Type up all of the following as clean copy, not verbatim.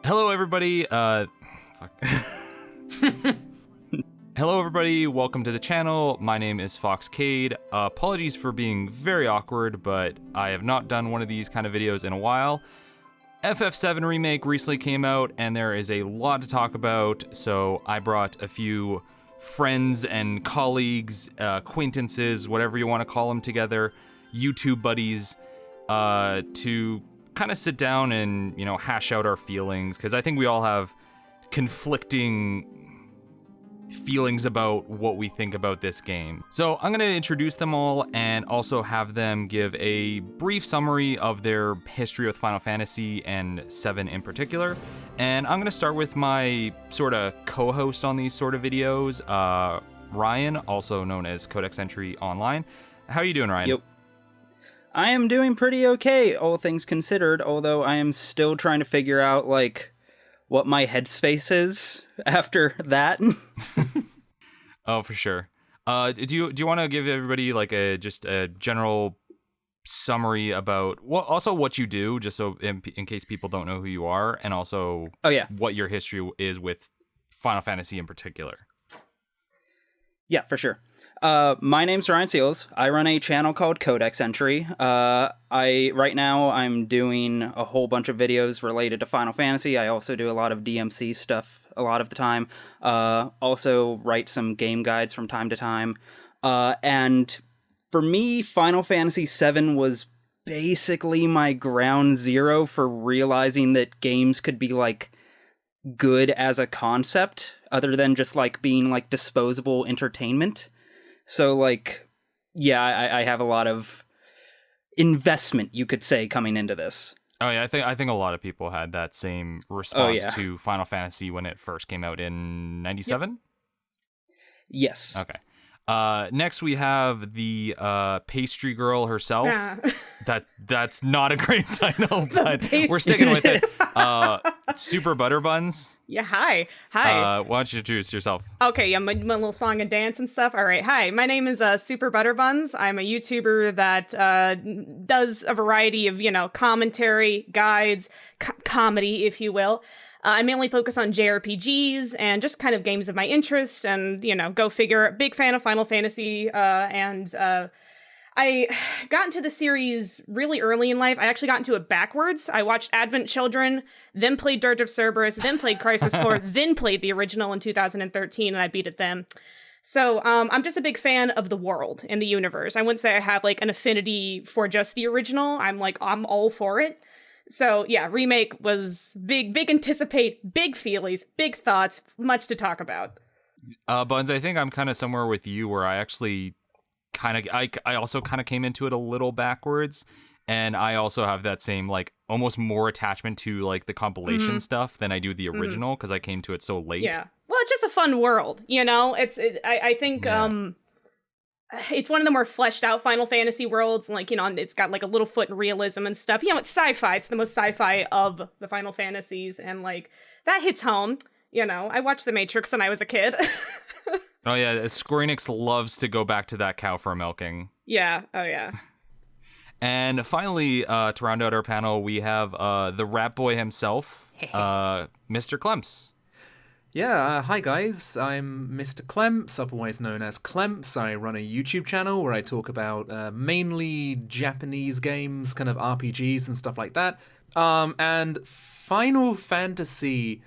Hello, everybody. Fuck. Hello, everybody. Welcome to the channel. My name is Foxcade. Apologies for being very awkward, but I have not done one of these kind of videos in a while. FF7 Remake recently came out, and there is a lot to talk about, so I brought a few friends and colleagues, acquaintances, whatever you want to call them together, YouTube buddies, to kind of sit down and, hash out our feelings, because I think we all have conflicting feelings about what we think about this game. So I'm going to introduce them all and also have them give a brief summary of their history with Final Fantasy and 7 in particular. And I'm going to start with my sort of co-host on these sort of videos, Ryan, also known as Codex Entry online. How are you doing, Ryan? Yep. I am doing pretty okay, all things considered, although I am still trying to figure out, what my headspace is after that. Oh, for sure. Do you want to give everybody just a general summary about what you do, just so in case people don't know who you are, and also what your history is with Final Fantasy in particular? Yeah, for sure. My name's Ryan Seals. I run a channel called Codex Entry. Right now I'm doing a whole bunch of videos related to Final Fantasy. I also do a lot of DMC stuff a lot of the time. Also write some game guides from time to time. And for me, Final Fantasy VII was basically my ground zero for realizing that games could be good as a concept, other than just being disposable entertainment. So, I have a lot of investment, you could say, coming into this. Oh yeah, I think a lot of people had that same response to Final Fantasy when it first came out in 97? Yes. Okay. Next we have the pastry girl herself. That's not a great title, but we're sticking with it. Super Butter Buns. Yeah, hi. Why don't you introduce yourself? Okay, yeah, my little song and dance and stuff. All right, hi. My name is Super Butter Buns. I'm a YouTuber that does a variety of, commentary, guides, comedy, if you will. I mainly focus on JRPGs and just kind of games of my interest, and, go figure, big fan of Final Fantasy, and I got into the series really early in life. I actually got into it backwards. I watched Advent Children, then played Dirge of Cerberus, then played Crisis Core, then played the original in 2013, and I beat it then. So I'm just a big fan of the world and the universe. I wouldn't say I have an affinity for just the original. I'm all for it. So yeah, Remake was big anticipate, big feelies, big thoughts, much to talk about. Buns, I think I'm kind of somewhere with you where I actually I also kind of came into it a little backwards, and I also have that same almost more attachment to the compilation stuff than I do the original, because I came to it so late. Yeah, well, it's just a fun world, I think it's one of the more fleshed out Final Fantasy worlds, it's got a little foot in realism and stuff. It's sci-fi. It's the most sci-fi of the Final Fantasies, and that hits home. I watched The Matrix when I was a kid. Oh yeah, Square Enix loves to go back to that cow for milking. Yeah, oh yeah. And finally, to round out our panel, we have the rap boy himself, Mr. Clemps. Yeah, hi guys, I'm Mr. Clemps, otherwise known as Clemps. I run a YouTube channel where I talk about mainly Japanese games, kind of RPGs and stuff like that. And Final Fantasy,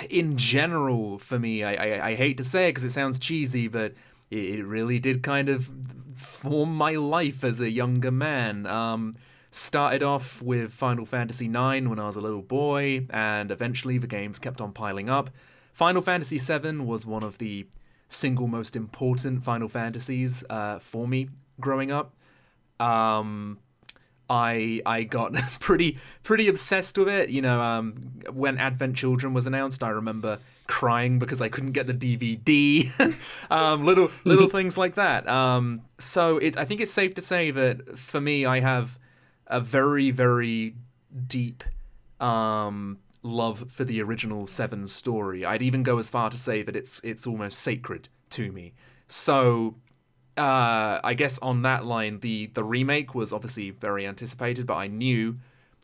in general, for me, I hate to say it because it sounds cheesy, but it really did kind of form my life as a younger man. Started off with Final Fantasy IX when I was a little boy, and eventually the games kept on piling up. Final Fantasy VII was one of the single most important Final Fantasies for me growing up. I got pretty obsessed with it. When Advent Children was announced, I remember crying because I couldn't get the DVD. little things like that. So I think it's safe to say that for me, I have a very, very deep love for the original 7 story. I'd even go as far to say that it's almost sacred to me. So I guess on that line, the remake was obviously very anticipated, but I knew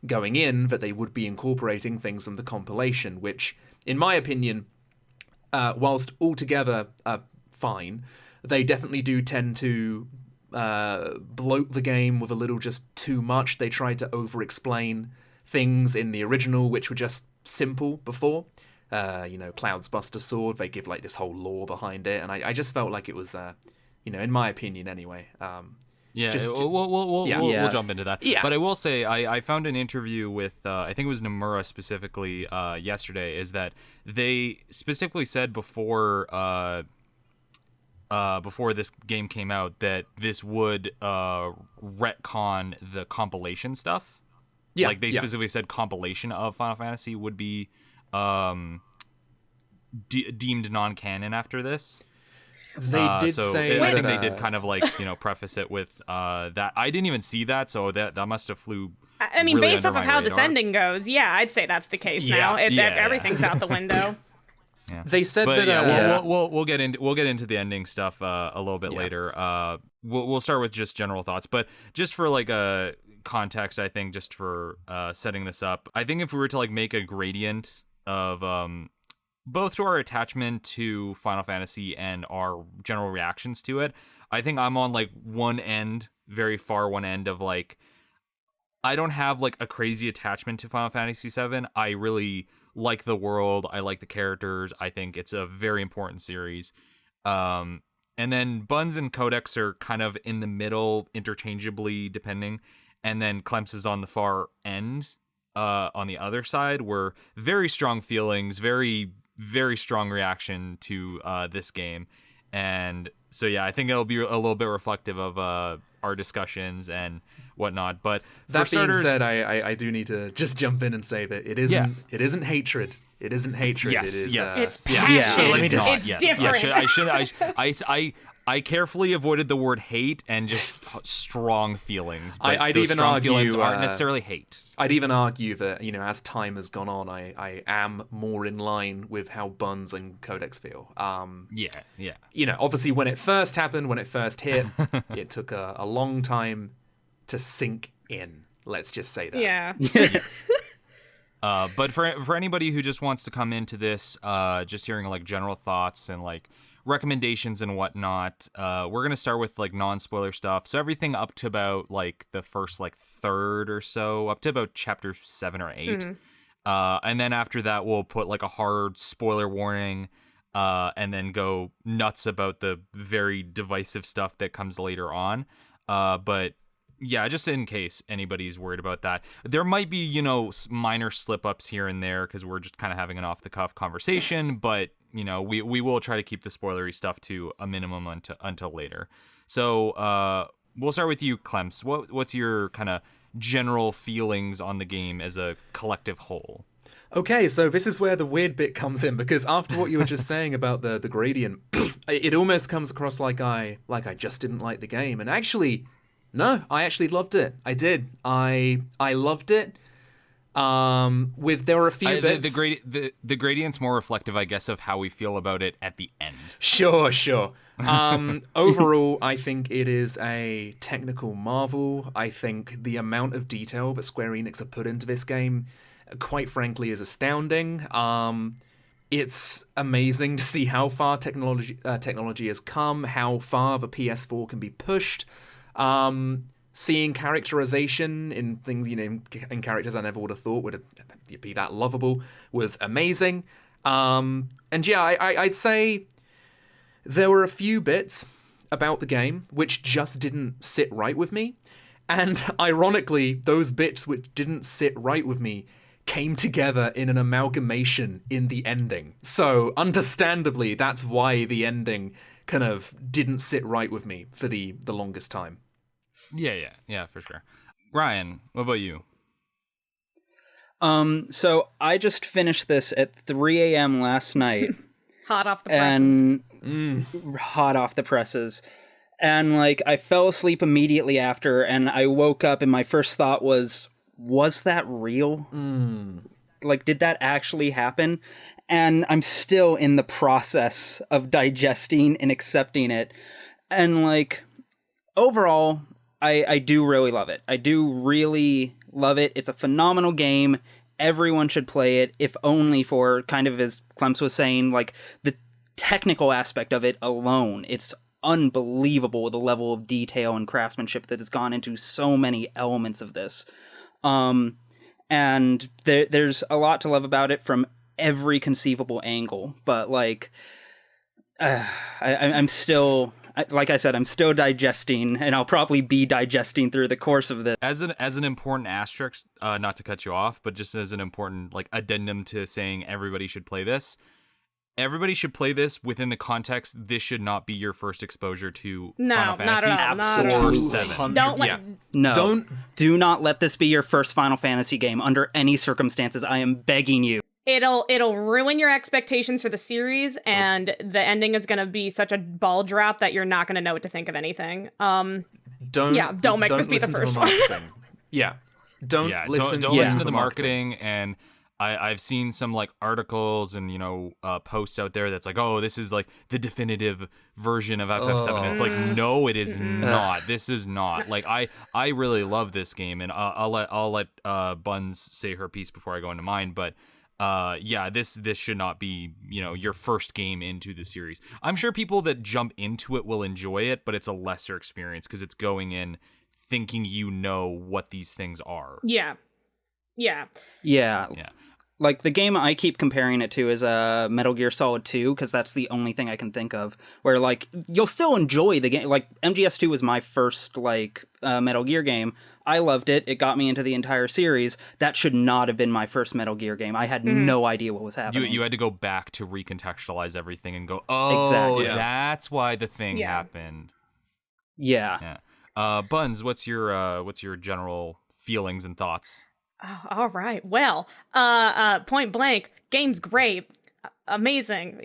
going in that they would be incorporating things from the compilation, which, in my opinion, whilst altogether fine, they definitely do tend to bloat the game with a little just too much. They tried to over-explain things in the original which were just simple before. Cloud's Buster Sword, they give like this whole lore behind it, and I just felt like it was, in my opinion anyway. We'll jump into that. Yeah. But I will say, I found an interview with, I think it was Nomura specifically yesterday, is that they specifically said before this game came out that this would retcon the compilation stuff. Yeah. Like they specifically said compilation of Final Fantasy would be deemed non-canon after this. They did say I think they did kind of like, preface it with that. I didn't even see that, so that must have flew. I mean, really based off of how this radar. ending goes, yeah, I'd say that's the case now. Everything's out the window. Yeah. They said but that. We'll get into the ending stuff a little bit later. We'll start with just general thoughts, but just for like a context, I think just for setting this up, I think if we were to like make a gradient of both to our attachment to Final Fantasy and our general reactions to it, I think I'm on like one end, very far one end of like, I don't have like a crazy attachment to Final Fantasy VII. I really like the world. I like the characters. I think it's a very important series. And then Buns and Codex are kind of in the middle, interchangeably, depending. And then Clemps is on the far end, on the other side, where very strong feelings, very, very strong reaction to this game. And so, yeah, I think it'll be a little bit reflective of our discussions and whatnot. But that for starters, being said, I do need to just jump in and say that it isn't hatred. It isn't hatred. Yes, it is, it's passion. Yeah, so let me It's different. I carefully avoided the word hate and just strong feelings. But I'd those even strong argue, feelings aren't necessarily hate. I'd even argue that, as time has gone on, I am more in line with how Buns and Codex feel. Yeah. Obviously when it first happened, when it first hit, it took a long time to sink in. Let's just say that. Yeah. Yes. But for anybody who just wants to come into this, just hearing like general thoughts and like recommendations and whatnot, we're gonna start with like non-spoiler stuff. So everything up to about like the first like third or so, up to about chapter 7 or 8, and then after that we'll put like a hard spoiler warning, and then go nuts about the very divisive stuff that comes later on. But yeah, just in case anybody's worried about that. There might be, minor slip-ups here and there because we're just kind of having an off-the-cuff conversation, but, we will try to keep the spoilery stuff to a minimum until later. So we'll start with you, Clemps. What's your kind of general feelings on the game as a collective whole? Okay, so this is where the weird bit comes in, because after what you were just saying about the gradient, it almost comes across like I just didn't like the game. And actually... no, I actually loved it. I did. I loved it. There were a few bits. The gradient's more reflective, I guess, of how we feel about it at the end. Sure. Overall, I think it is a technical marvel. I think the amount of detail that Square Enix have put into this game, quite frankly, is astounding. It's amazing to see how far technology has come, how far the PS4 can be pushed. Seeing characterization in things, in characters I never would have thought would be that lovable was amazing. And yeah, I'd say there were a few bits about the game which just didn't sit right with me. And ironically, those bits which didn't sit right with me came together in an amalgamation in the ending. So understandably, that's why the ending kind of didn't sit right with me for the longest time. Yeah, for sure. Ryan, what about you? So I just finished this at 3 a.m. last night. Hot off the presses. Hot off the presses. And like I fell asleep immediately after, and I woke up and my first thought was that real? Like, did that actually happen? And I'm still in the process of digesting and accepting it. And like, overall, I do really love it. I do really Love it. It's a phenomenal game. Everyone should play it, if only for kind of, as Clemps was saying, like the technical aspect of it alone. It's unbelievable the level of detail and craftsmanship that has gone into so many elements of this. And there's a lot to love about it from every conceivable angle. But like, I'm still, like I said, I'm still digesting, and I'll probably be digesting through the course of this. As an important asterisk, not to cut you off, but just as an important like addendum to saying everybody should play this. Everybody should play this within the context. This should not be your first exposure to Final Fantasy or 7. Do not let this be your first Final Fantasy game under any circumstances. I am begging you. It'll ruin your expectations for the series, and the ending is going to be such a ball drop that you're not going to know what to think of anything. Don't make this be the first one. Don't listen to the marketing. And I've seen some like articles and posts out there that's like, oh, this is like the definitive version of FF7. It's like, no, it is not. This is not. Like I really love this game, and I'll let Buns say her piece before I go into mine. But this should not be your first game into the series. I'm sure people that jump into it will enjoy it, but it's a lesser experience because it's going in thinking what these things are. Yeah. Like, the game I keep comparing it to is Metal Gear Solid 2, because that's the only thing I can think of, where, like, you'll still enjoy the game. Like, MGS2 was my first, like, Metal Gear game. I loved it. It got me into the entire series. That should not have been my first Metal Gear game. I had no idea what was happening. You had to go back to recontextualize everything and go, oh, exactly. That's why the thing happened. Yeah. Buns, what's your general feelings and thoughts? Oh, all right. Well, point blank, game's great, amazing,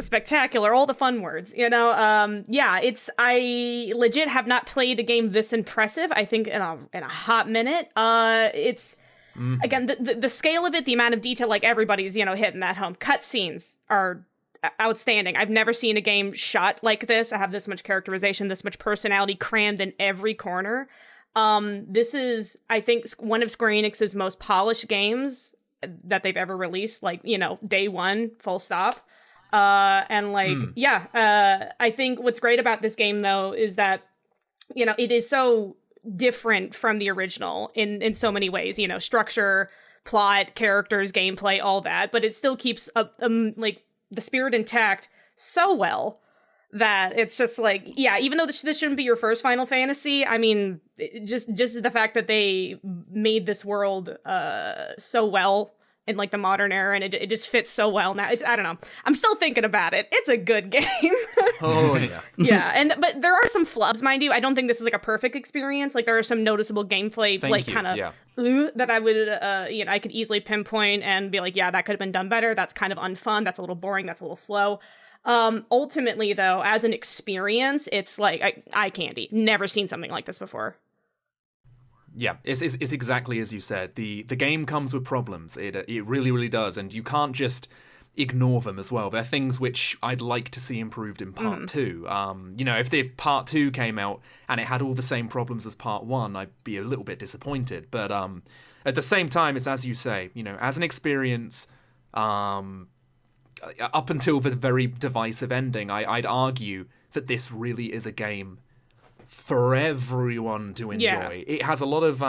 spectacular, all the fun words, I legit have not played a game this impressive, I think, in a hot minute. It's, again, the scale of it, the amount of detail, like everybody's, hitting that home. Cutscenes are outstanding. I've never seen a game shot like this. I have this much characterization, this much personality crammed in every corner. This is, I think, one of Square Enix's most polished games that they've ever released, like, day one, full stop. I think what's great about this game, though, is that, it is so different from the original in so many ways, structure, plot, characters, gameplay, all that, but it still keeps, like, the spirit intact so well that it's just like, even though this shouldn't be your first Final Fantasy, I mean, just the fact that they made this world so well in like the modern era, and it just fits so well now. I don't know. I'm still thinking about it. It's a good game. Oh yeah. But there are some flubs, mind you. I don't think this is like a perfect experience. Like there are some noticeable gameplay, that I would, I could easily pinpoint and be like, yeah, that could have been done better. That's kind of unfun. That's a little boring. That's a little slow. Ultimately, though, as an experience, it's like eye candy. Never seen something like this before. Yeah, it's exactly as you said. The game comes with problems. It really, really does, and you can't just ignore them as well. They're things which I'd like to see improved in part 2. If part 2 came out and it had all the same problems as part 1, I'd be a little bit disappointed. But at the same time, it's as you say. As an experience. Up until the very divisive ending, I'd argue that this really is a game for everyone to enjoy. Yeah. It has a lot of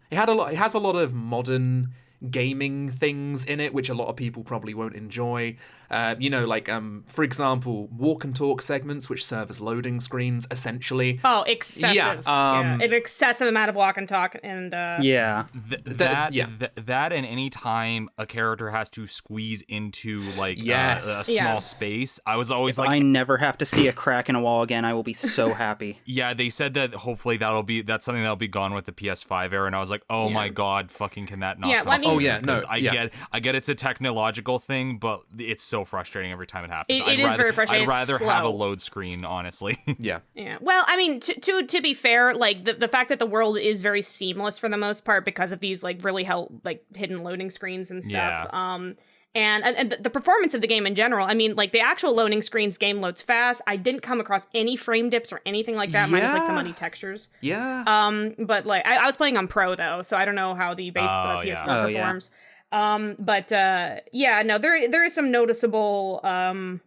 it has a lot of modern gaming things in it, which a lot of people probably won't enjoy. For example, walk and talk segments, which serve as loading screens, essentially. Oh, excessive. An excessive amount of walk and talk, and that and any time a character has to squeeze into like a small space, I was always like, I never have to see a crack in a wall again. I will be so happy. Yeah, they said that hopefully that's something that'll be gone with the PS5 era, and I was like, oh my god, fucking can that not? Yeah, I get it's a technological thing, but it's so frustrating every time it happens. It is very frustrating. I'd rather have a load screen, honestly. Yeah. Well, I mean, to be fair, like the fact that the world is very seamless for the most part because of these like really hidden loading screens and stuff. And the performance of the game in general, I mean, like, the actual loading screens, game loads fast. I didn't come across any frame dips or anything like that, minus, like, the muddy textures. Yeah. But, like, I was playing on Pro, though, so I don't know how the base PS4 performs. Yeah, no, there is some noticeable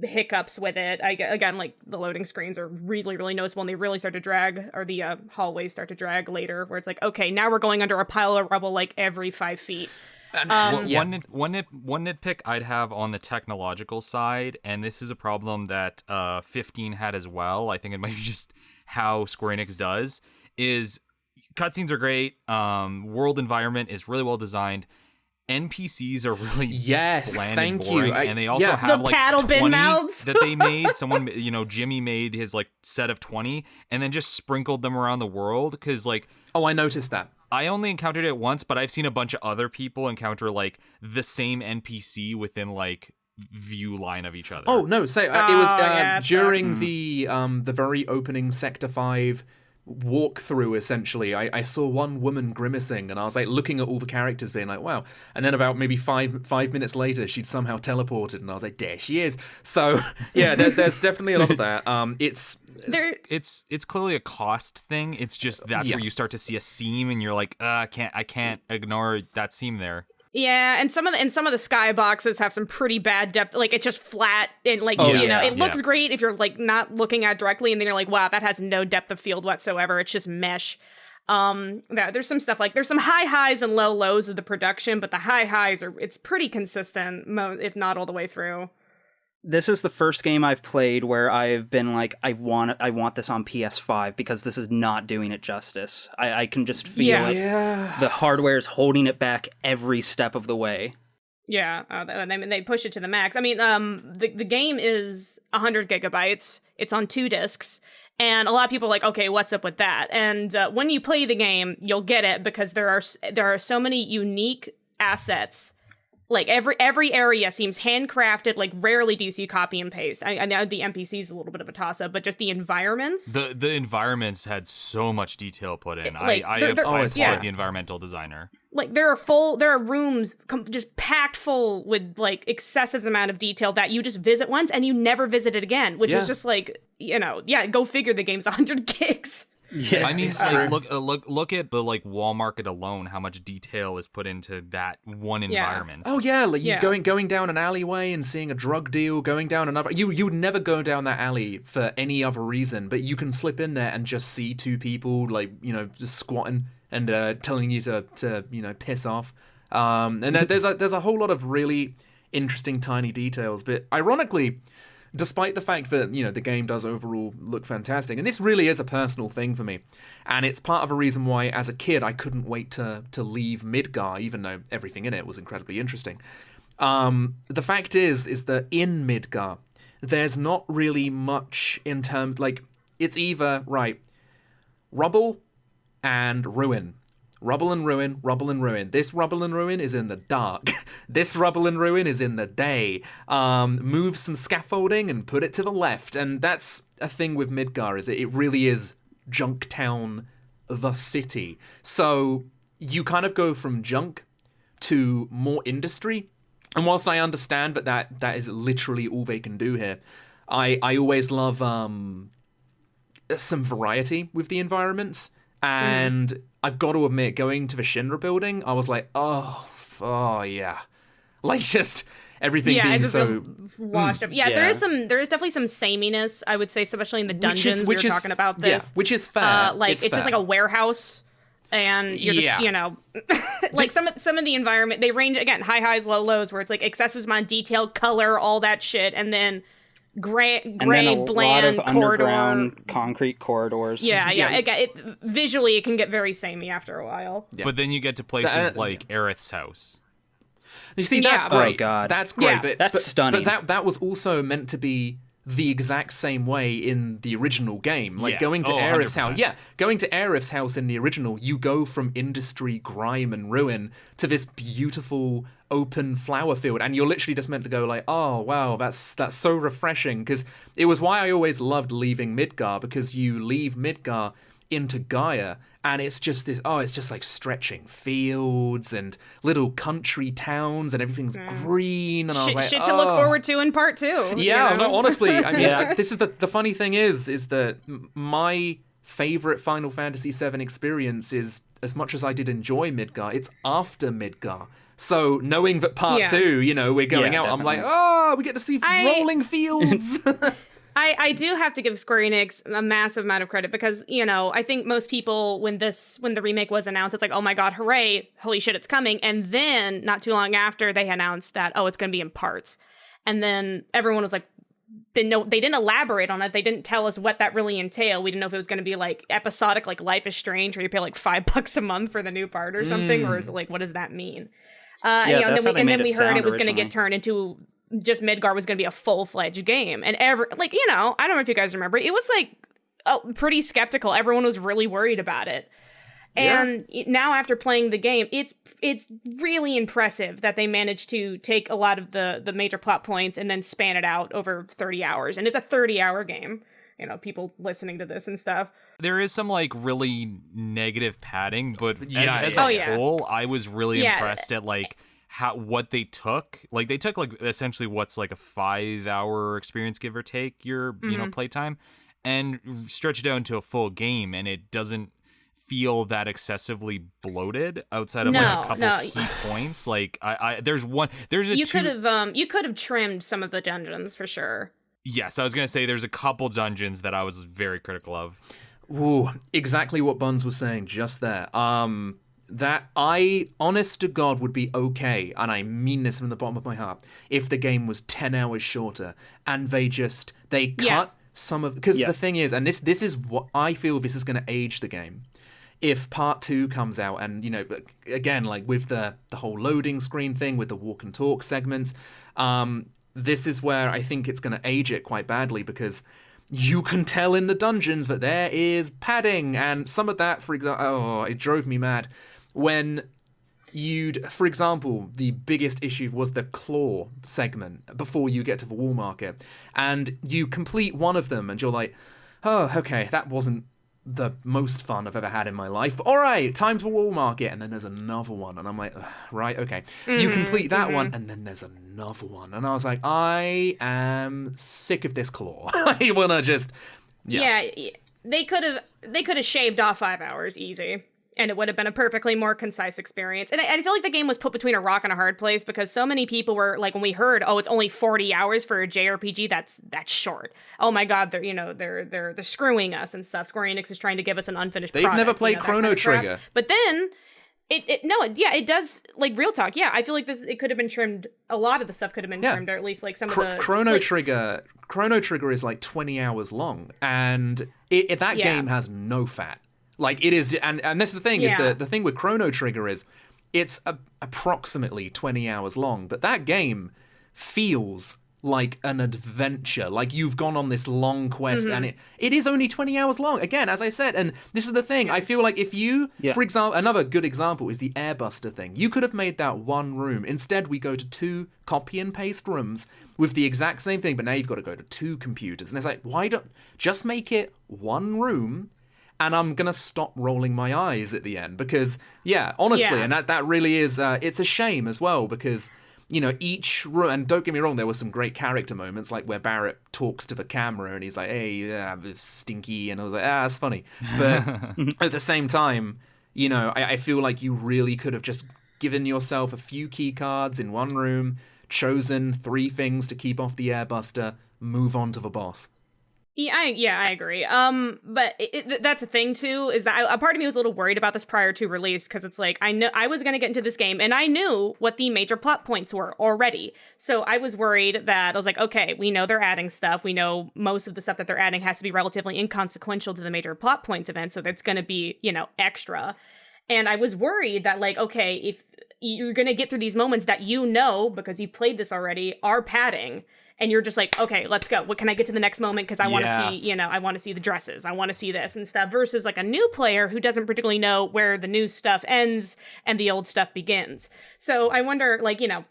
hiccups with it. Again, like, the loading screens are really, really noticeable, and they really start to drag, or the hallways start to drag later, where it's like, okay, now we're going under a pile of rubble, like, every 5 feet. One nitpick I'd have on the technological side, and this is a problem that 15 had as well, I think it might be just how Square Enix does, is cutscenes are great, world environment is really well designed, NPCs are really bland and boring, and they also have the like paddle 20 bin mouths that they made. Someone, Jimmy made his like set of 20 and then just sprinkled them around the world, because like... Oh, I noticed that. I only encountered it once, but I've seen a bunch of other people encounter like the same NPC within like view line of each other. Oh no! It was during the very opening Sector 5 walkthrough. Essentially, I saw one woman grimacing, and I was like looking at all the characters, being like, "Wow!" And then about maybe five minutes later, she'd somehow teleported, and I was like, "There she is!" So yeah, there's definitely a lot of that. It's clearly a cost thing. It's just that's where you start to see a seam, and you're like, I can't ignore that seam there. Yeah, and some of the skyboxes have some pretty bad depth. Like, it's just flat, and like it looks great if you're like not looking at it directly, and then you're like, wow, that has no depth of field whatsoever. It's just mesh. There's some stuff like there's some high highs and low lows of the production, but the high highs it's pretty consistent, if not all the way through. This is the first game I've played where I've been like, I want this on PS5 because this is not doing it justice. I can just feel it. Yeah. The hardware is holding it back every step of the way. Yeah, they push it to the max. I mean, the game is 100 gigabytes. It's on 2 discs. And a lot of people are like, okay, what's up with that? And when you play the game, you'll get it, because there are so many unique assets. Like, every area seems handcrafted. Like, rarely do you see copy and paste. I know the NPCs is a little bit of a toss-up, but just the environments. The environments had so much detail put in. Like, I applaud the environmental designer. Like, there are rooms just packed full with, like, excessive amount of detail that you just visit once and you never visit it again, which is just like, go figure, the game's 100 gigs. Yeah, I mean, look at the like wall market alone. How much detail is put into that one environment? Oh yeah, like you going down an alleyway and seeing a drug deal, going down another. You would never go down that alley for any other reason, but you can slip in there and just see 2 people like just squatting and telling you to piss off. And there's a whole lot of really interesting tiny details, but ironically, despite the fact that, the game does overall look fantastic, and this really is a personal thing for me, and it's part of a reason why, as a kid, I couldn't wait to leave Midgar, even though everything in it was incredibly interesting. The fact is that in Midgar, there's not really much in terms, like, it's either, rubble and ruin. Rubble and ruin, rubble and ruin. This rubble and ruin is in the dark. This rubble and ruin is in the day. Move some scaffolding and put it to the left. And that's a thing with Midgar, is it really is Junktown, the city. So you kind of go from junk to more industry. And whilst I understand that is literally all they can do here, I always love some variety with the environments. And I've got to admit, going to the Shinra building, I was like, oh yeah. Like, just everything being just so washed up. Yeah, there is definitely some sameness, I would say, especially in the dungeons. We were talking about this. Yeah, which is fair. It's just like a warehouse, and you're just, like some of the environment, they range, again, high highs, low lows, where it's like excessive amount of detail, color, all that shit, and then gray, bland lot of corridor. underground concrete corridors. Yeah. Visually, it can get very samey after a while. Yeah. But then you get to places like Aerith's house. You see, that's great. Oh, God. That's great. Yeah. That's stunning. But that was also meant to be the exact same way in the original game. Like, going to Aerith's house. Yeah, going to Aerith's house in the original, you go from industry, grime, and ruin to this beautiful open flower field, and you're literally just meant to go like, oh wow, that's so refreshing, because it was why I always loved leaving Midgar, because you leave Midgar into Gaia, and it's just this, it's just like stretching fields and little country towns, and everything's green, and I was like, shit to look forward to in part 2. Yeah, you know? no, honestly, I mean, this is the funny thing is that my favorite Final Fantasy VII experience is, as much as I did enjoy Midgar, it's after Midgar. So knowing that part 2, you know, we're going out, definitely. I'm like, we get to see rolling fields. I do have to give Square Enix a massive amount of credit because, you know, I think most people, when the remake was announced, it's like, oh my god, hooray, holy shit, it's coming. And then, not too long after, they announced that, it's going to be in parts. And then everyone was like, they didn't elaborate on it. They didn't tell us what that really entailed. We didn't know if it was going to be like episodic, like Life is Strange, where you pay like $5 a month for the new part or something, or is it like, what does that mean? And then we heard it was going to get turned into just Midgar was going to be a full-fledged game. And I don't know if you guys remember, it was like pretty skeptical. Everyone was really worried about it. And now after playing the game, it's really impressive that they managed to take a lot of the major plot points and then span it out over 30 hours. And it's a 30-hour game. You know, people listening to this and stuff. There is some like really negative padding, but as a whole, I was really impressed at like what they took. Like they took like essentially what's like a 5-hour experience, give or take your you know playtime, and stretch it out into a full game, and it doesn't feel that excessively bloated outside of like a couple key points. Like there's a you could have trimmed some of the dungeons for sure. Yes, I was going to say there's a couple dungeons that I was very critical of. Ooh, exactly what Buns was saying just there. That I, honest to God, would be okay, and I mean this from the bottom of my heart, if the game was 10 hours shorter, and they cut some of... Because the thing is, and this is what I feel this is going to age the game. If part 2 comes out, and, you know, again, like with the whole loading screen thing, with the walk and talk segments... this is where I think it's going to age it quite badly, because you can tell in the dungeons that there is padding, and some of that, for example, it drove me mad. When for example, the biggest issue was the claw segment before you get to the wall market, and you complete one of them, and you're like, oh, okay, that wasn't the most fun I've ever had in my life. But all right, time to wall market, and then there's another one, and I'm like, right, okay. You complete that one, and then there's another one, and I was like, I am sick of this claw. I wanna just, they could have shaved off 5 hours easy. And it would have been a perfectly more concise experience. And I feel like the game was put between a rock and a hard place, because so many people were like, when we heard, it's only 40 hours for a JRPG, that's short. Oh my god, they're screwing us and stuff. Square Enix is trying to give us an unfinished product. They've never played Chrono Trigger. But then it does, like, real talk. Yeah, I feel like it could have been trimmed. A lot of the stuff could have been trimmed, or at least like some of the Chrono Trigger is like 20 hours long, and that game has no fat. Like, it is, and that's the thing, is the thing with Chrono Trigger is it's approximately 20 hours long, but that game feels like an adventure. Like, you've gone on this long quest, and it is only 20 hours long. Again, as I said, and this is the thing, I feel like if you, for example, another good example is the Airbuster thing. You could have made that one room. Instead, we go to 2 copy and paste rooms with the exact same thing, but now you've got to go to 2 computers. And it's like, why don't, just make it one room, and I'm going to stop rolling my eyes at the end, because, honestly, and that really is, it's a shame as well, because, you know, each room, and don't get me wrong, there were some great character moments, like where Barrett talks to the camera, and he's like, hey, it's stinky, and I was like, that's funny. But at the same time, you know, I feel like you really could have just given yourself a few key cards in one room, chosen 3 things to keep off the Airbuster, move on to the boss. I agree. But that's a thing too, is that a part of me was a little worried about this prior to release, because it's like, I know I was going to get into this game, and I knew what the major plot points were already. So I was worried that I was like, okay, we know they're adding stuff. We know most of the stuff that they're adding has to be relatively inconsequential to the major plot points event, so that's going to be, you know, extra. And I was worried that, like, okay, if you're going to get through these moments that, you know, because you've played this already, are padding, and you're just like, okay, let's go. What can I get to the next moment? Because I want to see, you know, I want to see the dresses. I want to see this and stuff. Versus like a new player who doesn't particularly know where the new stuff ends and the old stuff begins. So I wonder, like, you know,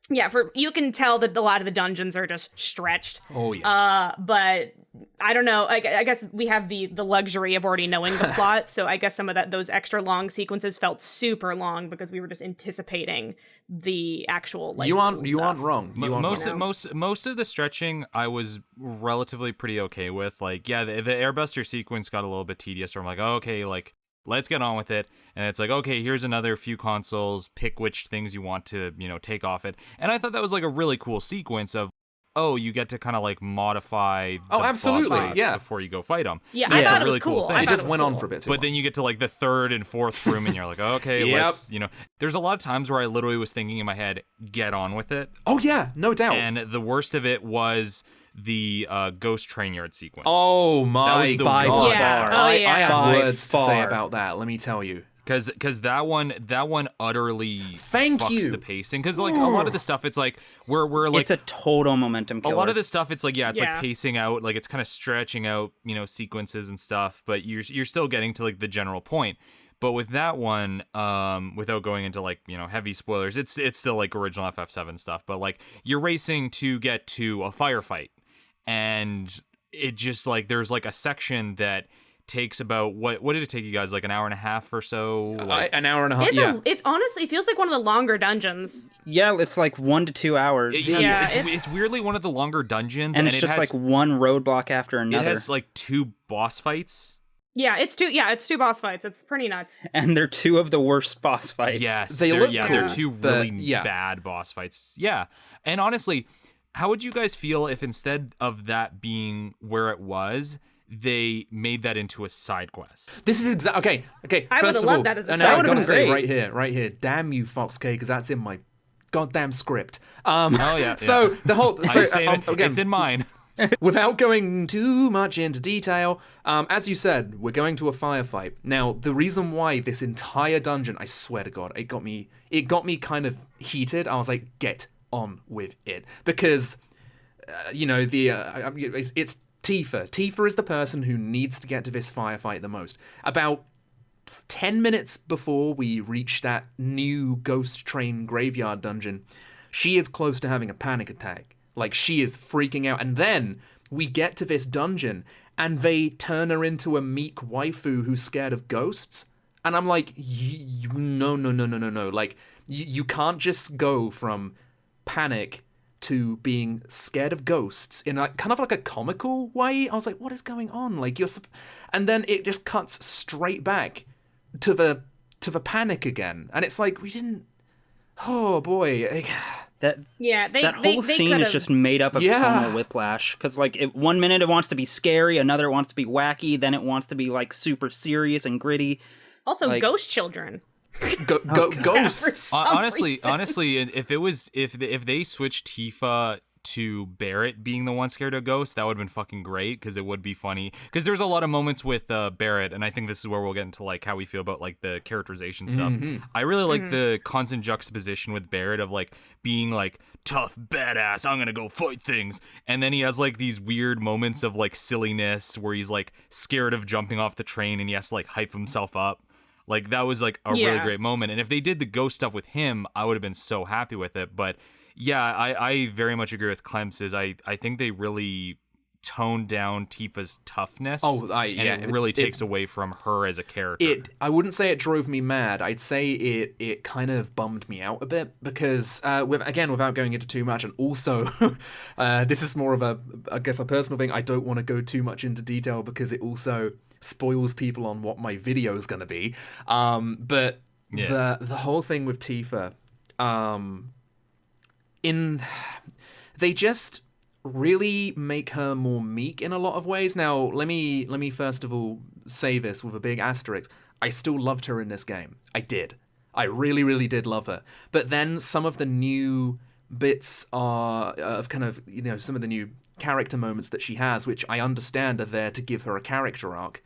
Yeah, you can tell that a lot of the dungeons are just stretched. Oh yeah. But I don't know. I guess we have the luxury of already knowing the plot, so I guess some of those extra long sequences felt super long because we were just anticipating the actual like. You aren't stuff. wrong. Most of the stretching I was relatively pretty okay with. Like, yeah, the Airbuster sequence got a little bit tedious. Where I'm like, oh, okay, like let's get on with it. And it's like, okay, here's another few consoles. Pick which things you want to, take off it. And I thought that was like a really cool sequence of, oh, you get to kind of like modify the absolutely, boss fights yeah. before you go fight them. Yeah, It's I thought a it was really cool. thing. I It thought just was went cool. on for a bit too But then you get to like the third and fourth room and you're like, okay, Yep. let's, there's a lot of times where I literally was thinking in my head, get on with it. Oh yeah, no doubt. And the worst of it was the Ghost Train Yard sequence. Oh my That was the god. worst. Yeah. Oh, I yeah. have By words to say far. about that, let me tell you. Because that one utterly Thank fucks you. the pacing. Because like a lot of the stuff, it's like we're like It's a total momentum a killer. lot of the stuff, it's like it's Yeah. like pacing out, like it's kind of stretching out, sequences and stuff. But you're still getting to like the general point. But with that one, without going into like heavy spoilers, it's still like original FF7 stuff. But like you're racing to get to a firefight, and it just like there's like a section that takes about what did it take you guys, like an hour and a half or so? Like, An hour and a half. It's honestly, it feels like one of the longer dungeons. Yeah, it's like 1 to 2 hours. Yeah, it's weirdly one of the longer dungeons, and it's it just has, like one roadblock after it another. has like 2 boss fights. Yeah, it's two boss fights. It's pretty nuts. And they're 2 of the worst boss fights. Yes, They they're, look they're cool, 2 but really yeah. bad boss fights. Yeah, and honestly, how would you guys feel if instead of that being where it was, they made that into a side quest? This is okay. I First would've of loved all, that as a and side I quest. gotta That would've say been right here, damn you, Foxcade, because that's in my goddamn script. Oh yeah. So the whole I so say again, it's in mine. without going too much into detail, as you said, we're going to a firefight. Now, the reason why this entire dungeon, I swear to God, it got me kind of heated. I was like, get on with it, because it's Tifa. Tifa is the person who needs to get to this firefight the most. About 10 minutes before we reach that new Ghost Train graveyard dungeon, she is close to having a panic attack. Like, she is freaking out. And then we get to this dungeon, and they turn her into a meek waifu who's scared of ghosts. And I'm like, no. Like, you can't just go from panic to being scared of ghosts in a kind of like a comical way. I was like, what is going on? Like, and then it just cuts straight back to the panic again. And it's like, we didn't... Oh, boy. That whole scene is just made up of tonal whiplash. Because, like, 1 minute it wants to be scary, another it wants to be wacky, then it wants to be, like, super serious and gritty. Also, like, ghost children. Ghosts. Honestly, if they switched Tifa to Barrett being the one scared of ghosts, that would have been fucking great, because it would be funny. Because there's a lot of moments with Barrett, and I think this is where we'll get into like how we feel about like the characterization stuff. I really like the constant juxtaposition with Barrett of like being like tough, badass, I'm gonna go fight things, and then he has like these weird moments of like silliness where he's like scared of jumping off the train and he has to like hype himself up. Like, that was like a really great moment. And if they did the ghost stuff with him, I would have been so happy with it. But yeah, I very much agree with Clemps. I think they really toned down Tifa's toughness. It really takes away from her as a character. I wouldn't say it drove me mad. I'd say it kind of bummed me out a bit, because without going into too much, and also this is more of a personal thing. I don't want to go too much into detail because it also spoils people on what my video is going to be. But the whole thing with Tifa, they just really make her more meek in a lot of ways. Now, let me first of all say this with a big asterisk. I still loved her in this game. I did. I really, really did love her. But then some of the new bits are of kind of, some of the new character moments that she has, which I understand are there to give her a character arc.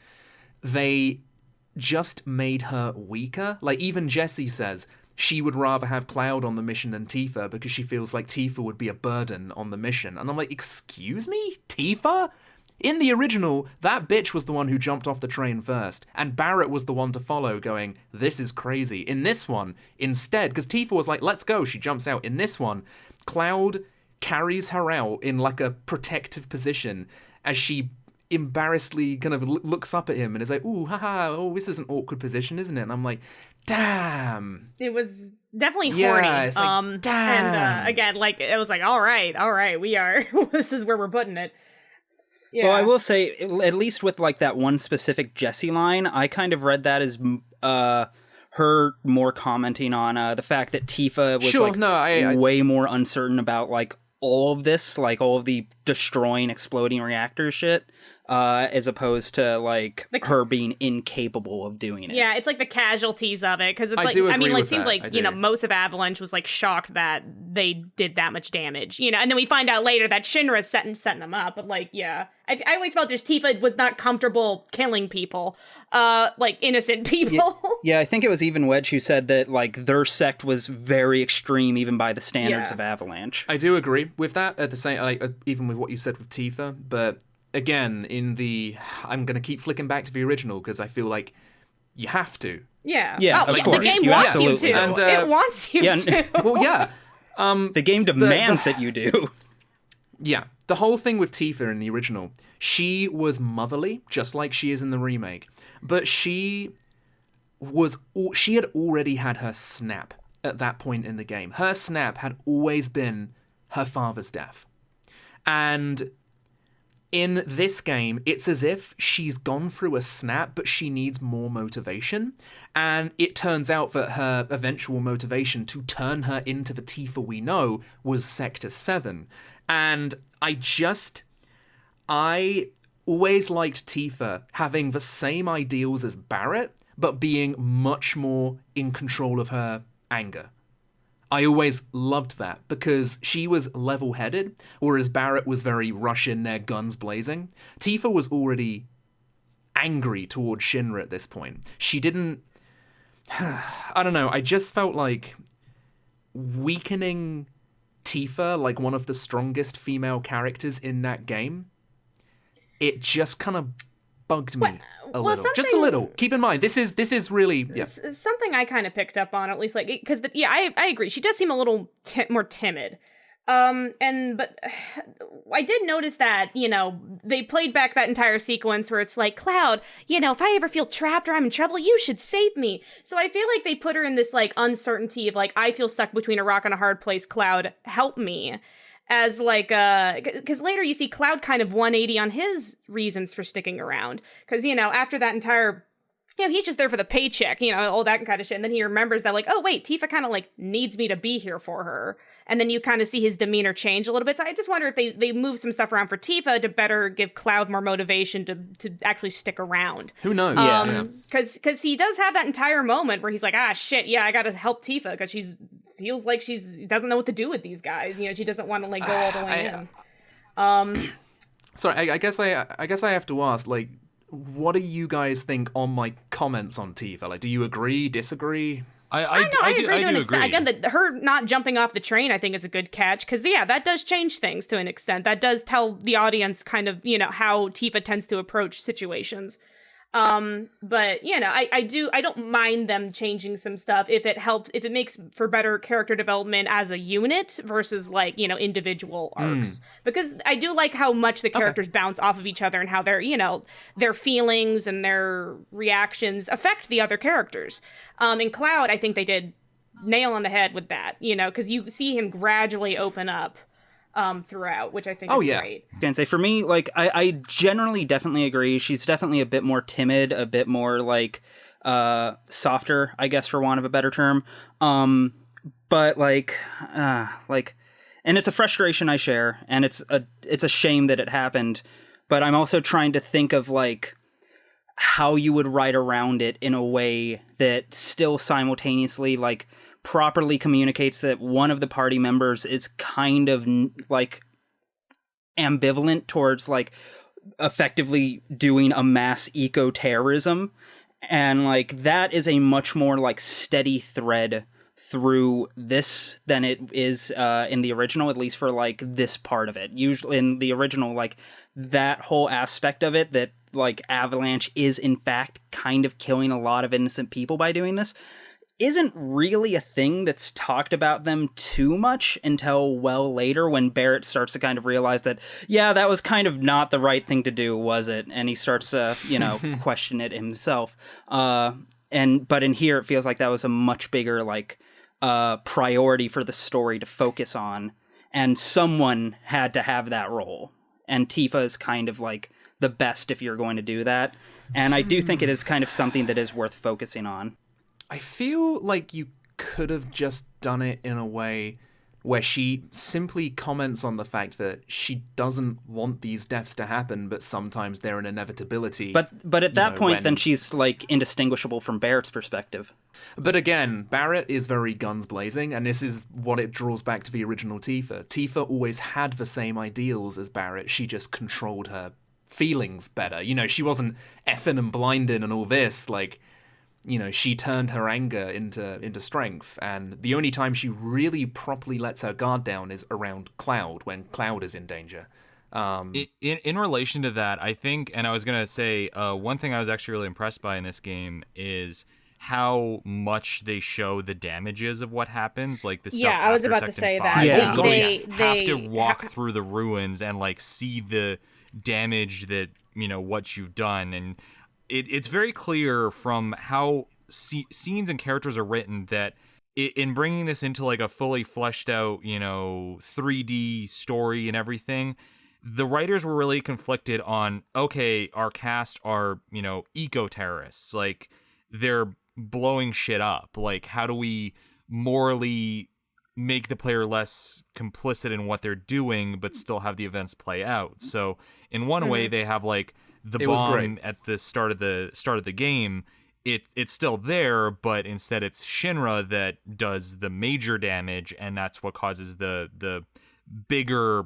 They just made her weaker. Like, even Jessie says she would rather have Cloud on the mission than Tifa because she feels like Tifa would be a burden on the mission. And I'm like, excuse me? Tifa? In the original, that bitch was the one who jumped off the train first, and Barrett was the one to follow going, this is crazy. In this one, instead, because Tifa was like, let's go, she jumps out. In this one, Cloud carries her out in like a protective position as she embarrassedly kind of looks up at him and is like, ooh, haha, oh, this is an awkward position, isn't it? And I'm like, damn. It was definitely horny. It's like, damn. And again, like, it was like, all right, we are, this is where we're putting it. Yeah. Well, I will say, at least with like that one specific Jessie line, I kind of read that as her more commenting on the fact that Tifa was way more uncertain about like all of this, like all of the destroying, exploding reactor shit, as opposed to like her being incapable of doing it. Yeah, it's like the casualties of it, because it's like, I mean, like, it seems like, you know, most of Avalanche was like shocked that they did that much damage, you know, and then we find out later that Shinra's setting them up, but like, yeah, I always felt just Tifa was not comfortable killing people, like innocent people. Yeah, I think it was even Wedge who said that like their sect was very extreme, even by the standards of Avalanche. I do agree with that. At the same, like, even with what you said with Tifa, but again, I'm gonna keep flicking back to the original because I feel like you have to. Yeah. Yeah. Oh, the game wants you to. And, it wants you to. Well, yeah. The game demands that you do. Yeah. The whole thing with Tifa in the original, she was motherly, just like she is in the remake, but she had already had her snap at that point in the game. Her snap had always been her father's death. And in this game, it's as if she's gone through a snap, but she needs more motivation. And it turns out that her eventual motivation to turn her into the Tifa we know was Sector 7. And I always liked Tifa having the same ideals as Barrett, but being much more in control of her anger. I always loved that because she was level-headed, whereas Barrett was very rush in there, guns blazing. Tifa was already angry towards Shinra at this point. She didn't... I don't know, I just felt like weakening Tifa, like one of the strongest female characters in that game, it just kind of bugged me a little. Just a little. Keep in mind, this is really something I kind of picked up on, at least, like, because I agree. She does seem a little more timid. But I did notice that, you know, they played back that entire sequence where it's like, Cloud, you know, if I ever feel trapped or I'm in trouble, you should save me. So I feel like they put her in this like uncertainty of like, I feel stuck between a rock and a hard place, Cloud, help me. As like, because later you see Cloud kind of 180 on his reasons for sticking around. Because, you know, after that entire, you know, he's just there for the paycheck, you know, all that kind of shit. And then he remembers that, like, oh, wait, Tifa kind of, like, needs me to be here for her. And then you kind of see his demeanor change a little bit. So I just wonder if they move some stuff around for Tifa to better give Cloud more motivation to actually stick around. Who knows? Because he does have that entire moment where he's like, ah, shit, yeah, I gotta help Tifa because she's feels like she doesn't know what to do with these guys. You know, she doesn't want to like go all the way in. Sorry, I guess I have to ask, like, what do you guys think on my comments on Tifa? Like, do you agree, disagree? I do agree. Again, her not jumping off the train, I think, is a good catch because that does change things to an extent. That does tell the audience kind of, you know, how Tifa tends to approach situations. But you know, I don't mind them changing some stuff if it makes for better character development as a unit versus like, you know, individual arcs. Because I do like how much the characters bounce off of each other and how their, you know, their feelings and their reactions affect the other characters. In Cloud, I think they did nail on the head with that, you know, because you see him gradually open up throughout, which I think is great. I can say for me, like, I generally definitely agree. She's definitely a bit more timid, a bit more like softer, I guess, for want of a better term. But like, and it's a frustration I share, and it's a shame that it happened. But I'm also trying to think of like how you would write around it in a way that still simultaneously like properly communicates that one of the party members is kind of like ambivalent towards like effectively doing a mass eco-terrorism, and like that is a much more like steady thread through this than it is in the original, at least for like this part of it. Usually in the original, like that whole aspect of it, that like Avalanche is in fact kind of killing a lot of innocent people by doing this, isn't really a thing that's talked about them too much until well later, when Barrett starts to kind of realize that, yeah, that was kind of not the right thing to do, was it? And he starts to, question it himself. But in here, it feels like that was a much bigger, like, priority for the story to focus on. And someone had to have that role. And Tifa is kind of like the best if you're going to do that. And I do think it is kind of something that is worth focusing on. I feel like you could have just done it in a way where she simply comments on the fact that she doesn't want these deaths to happen, but sometimes they're an inevitability. But at that point, then she's like indistinguishable from Barrett's perspective. But again, Barrett is very guns blazing, and this is what it draws back to the original Tifa. Tifa always had the same ideals as Barrett. She just controlled her feelings better. She wasn't effing and blinding and all this, like... she turned her anger into strength, and the only time she really properly lets her guard down is around Cloud, when Cloud is in danger. In relation to that, I think, and I was going to say, one thing I was actually really impressed by in this game is how much they show the damages of what happens, like the stuff. Yeah, I was about to say that. Yeah. They have to walk through the ruins and like see the damage that what you've done, and it's very clear from how scenes and characters are written that in bringing this into like a fully fleshed out 3D story and everything, the writers were really conflicted on, okay, our cast are eco-terrorists, like they're blowing shit up, like how do we morally make the player less complicit in what they're doing but still have the events play out. So in one way they have like the bomb at the start of the game, it's still there, but instead it's Shinra that does the major damage, and that's what causes the bigger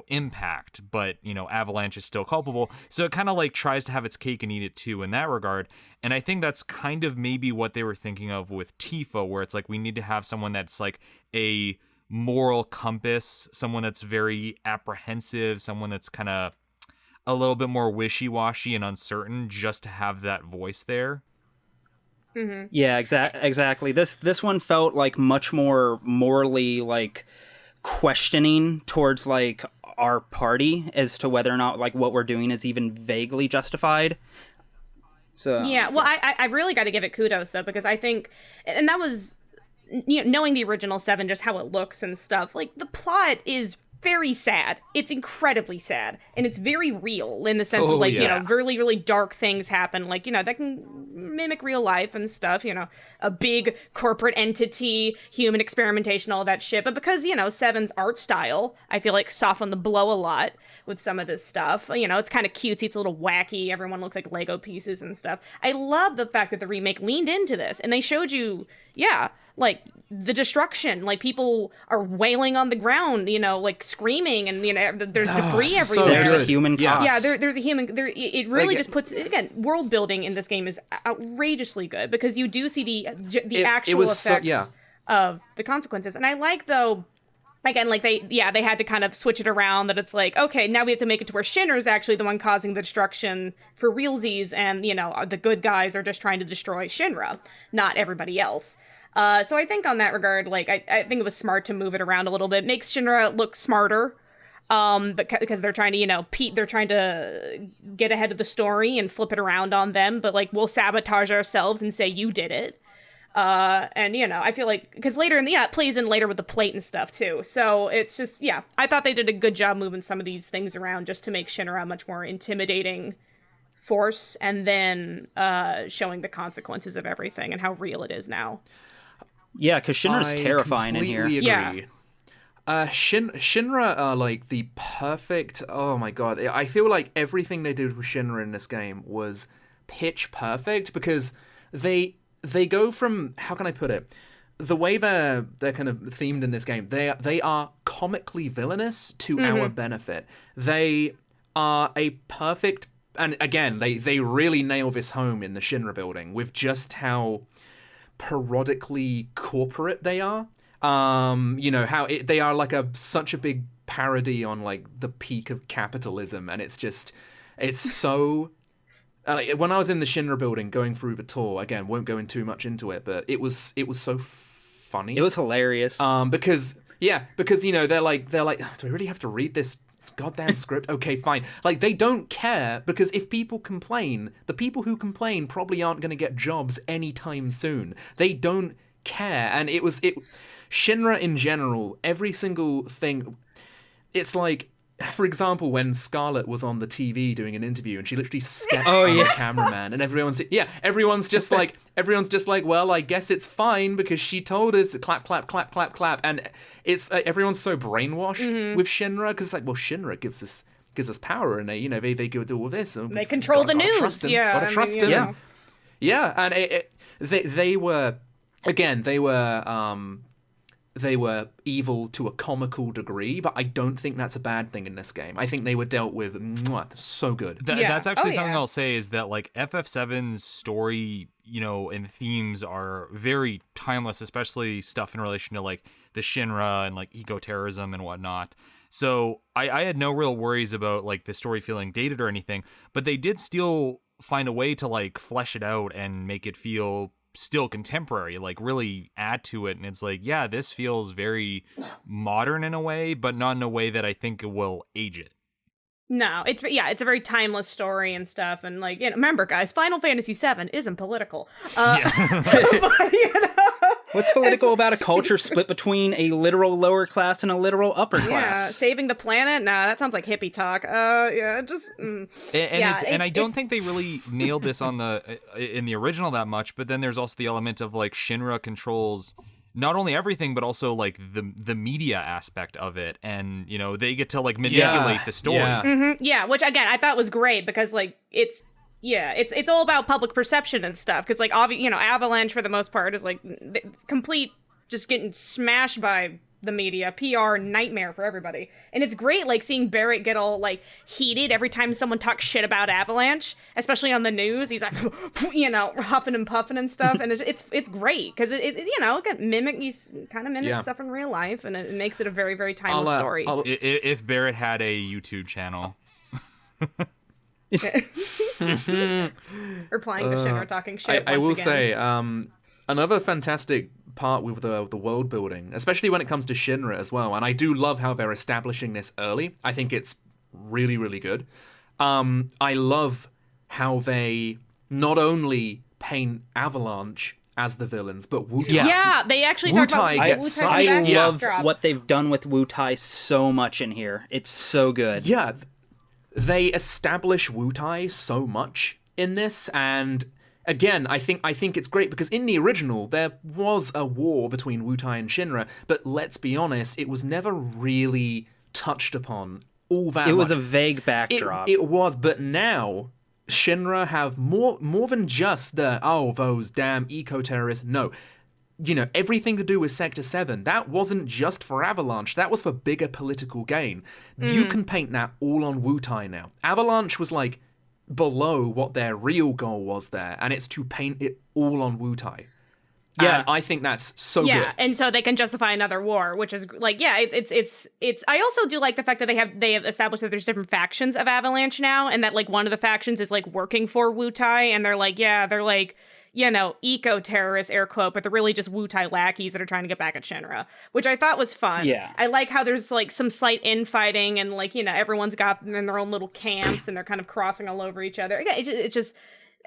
impact. But Avalanche is still culpable, so it kind of like tries to have its cake and eat it too in that regard. And I think that's kind of maybe what they were thinking of with Tifa, where it's like we need to have someone that's like a moral compass, someone that's very apprehensive, someone that's kind of a little bit more wishy-washy and uncertain, just to have that voice there. Mm-hmm. Yeah, exactly. This one felt like much more morally like questioning towards like our party as to whether or not like what we're doing is even vaguely justified. So yeah, well, I really got to give it kudos though, because I think, and that was knowing the original 7, just how it looks and stuff. Like the plot is very sad. It's incredibly sad, and it's very real in the sense of like really really dark things happen, like that can mimic real life and stuff, a big corporate entity, human experimentation, all that shit. But because 7's art style, I feel like softened the blow a lot with some of this stuff. It's kind of cutesy, it's a little wacky, everyone looks like Lego pieces and stuff. I love the fact that the remake leaned into this and they showed you like the destruction, like people are wailing on the ground, like screaming, and there's debris everywhere. There's a human cost. Yeah, there's a human. It really just puts, again, world building in this game is outrageously good, because you do see the actual effects of the consequences. And I like, though, again, like they had to kind of switch it around, that it's like, okay, now we have to make it to where Shinra's actually the one causing the destruction for realsies, and the good guys are just trying to destroy Shinra, not everybody else. So I think on that regard, like, I think it was smart to move it around a little bit. Makes Shinra look smarter, because they're trying to, they're trying to get ahead of the story and flip it around on them, but, like, we'll sabotage ourselves and say you did it. And, I feel like, because later it plays in later with the plate and stuff, too. So it's just, I thought they did a good job moving some of these things around just to make Shinra a much more intimidating force, and then showing the consequences of everything and how real it is now. Yeah, because Shinra's terrifying in here. Agree. Yeah. Shinra are like the perfect... Oh my god. I feel like everything they did with Shinra in this game was pitch perfect, because they go from... How can I put it? The way they're kind of themed in this game, they are comically villainous to our benefit. They are a perfect... And again, they really nail this home in the Shinra building with just how parodically corporate they are. You know, how they are like such a big parody on like the peak of capitalism, and it's so. When I was in the Shinra building going through the tour, again, won't go in too much into it, but it was so funny. It was hilarious. Because you know they're like, do I really have to read this goddamn script? Okay, fine. Like, they don't care, because if people complain, the people who complain probably aren't going to get jobs anytime soon. They don't care, and Shinra in general, every single thing. It's like, for example, when Scarlett was on the TV doing an interview and she literally steps on the cameraman, and everyone's just like, well, I guess it's fine because she told us, clap, clap, clap, clap, clap, and it's everyone's so brainwashed with Shinra, because it's like, well, Shinra gives us power, and they go do all this, and they control the news. Gotta trust them. Yeah, and they were they were evil to a comical degree, but I don't think that's a bad thing in this game. I think they were dealt with so good. That's actually something I'll say, is that like FF7's story, you know, and themes are very timeless, especially stuff in relation to like the Shinra and like eco-terrorism and whatnot. So I had no real worries about like the story feeling dated or anything, but they did still find a way to like flesh it out and make it feel still contemporary, like really add to it. And it's like, yeah, this feels very modern in a way, but not in a way that I think it will age it. No, it's a very timeless story and stuff. And like, you know, remember guys, Final Fantasy VII isn't political. But, you know, what's political about a culture split between a literal lower class and a literal upper class? Yeah, saving the planet? Nah, that sounds like hippie talk. And I don't think they really nailed this on in the original that much, but then there's also the element of like Shinra controls not only everything, but also like the media aspect of it, and you know, they get to like manipulate the story. Which again I thought was great, because like it's all about public perception and stuff, because like Avalanche for the most part is like complete just getting smashed by the media, PR nightmare for everybody. And it's great like seeing Barrett get all like heated every time someone talks shit about Avalanche, especially on the news. He's like you know, huffing and puffing and stuff, and it's great because it you know, he's kind of mimics stuff in real life, and it makes it a very, very timeless story. If Barrett had a YouTube channel. Replying to Shinra talking shit. I will again. say, another fantastic part with the world building, especially when it comes to Shinra as well, and I do love how they're establishing this early. I think it's really, really good. I love how they not only paint Avalanche as the villains, but Wutai. Yeah, they actually talk about Wutai. I love what they've done with Wutai so much in here. It's so good. Yeah, they establish Wutai so much in this, and again, I think it's great because in the original there was a war between Wutai and Shinra, but let's be honest, it was never really touched upon all that much. It was a vague backdrop. It was, but now Shinra have more than just those damn eco-terrorists. No. You know, everything to do with Sector 7, that wasn't just for Avalanche, that was for bigger political gain. You can paint that all on Wutai now. Avalanche was like below what their real goal was there, and it's to paint it all on Wutai. Yeah, and I think that's so good. Yeah, and so they can justify another war, which is like, it's. I also do like the fact that they have established that there's different factions of Avalanche now, and that like one of the factions is like working for Wutai, and they're like, you know, eco-terrorists, air quote, but they're really just Wutai lackeys that are trying to get back at Shinra, which I thought was fun. Yeah. I like how there's like some slight infighting, and like, you know, everyone's got in their own little camps and they're kind of crossing all over each other. Yeah, it just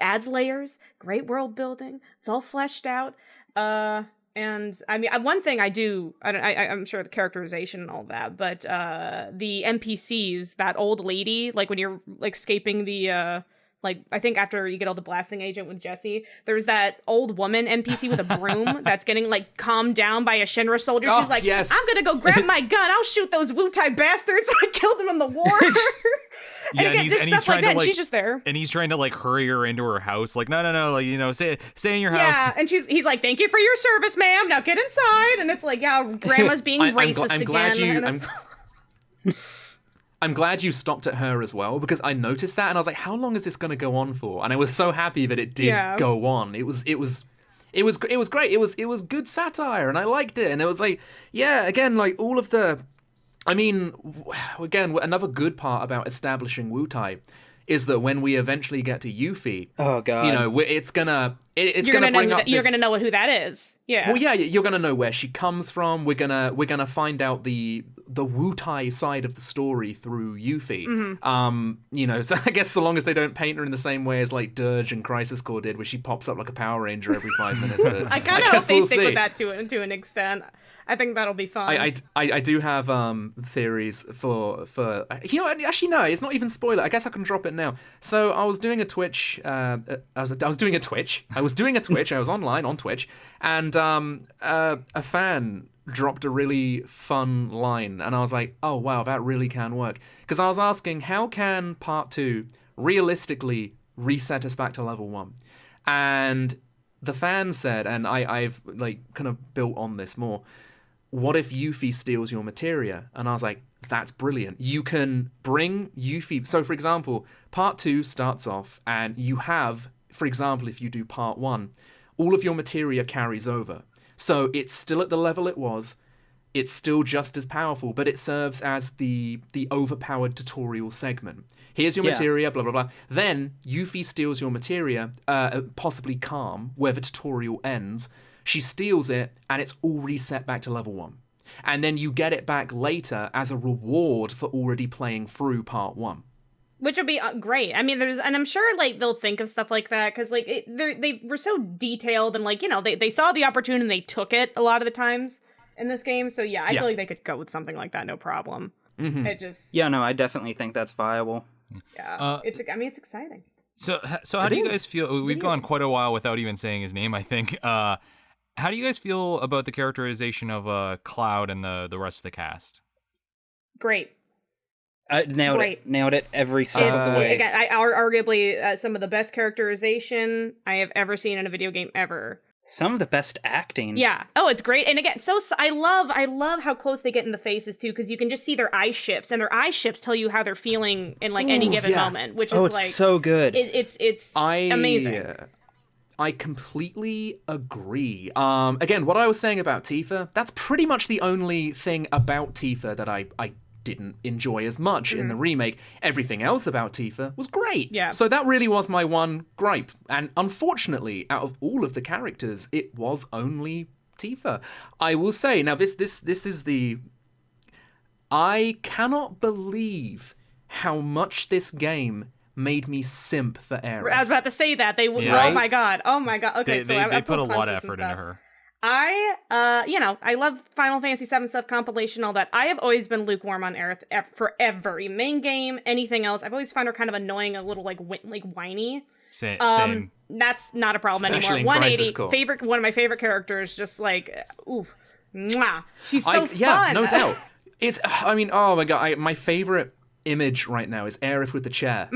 adds layers, great world building. It's all fleshed out. And I mean, one thing I'm sure the characterization and all that, but the NPCs, that old lady, like when you're like escaping the like, I think after you get all the blasting agent with Jesse, there's that old woman NPC with a broom that's getting, like, calmed down by a Shinra soldier. She's like, yes. I'm gonna go grab my gun. I'll shoot those Wutai bastards. I killed them in the war. Yeah, and again, he's trying to, like, she's just there. And he's trying to, like, hurry her into her house. Like, no, like, you know, stay in your house. Yeah, and he's like, thank you for your service, ma'am. Now get inside. And it's like, yeah, grandma's being racist again. I'm glad you stopped at her as well, because I noticed that and I was like, how long is this going to go on for? And I was so happy that it did go on. It was It was great. It was good satire, and I liked it. And it was like, yeah, again, like all of the, I mean, again, another good part about establishing Wutai is that when we eventually get to Yuffie, oh god, you know, it's gonna bring up. You're gonna know who that is. Yeah. Well, yeah, you're gonna know where she comes from. We're gonna find out the Wutai side of the story through Yuffie. You know, so I guess so long as they don't paint her in the same way as like Dirge and Crisis Core did, where she pops up like a Power Ranger every 5 minutes. But I kind of hope they stick with that to an extent. I think that'll be fun. I do have theories for you know, actually no, it's not even spoiler. I guess I can drop it now. So I was doing a Twitch. I was doing a Twitch. I was online on Twitch, and a fan dropped a really fun line, and I was like, oh wow, that really can work. Because I was asking, how can Part 2 realistically reset us back to level 1? And the fan said, and I've like kind of built on this more, what if Yuffie steals your materia? And I was like, that's brilliant. You can bring Yuffie. So, for example, Part 2 starts off, and you have, for example, if you do Part 1, all of your materia carries over. So it's still at the level it was. It's still just as powerful, but it serves as the overpowered tutorial segment. Here's your materia, blah, blah, blah. Then Yuffie steals your materia, possibly Calm, where the tutorial ends. She steals it, and it's already set back to level 1. And then you get it back later as a reward for already playing through Part 1. Which would be great. I mean, and I'm sure like they'll think of stuff like that because like they were so detailed and like, you know, they saw the opportunity and they took it a lot of the times in this game. So yeah, I feel like they could go with something like that, no problem. It just no, I definitely think that's viable. Yeah, it's exciting. So how do you guys feel? We've gone quite a while without even saying his name, I think. How do you guys feel about the characterization of Cloud and the rest of the cast? Great. Nailed it every single way. Again, arguably some of the best characterization I have ever seen in a video game ever. Some of the best acting. Yeah. Oh, it's great. And again, I love how close they get in the faces too, because you can just see their eye shifts, and their eye shifts tell you how they're feeling in like any given moment, which is it's like so good. It's amazing. I completely agree. Again, what I was saying about Tifa, that's pretty much the only thing about Tifa that I didn't enjoy as much in the remake. Everything else about Tifa was great. Yeah. So that really was my one gripe. And unfortunately, out of all of the characters, it was only Tifa. I will say, now this is the... I cannot believe how much this game made me simp for Aerith. I was about to say that. Oh my god. Okay, they put a lot of effort into her. I love Final Fantasy VII stuff, compilation, all that. I have always been lukewarm on Aerith forever. Main game, anything else. I've always found her kind of annoying, a little like whiny. Same. That's not a problem Especially anymore. in 180, one of my favorite characters. Just like, oof, mwah. She's so fun. Yeah, no doubt. I mean, oh my god, my favorite image right now is Aerith with the chair.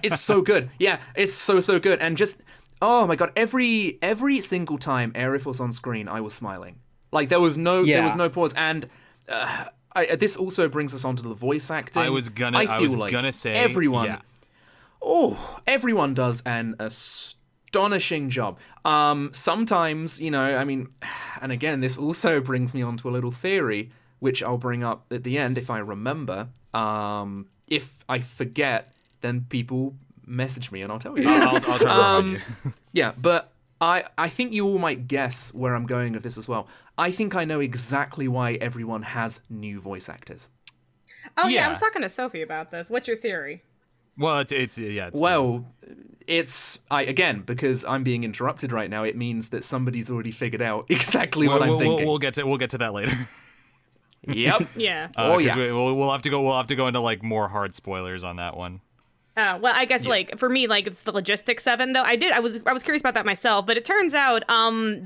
It's so good. Yeah, it's so good, and just. Oh my god! Every single time Aerith was on screen, I was smiling. Like there was no pause. And this also brings us on to the voice acting. I was gonna say everyone. Yeah. Oh, everyone does an astonishing job. Sometimes, you know, I mean, and again, this also brings me on to a little theory, which I'll bring up at the end if I remember. If I forget, then people message me and I'll tell you. I'll try to remind you. Yeah, but I think you all might guess where I'm going with this as well. I think I know exactly why everyone has new voice actors. Oh yeah, I was talking to Sophie about this. What's your theory? Well, again, because I'm being interrupted right now, it means that somebody's already figured out exactly what I'm thinking. We'll get to that later. Yep. Yeah. We'll have to go into like more hard spoilers on that one. Well, I guess like for me, like it's the logistics 7 though. I was curious about that myself, but it turns out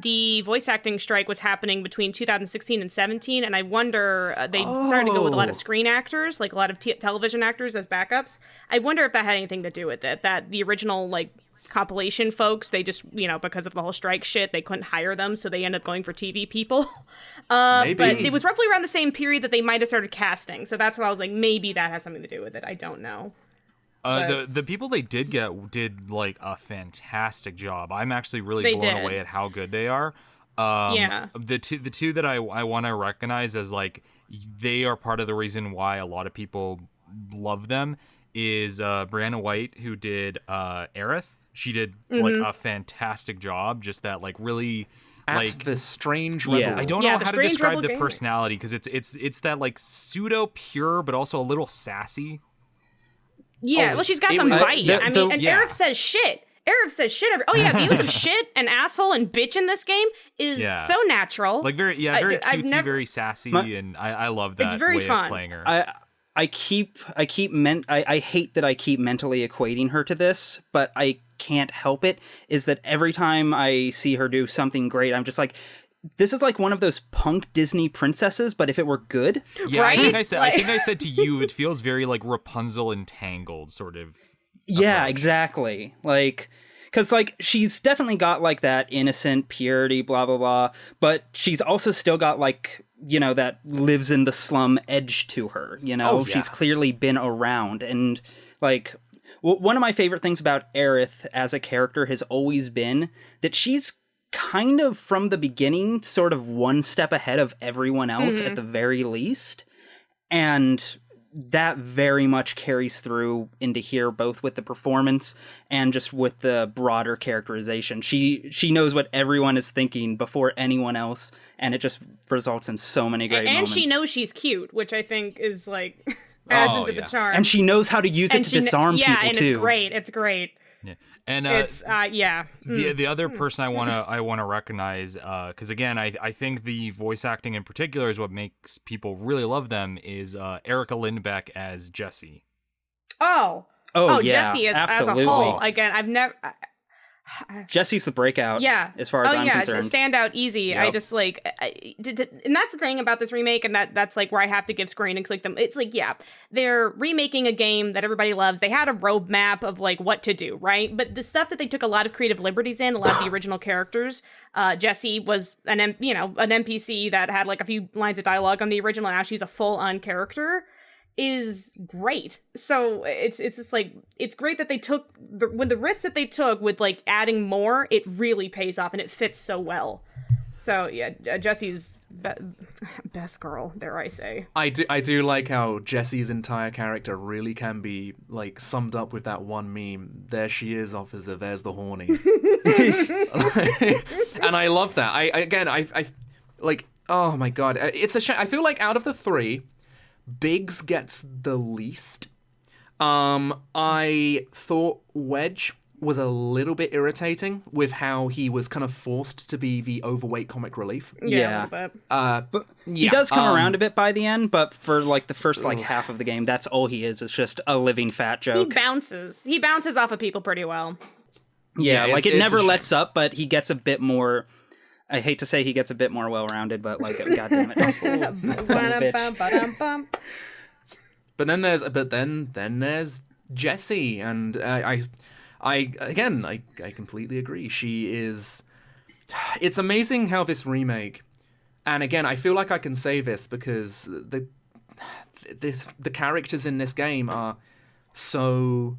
the voice acting strike was happening between 2016 and 17, and I wonder they started to go with a lot of screen actors, like a lot of television actors as backups. I wonder if that had anything to do with it. That the original like compilation folks, they just because of the whole strike shit, they couldn't hire them, so they ended up going for TV people. Maybe. But it was roughly around the same period that they might have started casting, so that's why I was like, maybe that has something to do with it. I don't know. The people they did get did like a fantastic job. I'm actually really blown away at how good they are. The two that I want to recognize as like they are part of the reason why a lot of people love them is Brianna White, who did Aerith. She did like a fantastic job. Just that like really. Like the strange rebel. I don't know how to describe the personality because it's that like pseudo pure but also a little sassy. Yeah, well, she's got some bite. Aerith says shit. Aerith says shit. The use of shit and asshole and bitch in this game is so natural. Like very cutesy, very sassy, and I love that. It's very way fun. Of playing her. I hate that I keep mentally equating her to this, but I can't help it, is that every time I see her do something great, I'm just like, this is like one of those punk Disney princesses, but if it were good. Yeah, right? I think I said to you, it feels very like Rapunzel entangled, sort of. Yeah, approach. exactly. Like, because like she's definitely got like that innocent purity, blah blah blah, but she's also still got like, you know, that lives in the slum edge to her. You know, she's clearly been around, and like one of my favorite things about Aerith as a character has always been that she's kind of from the beginning sort of one step ahead of everyone else at the very least, and that very much carries through into here, both with the performance and just with the broader characterization. She knows what everyone is thinking before anyone else, and it just results in so many great moments. And she knows she's cute, which I think is like adds into the charm. And she knows how to use it to disarm people too. Yeah, and it's great. It's great. Yeah. And it's the other person I wanna recognize, because again I think the voice acting in particular is what makes people really love them, is Erica Lindbeck as Jessie. Yeah, Jessie is absolutely. as a whole. Again, I've never. Jesse's the breakout. Yeah, as far as I'm concerned. It's a standout easy. Yep. I just like, and that's the thing about this remake, and that's like where I have to give Square Enix like them. It's like, yeah, they're remaking a game that everybody loves. They had a roadmap of like what to do, right? But the stuff that they took a lot of creative liberties in, a lot of the original characters. Jessie was an NPC that had like a few lines of dialogue on the original. Now she's a full-on character. Is great. So it's just like, it's great that they took the risk that they took with like adding more, it really pays off and it fits so well. So yeah, Jessie's best girl, dare I say. I do like how Jessie's entire character really can be like summed up with that one meme. There she is, officer, there's the horny. And I love that. I like, oh my god, it's a shame. I feel like out of the three, Biggs gets the least. I thought Wedge was a little bit irritating with how he was kind of forced to be the overweight comic relief. Yeah. But he does come around a bit by the end, but for like the first like half of the game, that's all he is. It's just a living fat joke. He bounces off of people pretty well. Yeah, like it never lets up, but he gets a bit more. I hate to say he gets a bit more well-rounded, but like, goddamn it. But then there's Jessie, and I completely agree. She is. It's amazing how this remake, and again, I feel like I can say this because the characters in this game are so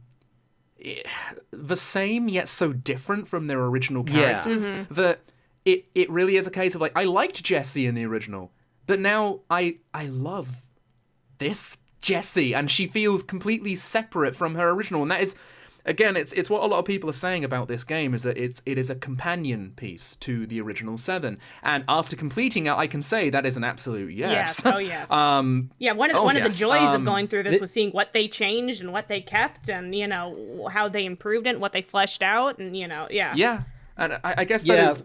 the same yet so different from their original characters that. It really is a case of like, I liked Jessie in the original, but now I love this Jessie, and she feels completely separate from her original. And that is, again, it's what a lot of people are saying about this game, is that it is a companion piece to the original 7. And after completing it, I can say that is an absolute yes. Yes, oh yes. One of the joys of going through this was seeing what they changed and what they kept, and you know how they improved it, and what they fleshed out, and Yeah, and I guess that is.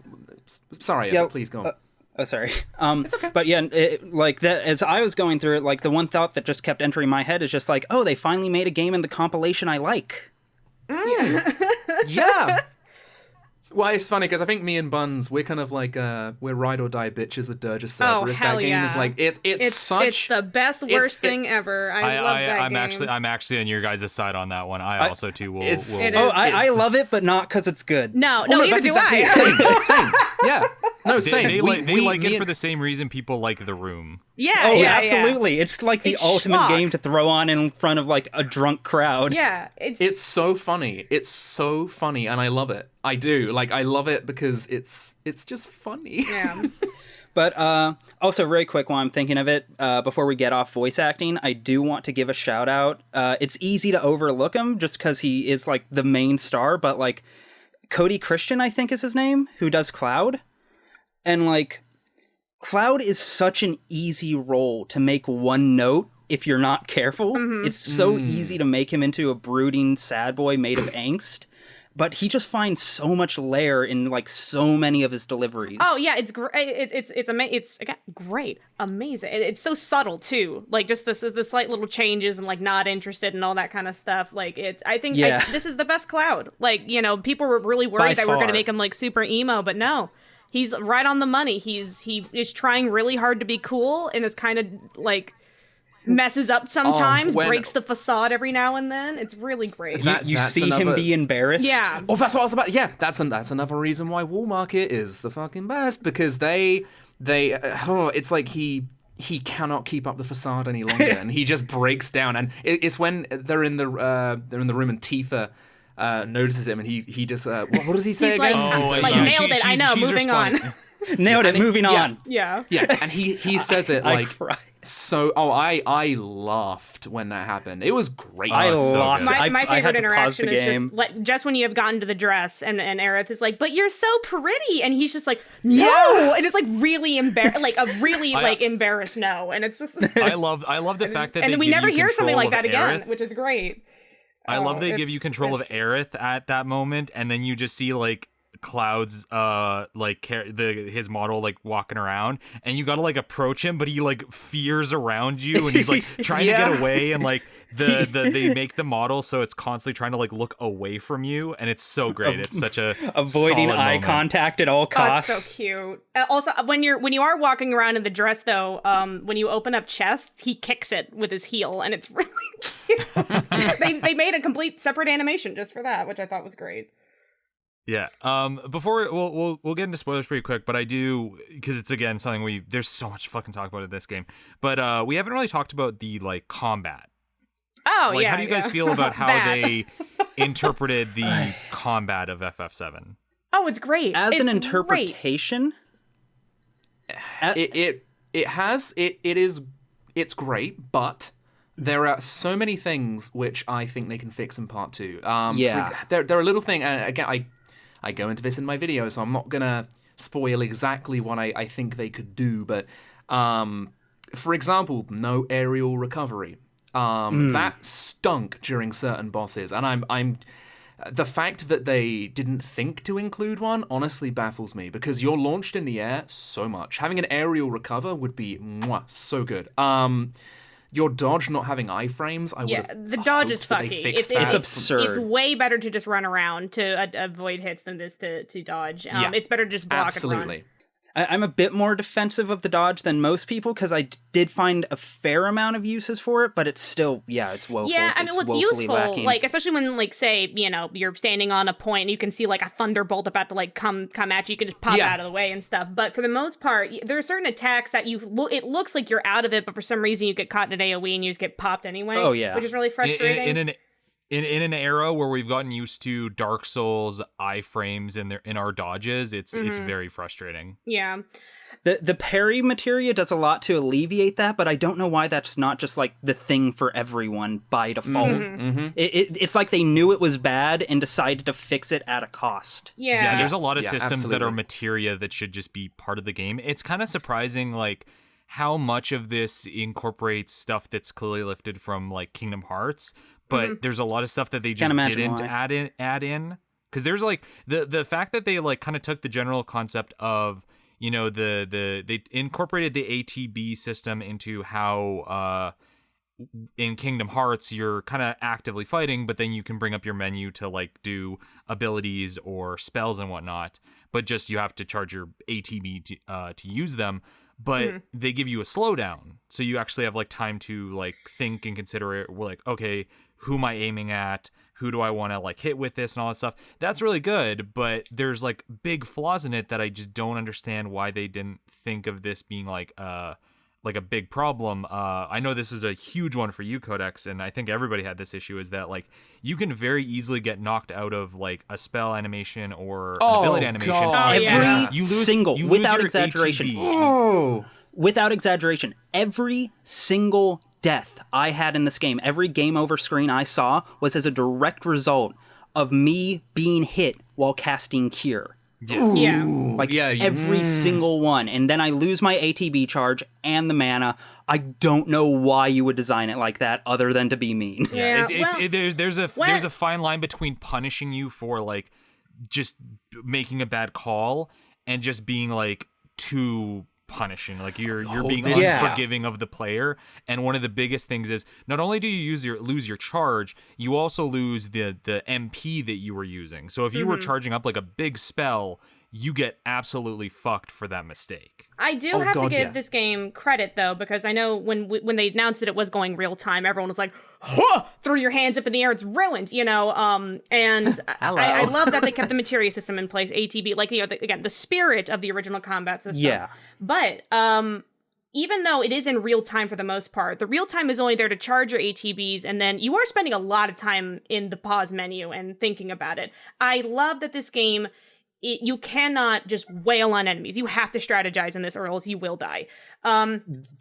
Sorry, please go on. Sorry. It's okay. But yeah, like that, as I was going through it, like the one thought that just kept entering my head is just like, oh, they finally made a game in the compilation I like. Yeah. Well, it's funny because I think me and Buns, we're kind of like we're ride or die bitches with Dirge's Cerberus. That game is like it's the best worst thing ever. I love that game. I'm actually on your guys' side on that one. I also too will. I love it, but not because it's good. No, neither do I. Same. Yeah. No, same. They We- like me it for and- the same reason people like The Room. Yeah, Oh, yeah, absolutely. It's like the It's ultimate schlock. game to throw on in front of like a drunk crowd. Yeah, It's so funny. It's so funny, and I love it. I do. Like, I love it because it's just funny. yeah. But also, really quick while I'm thinking of it, before we get off voice acting, I do want to give a shout out. It's easy to overlook him just because he is like the main star, but like Cody Christian, I think is his name, who does Cloud. And like, Cloud is such an easy role to make one note if you're not careful. It's so easy to make him into a brooding sad boy made of angst. But he just finds so much layer in like so many of his deliveries. Oh yeah, it's great. It's again, great, amazing. It's so subtle too. Like just the slight little changes and like not interested and all that kind of stuff. Like I think this is the best Cloud. Like, you know, people were really worried that we're gonna make him like super emo, but no, he's right on the money. He is trying really hard to be cool and is kind of like messes up sometimes, breaks the facade every now and then. It's really great. You see him be embarrassed. Yeah. Oh, that's what I was about. Yeah, that's another reason why Wall Market is the fucking best, because it's like he cannot keep up the facade any longer, and he just breaks down. And it's when they're in the room and Tifa notices him, and he just what does he say He's again? like, nailed it. I know. Moving on. Nailed it. Moving on. Yeah. Yeah, and he says it I like cried. so. Oh, I laughed when that happened. It was great. I so lost. good. My I had favorite to pause interaction the is game. just when you have gotten to the dress and Aerith is like, but you're so pretty, and he's just like, no, and it's like really embarrassed, like a really like embarrassed no, and it's just I love the fact that and they we give never you hear something control like of that again, Aerith. which is great. I love they give you It's- control of it's- Aerith at that moment, and then you just see like Cloud's his model like walking around, and you gotta like approach him, but he like fears around you, and he's like trying to get away, and like they make the model so it's constantly trying to like look away from you, and it's so great. It's such a Avoiding solid eye moment. contact at all Oh, costs. it's so cute. Also, when you are walking around in the dress, though, when you open up chests, he kicks it with his heel, and it's really cute. they made a complete separate animation just for that, which I thought was great. Yeah. Before we'll get into spoilers pretty quick, but I do, because it's again something there's so much fucking talk about in this game, but we haven't really talked about the like combat. Oh Like, yeah. how do you guys feel about how That. they interpreted the combat of FF7? Oh, it's great. As It's an great. interpretation, It's great, but there are so many things which I think they can fix in part 2. There are little things, and again, I go into this in my video, so I'm not gonna spoil exactly what I think they could do, but for example, no aerial recovery. That stunk during certain bosses, and I'm the fact that they didn't think to include one honestly baffles me, because you're launched in the air so much. Having an aerial recover would be so good. Your dodge not having iframes, I would have. The dodge is hoped that they fucky. fixed It's that. absurd. It's way better to just run around to avoid hits than this to dodge. Yeah, It's better to just block and absolutely. run. I'm a bit more defensive of the dodge than most people because I did find a fair amount of uses for it, but it's still, it's woeful. Yeah, I mean, It's what's woefully useful, lacking. like, especially when, like, say, you know, you're standing on a point and you can see, like, a thunderbolt about to, like, come at you. You can just pop Yeah. out of the way and stuff. But for the most part, there are certain attacks that it looks like you're out of it, but for some reason you get caught in an AoE and you just get popped anyway. Oh, yeah. Which is really frustrating. In an era where we've gotten used to Dark Souls iframes in our dodges, it's very frustrating. Yeah. The parry materia does a lot to alleviate that, but I don't know why that's not just like the thing for everyone by default. It's like they knew it was bad and decided to fix it at a cost. Yeah. There's a lot of systems that are absolutely. materia that should just be part of the game. It's kind of surprising, like, how much of this incorporates stuff that's clearly lifted from, like, Kingdom Hearts, but there's a lot of stuff that they just didn't add in. Because there's, like, the fact that they, like, kind of took the general concept of, you know, they incorporated the ATB system into how in Kingdom Hearts you're kind of actively fighting, but then you can bring up your menu to like do abilities or spells and whatnot, but just you have to charge your ATB to use them. But they give you a slowdown, so you actually have like time to like think and consider it. We're like, okay, who am I aiming at? who do I want to like hit with this and all that stuff. That's really good, but there's like big flaws in it that I just don't understand why they didn't think of this being like a big problem. I know this is a huge one for you, Codex, and I think everybody had this issue, is that like you can very easily get knocked out of like a spell animation or an ability animation. Without exaggeration. Without exaggeration, every single death I had in this game, every game over screen I saw was as a direct result of me being hit while casting Cure. Every single one. And then I lose my ATB charge and the mana. I don't know why you would design it like that other than to be mean. There's a fine line between punishing you for like just making a bad call and just being like too punishing. Like you're being unforgiving of the player. And one of the biggest things is not only do you lose your charge, you also lose the MP that you were using. So if you were charging up like a big spell, you get absolutely fucked for that mistake. I do have to give this game credit, though, because I know when they announced that it was going real time, everyone was like, huh! Throw your hands up in the air, it's ruined, you know? And I love that they kept the materia system in place, ATB, like, you know, again, the spirit of the original combat system. Yeah. But even though it is in real time for the most part, the real time is only there to charge your ATBs, and then you are spending a lot of time in the pause menu and thinking about it. I love that this game... you cannot just wail on enemies. You have to strategize in this, or else you will die.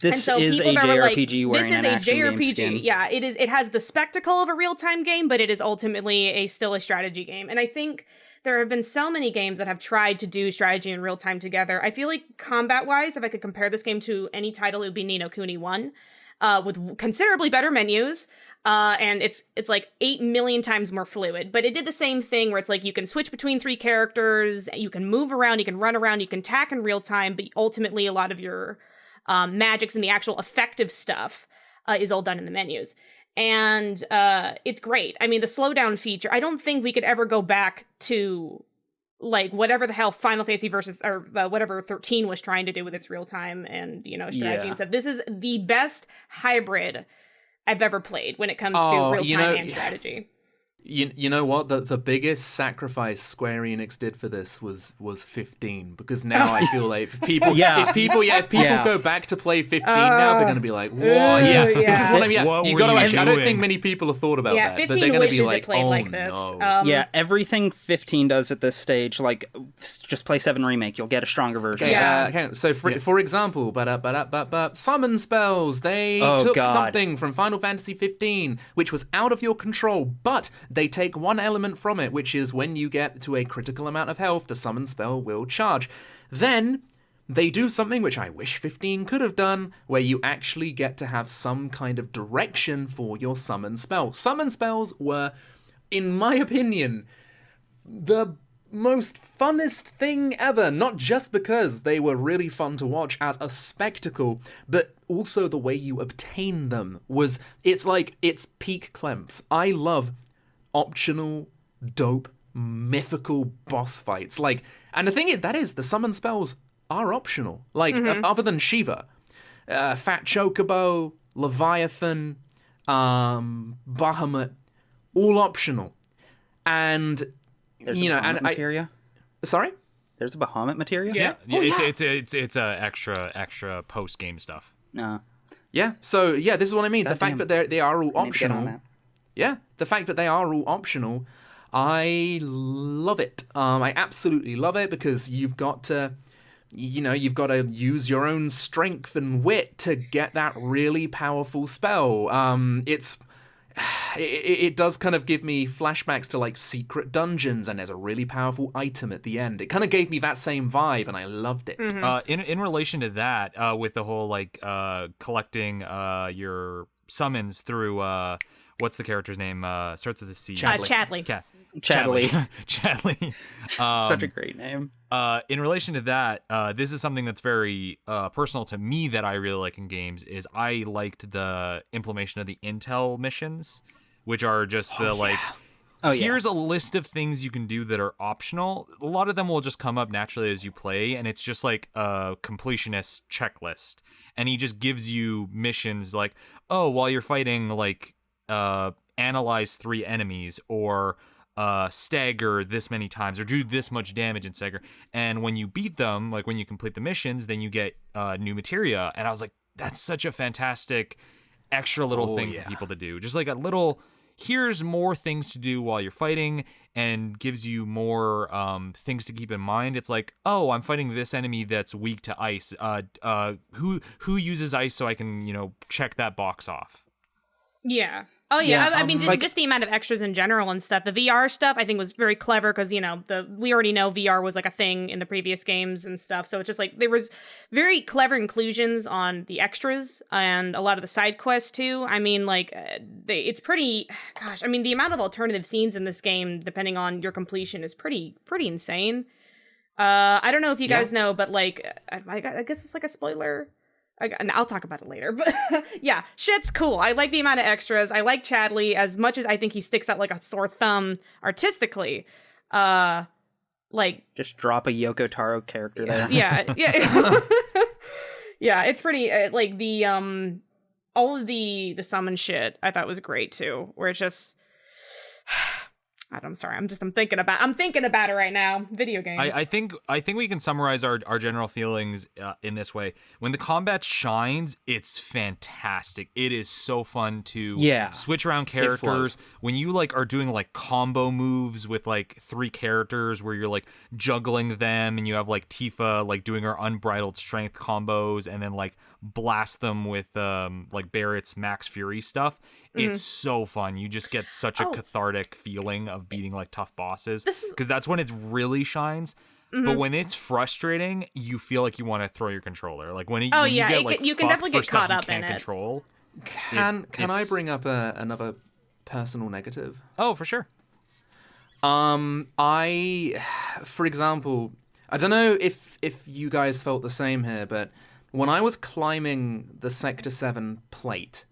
This is a JRPG wearing an action game skin. Yeah, it is. It has the spectacle of a real-time game, but it is ultimately still a strategy game. And I think there have been so many games that have tried to do strategy and real-time together. I feel like combat-wise, if I could compare this game to any title, it would be Ni no Kuni 1, with considerably better menus. And it's like 8 million times more fluid, but it did the same thing where it's like you can switch between 3 characters, you can move around, you can run around, you can attack in real time, but ultimately a lot of your magics and the actual effective stuff is all done in the menus. And it's great. I mean, the slowdown feature, I don't think we could ever go back to like whatever the hell Final Fantasy whatever 13 was trying to do with its real time and, you know, strategy and stuff. This is the best hybrid I've ever played when it comes to real-time and strategy. You know what? The biggest sacrifice Square Enix did for this was 15, because now I feel like if people go back to play 15 now, they're gonna be like, "Whoa, this is what I'm." Yeah, you gotta. I don't think many people have thought about that. 15 but they're gonna wishes be like, it played "Oh like this." no." Everything 15 does at this stage, like just play 7 Remake, you'll get a stronger version. Okay, so for example, summon spells. They took something from Final Fantasy 15, which was out of your control, but they take one element from it, which is when you get to a critical amount of health, the summon spell will charge. Then they do something which I wish 15 could have done, where you actually get to have some kind of direction for your summon spell. Summon spells were, in my opinion, the most funnest thing ever, not just because they were really fun to watch as a spectacle, but also the way you obtain them it's peak Clemps. I love optional, dope, mythical boss fights. Like, and the thing is, the summon spells are optional. Like, other than Shiva, Fat Chocobo, Leviathan, Bahamut, all optional. And there's materia. Sorry, there's a Bahamut materia. Yeah, it's extra post game stuff. No. Yeah. So this is what I mean. The fact that they are all optional. Yeah, the fact that they are all optional, I love it. I absolutely love it, because you've got to use your own strength and wit to get that really powerful spell. It does kind of give me flashbacks to like secret dungeons, and there's a really powerful item at the end. It kind of gave me that same vibe, and I loved it. In relation to that, with the whole like collecting your summons through what's the character's name? Starts with a C. Chadley. Chadley. Such a great name. In relation to that, this is something that's very personal to me that I really like in games. Is I liked the implementation of the intel missions, which are just here's a list of things you can do that are optional. A lot of them will just come up naturally as you play, and it's just like a completionist checklist. And he just gives you missions like, oh, while you're fighting like analyze 3 enemies or stagger this many times or do this much damage in stagger. And when you beat them, like when you complete the missions, then you get new materia. And I was like, that's such a fantastic extra little thing for people to do. Just like a little, here's more things to do while you're fighting, and gives you more things to keep in mind. It's like, oh, I'm fighting this enemy that's weak to ice. Who uses ice, so I can, check that box off. Yeah. Oh yeah, I mean, just the amount of extras in general and stuff. The VR stuff I think was very clever because we already know VR was like a thing in the previous games and stuff. So it's just like there was very clever inclusions on the extras and a lot of the side quests too. I mean, like it's pretty. Gosh, I mean, the amount of alternative scenes in this game, depending on your completion, is pretty insane. I don't know if you guys know, but like I guess it's like a spoiler. And I'll talk about it later, but yeah, shit's cool. I like the amount of extras. I like Chadley as much as I think he sticks out like a sore thumb artistically. Like just drop a Yoko Taro character there. Yeah. Yeah, it's pretty like the all of the summon shit I thought was great too, where it's just I'm sorry. I'm thinking about it right now. Video games. I think we can summarize our general feelings in this way. When the combat shines, it's fantastic. It is so fun to switch around characters. When you like are doing like combo moves with like 3 characters where you're like juggling them, and you have like Tifa like doing her unbridled strength combos, and then like blast them with like Barrett's Max Fury stuff. It's so fun. You just get such a cathartic feeling of beating like tough bosses, because that's when it really shines. But when it's frustrating, you feel like you want to throw your controller. Like when you get like you can definitely get caught up in it. Control. Can I bring up another personal negative? Oh, for sure. For example, I don't know if you guys felt the same here, but when I was climbing the Sector 7 plate,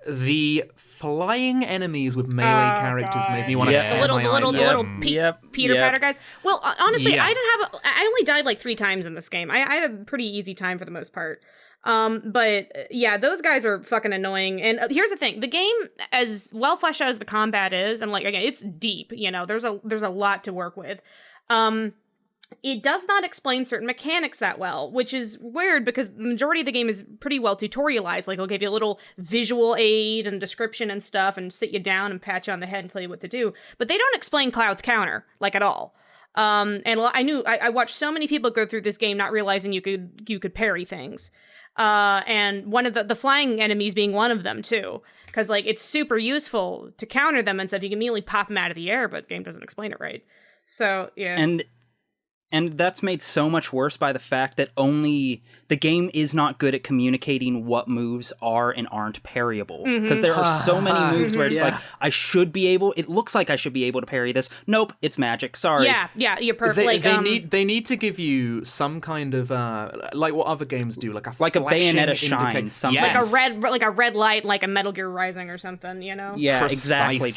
the flying enemies with melee characters made me want to tear my eyes out. The little Peter Patter guys. Well, honestly, I only died like 3 times in this game. I had a pretty easy time for the most part. But yeah, those guys are fucking annoying. And here's the thing: the game, as well fleshed out as the combat is, and like again, it's deep. There's a lot to work with. It does not explain certain mechanics that well, which is weird because the majority of the game is pretty well tutorialized. Like, it'll give you a little visual aid and description and stuff and sit you down and pat you on the head and tell you what to do. But they don't explain Cloud's counter, like, at all. And I watched so many people go through this game not realizing you could parry things. And one of the flying enemies being one of them, too. Because, like, it's super useful to counter them and stuff. You can immediately pop them out of the air, but the game doesn't explain it right. So, yeah. And that's made so much worse by the fact that the game is not good at communicating what moves are and aren't parryable. Because there are so many moves where it's like, it looks like I should be able to parry this. Nope, it's magic. Sorry. Yeah, you're perfect. They need to give you some kind of, like what other games do, like a Bayonetta shine, something. Yes. Like a red light, like a Metal Gear Rising or something, Yeah, Precisely. exactly.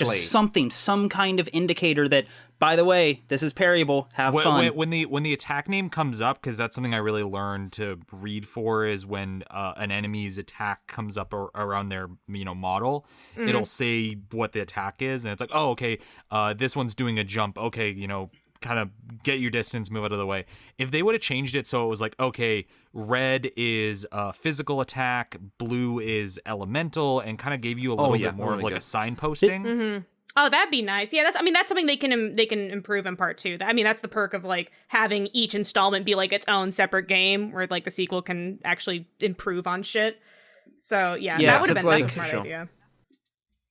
Just some kind of indicator that, by the way, this is parryable. Have fun. When the attack name comes up, because that's something I really learned to read for, is when an enemy's attack comes up around their model, it'll say what the attack is, and it's like, oh, okay, this one's doing a jump. Okay, kind of get your distance, move out of the way. If they would have changed it so it was like, okay, red is physical attack, blue is elemental, and kind of gave you a little bit more of like a signposting. Oh, that'd be nice. Yeah, that's something they can improve in part 2. That's the perk of like having each installment be like its own separate game, where like the sequel can actually improve on shit. So yeah that would have been that's a smart idea.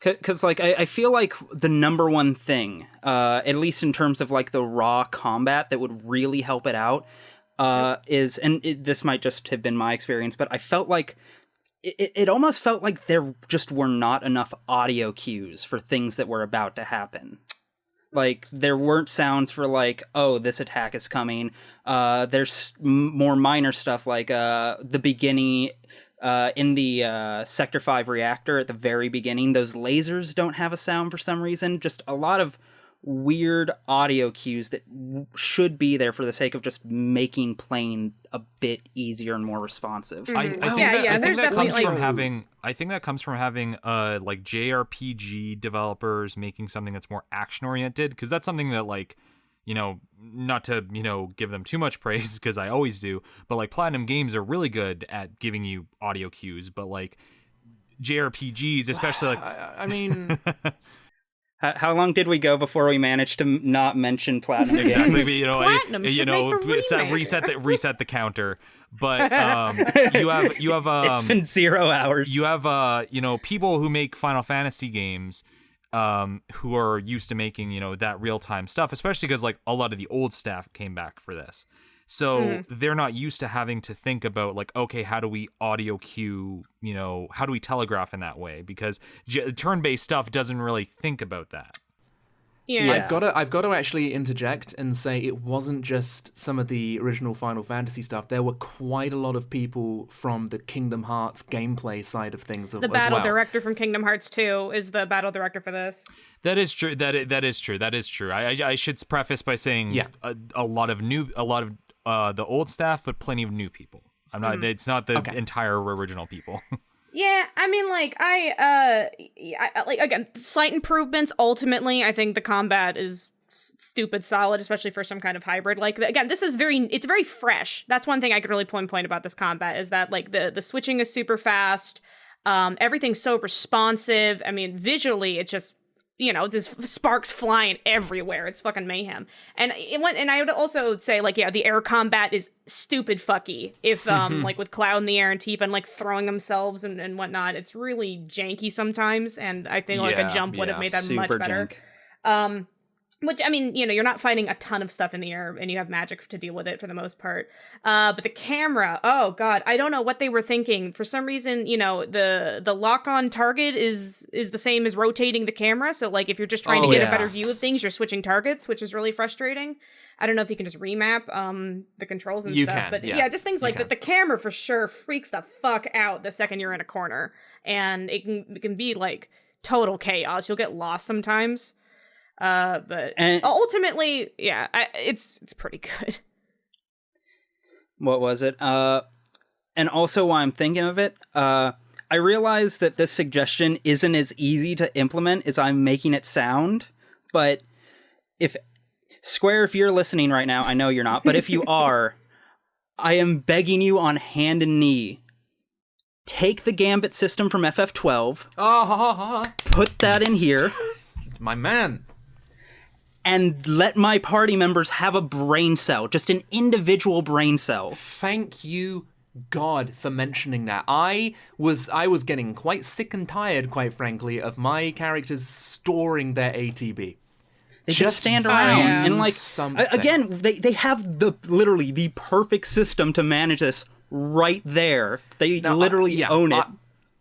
Because like I feel like the number one thing, at least in terms of like the raw combat, that would really help it out is, and this might just have been my experience, but I felt like it almost felt like there just were not enough audio cues for things that were about to happen. Like, there weren't sounds for, like, oh, this attack is coming. There's more minor stuff, like the beginning, in the Sector 5 reactor at the very beginning, those lasers don't have a sound for some reason. Just a lot of weird audio cues that should be there for the sake of just making playing a bit easier and more responsive. I think that comes from having like JRPG developers making something that's more action oriented, because that's something that, like, you know, not to, you know, give them too much praise, because I always do, but like Platinum Games are really good at giving you audio cues, but like JRPGs, especially like I mean, how long did we go before we managed to not mention Platinum? Exactly, Games? you know, Platinum should make the reset the counter. But you have it's been 0 hours. You have you know, people who make Final Fantasy games who are used to making, you know, that real-time stuff, especially because like a lot of the old staff came back for this. So they're not used to having to think about like, okay, how do we audio cue, you know, how do we telegraph in that way? Because turn-based stuff doesn't really think about that. Yeah. I've got to actually interject and say it wasn't just some of the original Final Fantasy stuff. There were quite a lot of people from the Kingdom Hearts gameplay side of things the battle director from Kingdom Hearts 2 is the battle director for this. That is true. That is true. I should preface by saying a lot of the old staff, but plenty of new people. I'm not. It's not the entire original people. Yeah, I mean, like, I like, again, slight improvements. Ultimately, I think the combat is stupid solid, especially for some kind of hybrid. Like, again, it's very fresh. That's one thing I could really point about this combat, is that, like, the switching is super fast. Everything's so responsive. I mean, visually, it's just, you know, there's sparks flying everywhere. It's fucking mayhem. And I would also say, like, yeah, the air combat is stupid fucky. If, like, with Cloud in the air and Tifa and, like, throwing themselves and whatnot, it's really janky sometimes. And I think, like, a jump would have made that much better. Jank. Which, I mean, you know, you're not fighting a ton of stuff in the air, and you have magic to deal with it for the most part. But the camera, oh god, I don't know what they were thinking. For some reason, you know, the lock-on target is the same as rotating the camera. So, like, if you're just trying to get a better view of things, you're switching targets, which is really frustrating. I don't know if you can just remap the controls and stuff. But yeah, just things like that. The camera for sure freaks the fuck out the second you're in a corner. And it can be, like, total chaos. You'll get lost sometimes. But ultimately, yeah, it's pretty good. What was it? And also, while I'm thinking of it, I realize that this suggestion isn't as easy to implement as I'm making it sound. But if you're listening right now, I know you're not, but if you are, I am begging you on hand and knee. Take the Gambit system from FF12. Put that in here. My man. And let my party members have a brain cell, just an individual brain cell. Thank you, God, for mentioning that. I was getting quite sick and tired, quite frankly, of my characters storing their ATB. They just stand around and, like, again, they have literally the perfect system to manage this right there. They literally own it.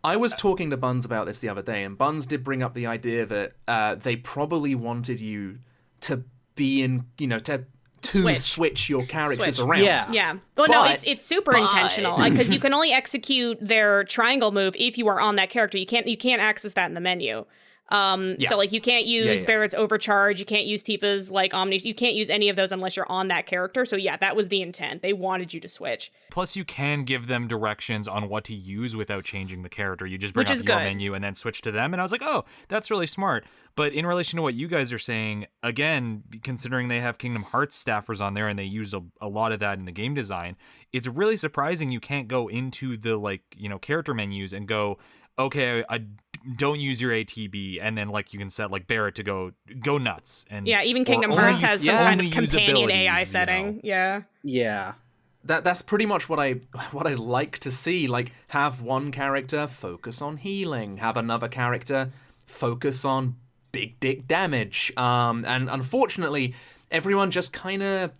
I was talking to Buns about this the other day, and Buns did bring up the idea that they probably wanted you to be in, you know, to switch your characters around. Yeah. Well, no, it's super intentional, because you can only execute their triangle move if you are on that character. You can't access that in the menu. So, like, you can't use Barrett's Overcharge, you can't use Tifa's, like, Omni, you can't use any of those unless you're on that character. So yeah, that was the intent. They wanted you to switch. Plus, you can give them directions on what to use without changing the character. You just bring up your menu and then switch to them. And I was like, oh, that's really smart. But in relation to what you guys are saying, again, considering they have Kingdom Hearts staffers on there and they used a lot of that in the game design, it's really surprising you can't go into the, like, you know, character menus and go, okay, I don't use your ATB, and then, like, you can set, like, Barrett to go nuts. And yeah, even Kingdom Hearts has some kind of companion AI setting. You know? Yeah. That's pretty much what I like to see. Like, have one character focus on healing, have another character focus on big dick damage. And unfortunately, everyone just kind of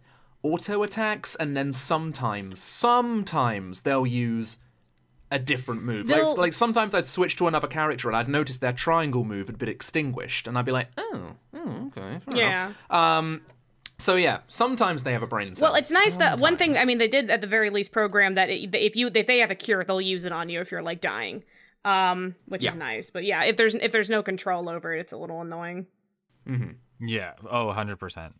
auto attacks, and then sometimes they'll use a different move. Like sometimes I'd switch to another character and I'd notice their triangle move had been extinguished, and I'd be like, oh okay, fair enough. So yeah, sometimes they have a brain cell. Well, it's nice that one thing, I mean, they did at the very least program that if they have a cure, they'll use it on you if you're, like, dying, which is nice. But yeah, if there's no control over it, it's a little annoying. Mm-hmm. Yeah. Oh, 100%.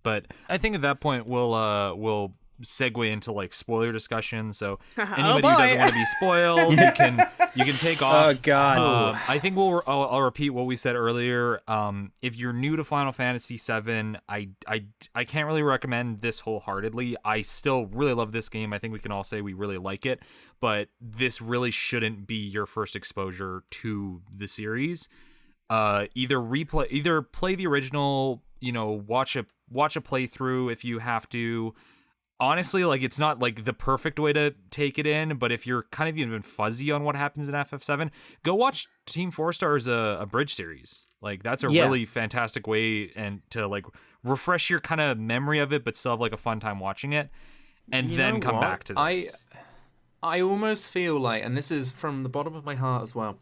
But I think at that point we'll segue into like spoiler discussion. So anybody who doesn't want to be spoiled, you can take off. Oh God. I think I'll repeat what we said earlier. If you're new to Final Fantasy VII, I can't really recommend this wholeheartedly. I still really love this game. I think we can all say we really like it, but this really shouldn't be your first exposure to the series. Either play the original, watch a playthrough if you have to. Honestly, like, it's not like the perfect way to take it in, but if you're kind of even fuzzy on what happens in FF7, go watch Team 4 Star's a bridge series. Like, that's a really fantastic way and to like refresh your kind of memory of it, but still have like a fun time watching it, and then come back to this. I almost feel like, and this is from the bottom of my heart as well,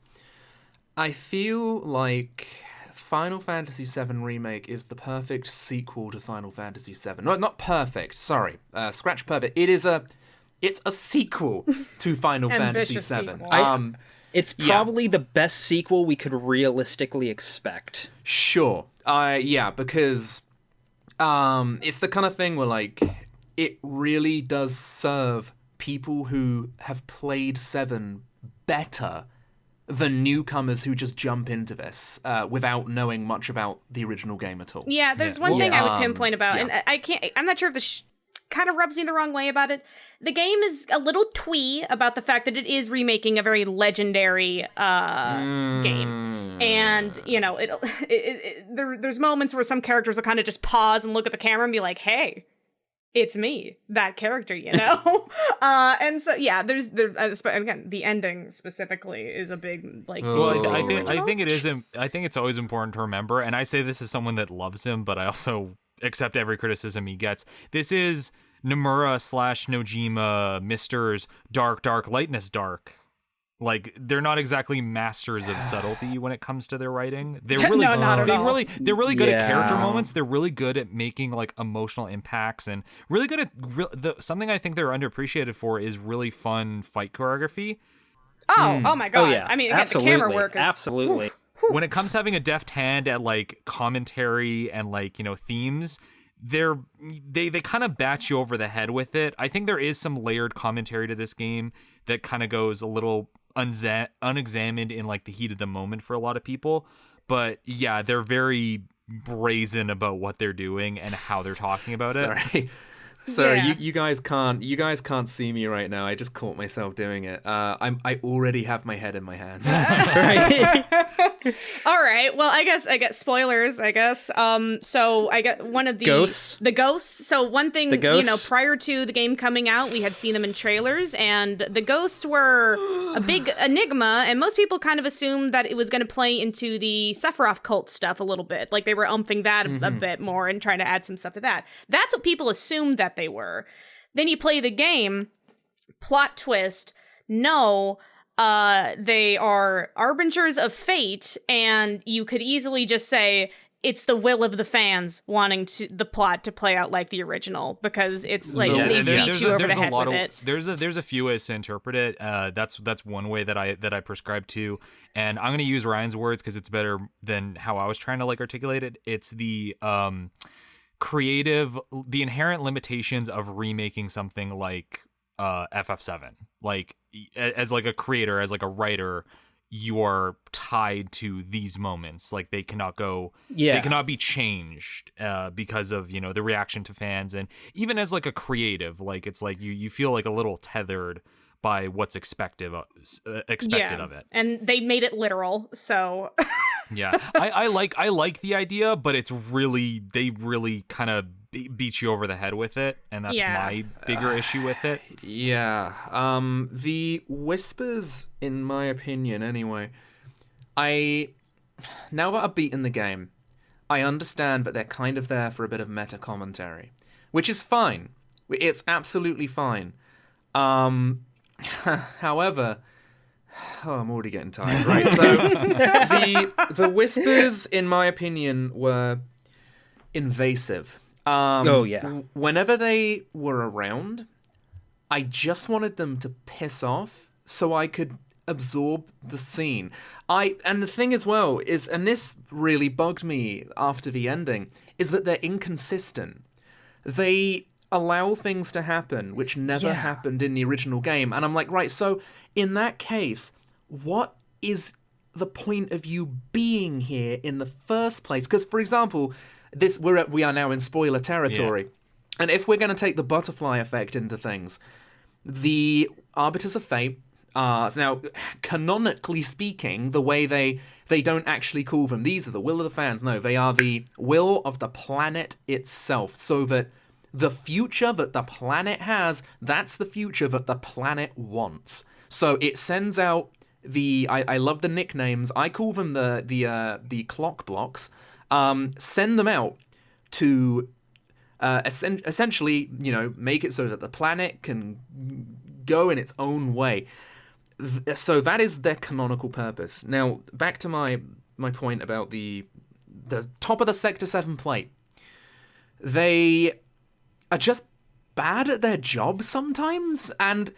I feel like Final Fantasy VII Remake is the perfect sequel to Final Fantasy VII. No, not perfect. Sorry, scratch perfect. It's a sequel to Final Fantasy VII. Sequel. It's probably the best sequel we could realistically expect. Sure. Because it's the kind of thing where like it really does serve people who have played 7 better than newcomers who just jump into this without knowing much about the original game at all. Yeah, there's one thing I would pinpoint about, and I'm not sure if this kind of rubs me the wrong way about it. The game is a little twee about the fact that it is remaking a very legendary game. And, there's moments where some characters will kind of just pause and look at the camera and be like, hey, it's me, that character, and so there's again, the ending specifically is a big like. Well, I think it is. I think it's always important to remember, and I say this as someone that loves him, but I also accept every criticism he gets. This is Nomura / Nojima Mister's dark lightness dark. Like, they're not exactly masters of subtlety when it comes to their writing. They're really, they're really good at character moments. They're really good at making like emotional impacts, and really good at something I think they're underappreciated for is really fun fight choreography. Oh my god! I mean, again, the camera work is absolutely. When it comes to having a deft hand at like commentary and like themes, they kind of bat you over the head with it. I think there is some layered commentary to this game that kind of goes a little unexamined in like the heat of the moment for a lot of people, but yeah, they're very brazen about what they're doing and how they're talking about it. Sorry, you guys can't see me right now. I just caught myself doing it. I already have my head in my hands. All right. Well, I get spoilers. I guess. So I get one of the ghosts. The ghosts. So one thing, prior to the game coming out, we had seen them in trailers, and the ghosts were a big enigma, and most people kind of assumed that it was going to play into the Sephiroth cult stuff a little bit, like they were umphing that a bit more and trying to add some stuff to that. That's what people assumed that they were. Then you play the game, plot twist, no, they are arbingers of fate, and you could easily just say it's the will of the fans wanting the plot to play out like the original, because it's like they beat you over the head with it. There's a few ways to interpret it. That's one way that I prescribe to, and I'm going to use Ryan's words because it's better than how I was trying to like articulate it. It's the the inherent limitations of remaking something like FF7. Like, as like a creator, as like a writer, you are tied to these moments. Like, they cannot be changed because of the reaction to fans. And even as like a creative, like, it's like you feel like a little tethered by what's expected of it. And they made it literal, so yeah, I like the idea, but they really kind of beat you over the head with it, and that's my bigger issue with it. The whispers, in my opinion anyway, now that I've beaten the game, I understand that they're kind of there for a bit of meta commentary, which is fine. It's absolutely fine. However, I'm already getting tired, right? So the whispers, in my opinion, were invasive. Whenever they were around, I just wanted them to piss off so I could absorb the scene. And the thing as well is, and this really bugged me after the ending, is that they're inconsistent. They allow things to happen which never happened in the original game, and I'm like, right, so in that case, what is the point of you being here in the first place? Because, for example, we are now in spoiler territory, and if we're going to take the butterfly effect into things, the Arbiters of Fate are now, canonically speaking, the way they don't actually call them, these are the will of the fans. No, they are the will of the planet itself, so that the future that the planet has, that's the future that the planet wants. So it sends out I love the nicknames. I call them the clock blocks. Send them out to essentially, make it so that the planet can go in its own way. So that is their canonical purpose. Now, back to my point about the top of the Sector 7 plate. They are just bad at their job sometimes, and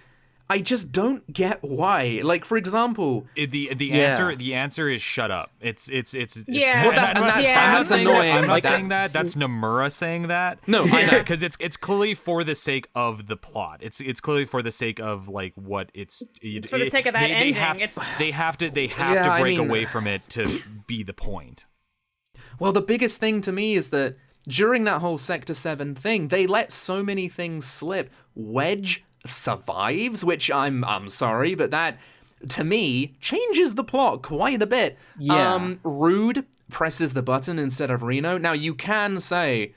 I just don't get why. Like, for example, the answer is shut up. It's yeah. Well, that's annoying. I'm not saying that. That's Nomura saying that. No, I know, because it's clearly for the sake of the plot. It's clearly for the sake of like what it's for the sake of that ending. They have to break away from it to be the point. Well, the biggest thing to me is that during that whole Sector 7 thing, they let so many things slip. Wedge survives, which I'm sorry, but that, to me, changes the plot quite a bit. Yeah. Rude presses the button instead of Reno. Now, you can say,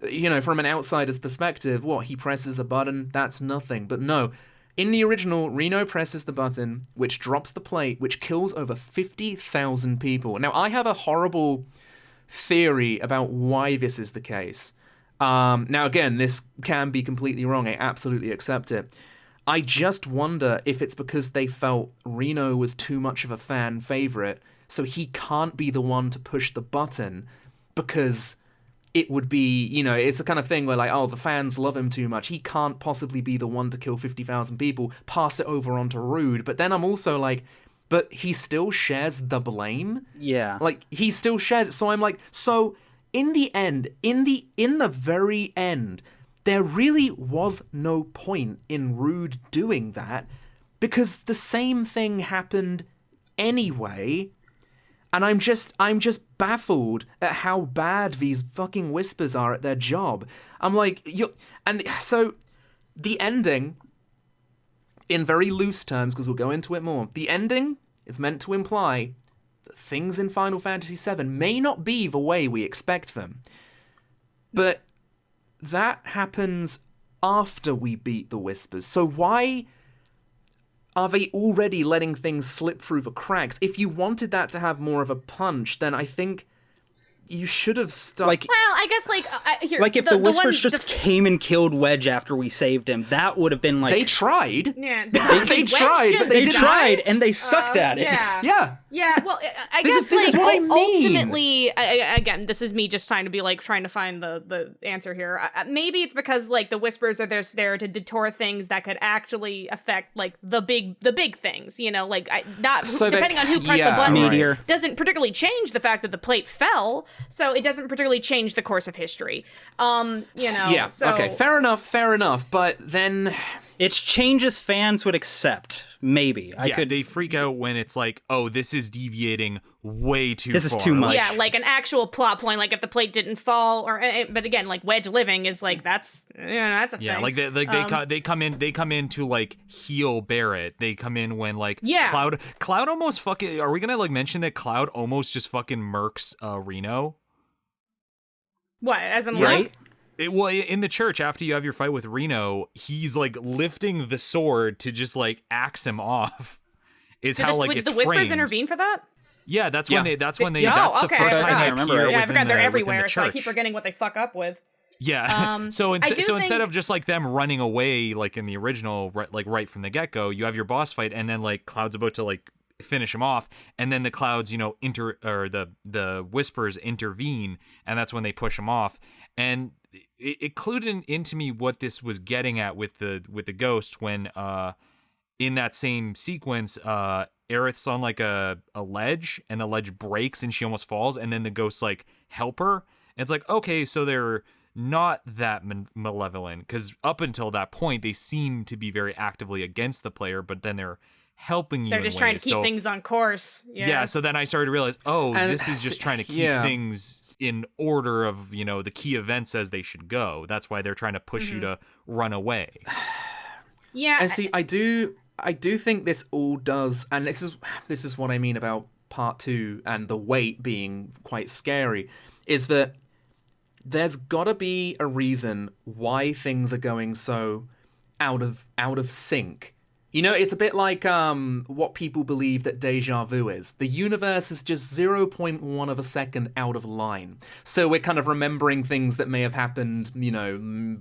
from an outsider's perspective, he presses a button, that's nothing. But no, in the original, Reno presses the button, which drops the plate, which kills over 50,000 people. Now, I have a horrible theory about why this is the case. Now, again, this can be completely wrong. I absolutely accept it. I just wonder if it's because they felt Reno was too much of a fan favorite, so he can't be the one to push the button because it would be, it's the kind of thing where the fans love him too much. He can't possibly be the one to kill 50,000 people, pass it over onto Rude. But then I'm also like, but he still shares the blame. Yeah. He still shares it. So I'm like, so in the end, in the very end, there really was no point in Rude doing that because the same thing happened anyway. And I'm just baffled at how bad these fucking Whispers are at their job. I'm like, so the ending, in very loose terms, because we'll go into it more, the ending is meant to imply that things in Final Fantasy VII may not be the way we expect them. But that happens after we beat the Whispers. So why are they already letting things slip through the cracks? If you wanted that to have more of a punch, then I think you should have stuck. Well, I guess here. If the Whispers just came and killed Wedge after we saved him, that would have been They tried. Yeah, they tried, but they tried, and they sucked at it. Yeah. Yeah, well, I guess this is what I mean. Ultimately, again, this is me just trying to be trying to find the answer here. Maybe it's because the Whispers are there to detour things that could actually affect the big things. Depending on who pressed the button, doesn't particularly change the fact that the plate fell. So it doesn't particularly change the course of history. Yeah. So... Okay. Fair enough. But then it's changes fans would accept. Maybe they freak out when it's this is deviating way too far. This is too much. Yeah, an actual plot point, if the plate didn't fall, but again, Wedge living is that's a thing. Yeah, they come in to heal Barrett. They come in when Cloud almost fucking. Are we gonna mention that Cloud almost just fucking murks Reno? What, as in right? In the church, after you have your fight with Reno, he's lifting the sword to just axe him off. Is did how the it's Whispers framed. Intervene for that? Yeah, that's when they. That's the okay. first time I they remember. appear. Yeah, I forgot they're within everywhere, the so I church. keep forgetting what they fuck up with. Yeah. So instead of just them running away in the original, right from the get go, you have your boss fight, and then Cloud's about to finish him off, and then the Clouds, the Whispers intervene, and that's when they push him off. And it clued into me what this was getting at with the ghost when in that same sequence, Aerith's on like a ledge, and the ledge breaks and she almost falls, and then the ghosts like help her. And it's like, okay, so they're not that malevolent, because up until that point they seem to be very actively against the player, but then they're helping you. They're just trying to keep things on course. Yeah. So then I started to realize, this is just trying to keep things in order of, the key events as they should go. That's why they're trying to push you to run away. Yeah. And see, I do think this all does, and this is what I mean about part 2 and the wait being quite scary, is that there's gotta be a reason why things are going so out of sync. It's a bit like what people believe that deja vu is. The universe is just 0.1 of a second out of line. So we're kind of remembering things that may have happened,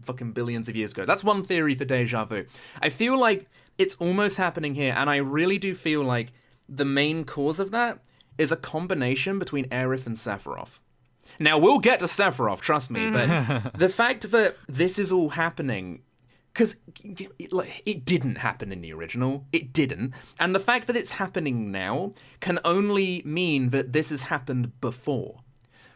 fucking billions of years ago. That's one theory for deja vu. I feel like it's almost happening here, and I really do feel like the main cause of that is a combination between Aerith and Sephiroth. Now, we'll get to Sephiroth, trust me, but the fact that this is all happening, because it didn't happen in the original. It didn't. And the fact that it's happening now can only mean that this has happened before.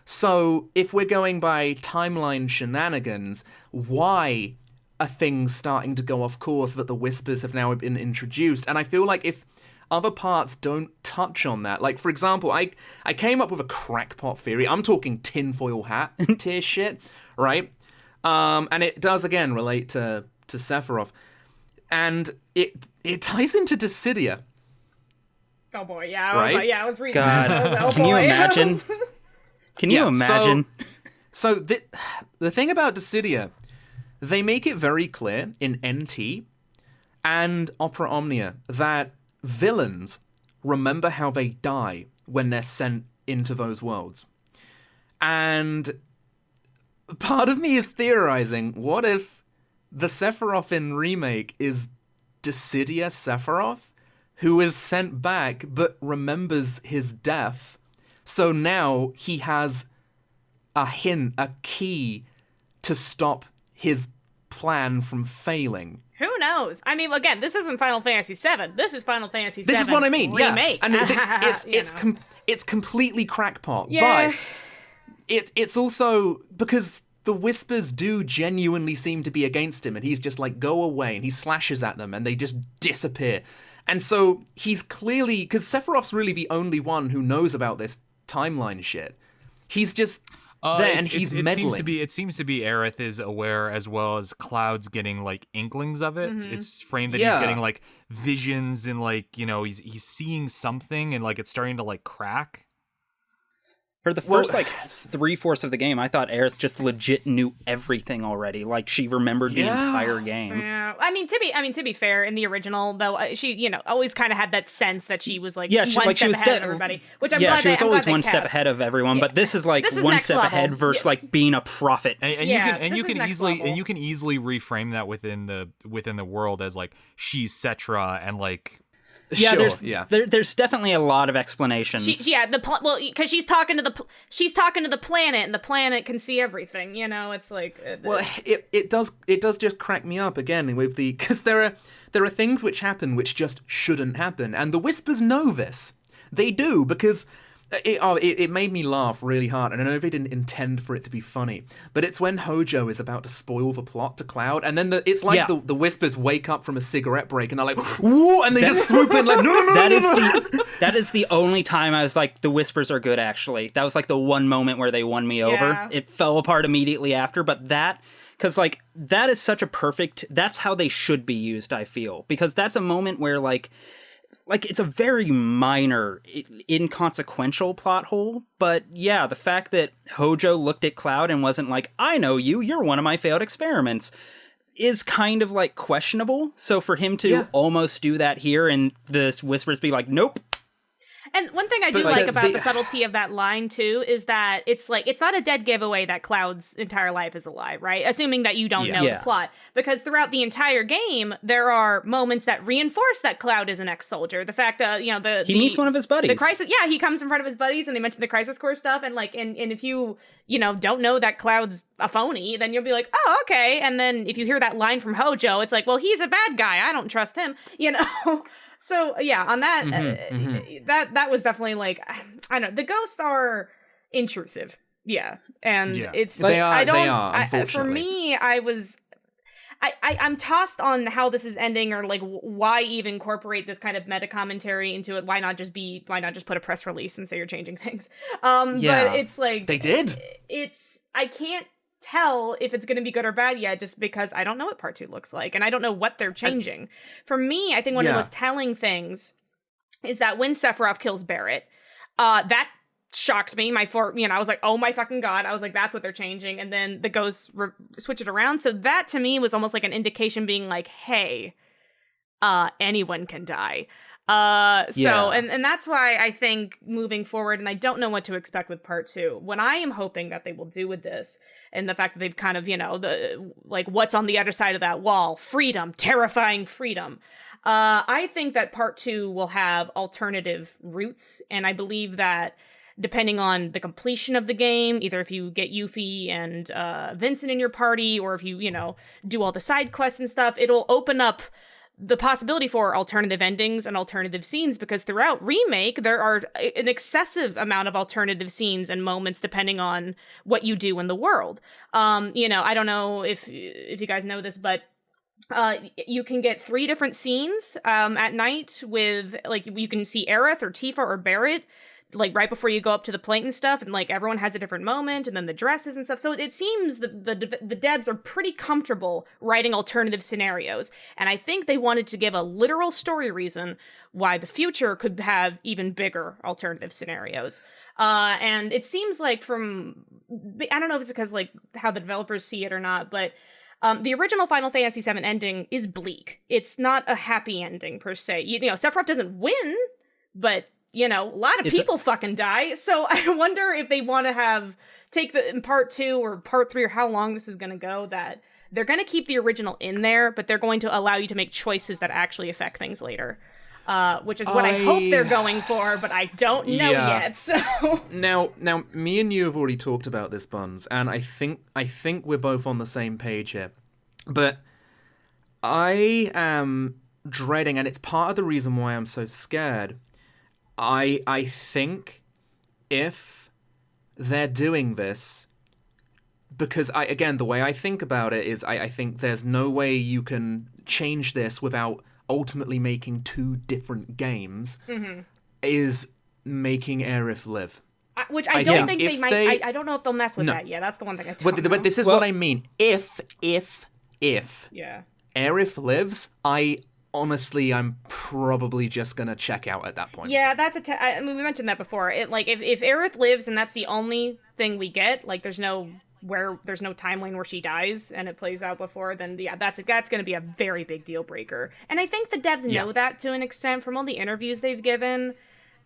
So if we're going by timeline shenanigans, why are things starting to go off course that the Whispers have now been introduced? And I feel like if other parts don't touch on that, like, for example, I came up with a crackpot theory. I'm talking tinfoil hat tier shit, right? And it does, again, relate to Sephiroth, and it ties into Dissidia. Oh boy, yeah, I was reading God, that. can you imagine? Can you imagine? So the thing about Dissidia, they make it very clear in NT and Opera Omnia that villains remember how they die when they're sent into those worlds. And part of me is theorizing, what if the Sephiroth in Remake is Dissidia Sephiroth, who is sent back but remembers his death, so now he has a hint, a key to stop his plan from failing. Who knows? I mean, again, this isn't Final Fantasy VII. This is Final Fantasy VII. This is what I mean. Remake. Yeah, and it's completely crackpot. Yeah. But it's also because the Whispers do genuinely seem to be against him, and he's just like, go away, and he slashes at them, and they just disappear. And so he's clearly, because Sephiroth's really the only one who knows about this timeline shit. He's just there, and he's meddling. It seems to be Aerith is aware, as well as Cloud's getting like inklings of it. Mm-hmm. It's framed that he's getting like visions, and like, he's seeing something, and like it's starting to like crack. For the first, 3/4 of the game, I thought Aerith just legit knew everything already. Like, she remembered the entire game. Yeah. I mean, to be fair, in the original, though, she, always kind of had that sense that she was, like, one step ahead of everybody. Which I'm glad she was always one step kept. ahead of everyone, but this is, like, one step ahead versus, like, being a prophet. And you can easily reframe that within the world as, like, she's Cetra, and, like... Yeah, there's definitely a lot of explanations. Because she's talking to the planet, and the planet can see everything. It's like it does just crack me up again with because there are things which happen which just shouldn't happen, and the Whispers know this. They do, because it made me laugh really hard, and I know they didn't intend for it to be funny, but it's when Hojo is about to spoil the plot to Cloud, and then it's like the Whispers wake up from a cigarette break, and they're like, "Ooh," and they just swoop in like, "No!" That is the only time I was like, the Whispers are good. Actually, that was like the one moment where they won me over. Yeah. It fell apart immediately after, but because like that is such a perfect. That's how they should be used. I feel, because that's a moment where like it's a very minor, inconsequential plot hole, but yeah, the fact that Hojo looked at Cloud and wasn't like, I know you're one of my failed experiments, is kind of like questionable. So for him to almost do that here and the Whispers be like, nope. And one thing I do like about the subtlety of that line, too, is that it's like, it's not a dead giveaway that Cloud's entire life is a lie, right? Assuming that you don't know the plot. Because throughout the entire game, there are moments that reinforce that Cloud is an ex-soldier. The fact that, he meets one of his buddies. The crisis, he comes in front of his buddies and they mention the Crisis Core stuff. And like, and if you, don't know that Cloud's a phony, then you'll be like, oh, okay. And then if you hear that line from Hojo, it's like, well, he's a bad guy. I don't trust him, So on that, that was definitely like, I don't know, the ghosts are intrusive, and it's they are. Unfortunately, for me, I'm tossed on how this is ending, or like why even incorporate this kind of meta commentary into it. Why not just put a press release and say you're changing things? But it's like they did. I can't tell if it's going to be good or bad yet, just because I don't know what part 2 looks like, and I don't know what they're changing. For me, I think one of the most telling things is that when Sephiroth kills Barrett, that shocked me. I was like, oh my fucking god. I was like, that's what they're changing. And then the ghosts switch it around. So that to me was almost like an indication being like, hey, anyone can die. And that's why I think moving forward, and I don't know what to expect with part 2, what I am hoping that they will do with this, and the fact that they've kind of, what's on the other side of that wall, freedom, terrifying freedom. I think that part 2 will have alternative routes, and I believe that depending on the completion of the game, either if you get Yuffie and Vincent in your party, or if you, do all the side quests and stuff, it'll open up the possibility for alternative endings and alternative scenes, because throughout Remake, there are an excessive amount of alternative scenes and moments depending on what you do in the world. I don't know if you guys know this, but you can get 3 different scenes at night with, like, you can see Aerith or Tifa or Barrett, like, right before you go up to the plate and stuff, and, like, everyone has a different moment, and then the dresses and stuff. So it seems that the devs are pretty comfortable writing alternative scenarios, and I think they wanted to give a literal story reason why the future could have even bigger alternative scenarios. And it seems like I don't know if it's because, like, how the developers see it or not, but the original Final Fantasy VII ending is bleak. It's not a happy ending, per se. Sephiroth doesn't win, but a lot of people fucking die. So I wonder if they want to take in part 2 or part 3, or how long this is going to go, that they're going to keep the original in there, but they're going to allow you to make choices that actually affect things later. Which is what I hope they're going for, but I don't know yet. So now, me and you have already talked about this, Buns, and I think we're both on the same page here. But I am dreading, and it's part of the reason why I'm so scared. I think if they're doing this, because the way I think about it is I think there's no way you can change this without ultimately making 2 different games, is making Aerith live. Which I don't think they might. I don't know if they'll mess with that yet. That's the one thing I don't know. But this is what I mean. If Aerith lives, honestly, I'm probably just gonna check out at that point. Yeah, that's we mentioned that before. If Aerith lives and that's the only thing we get, like there's no timeline where she dies and it plays out before, then that's gonna be a very big deal breaker. And I think the devs know that to an extent from all the interviews they've given.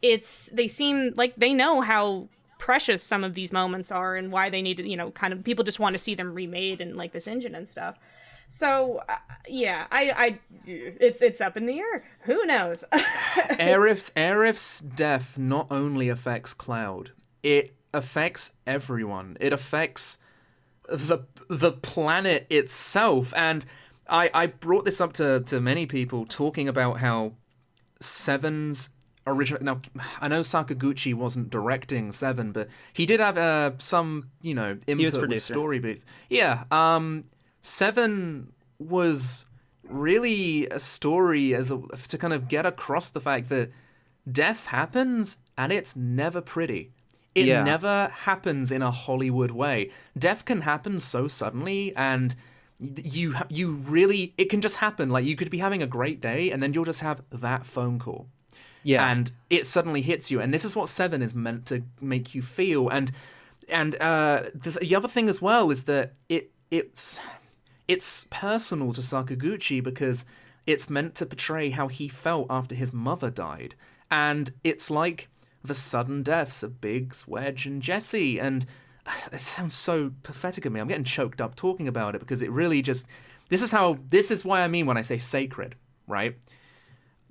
They seem like they know how precious some of these moments are and why they need to, kind of, people just want to see them remade in like this engine and stuff. So, it's up in the air. Who knows? Aerith's death not only affects Cloud, it affects everyone. It affects the planet itself. And I brought this up to many people, talking about how 7's original... Now, I know Sakaguchi wasn't directing 7, but he did have some, input with story beats. Yeah, 7 was really a story to kind of get across the fact that death happens and it's never pretty. It never happens in a Hollywood way. Death can happen so suddenly, and you really, it can just happen. Like, you could be having a great day and then you'll just have that phone call. Yeah. And it suddenly hits you. And this is what 7 is meant to make you feel. And the other thing as well is that it's personal to Sakaguchi because it's meant to portray how he felt after his mother died. And it's like the sudden deaths of Biggs, Wedge, and Jesse. And it sounds so pathetic of me. I'm getting choked up talking about it because it really just... This is why I mean when I say sacred, right?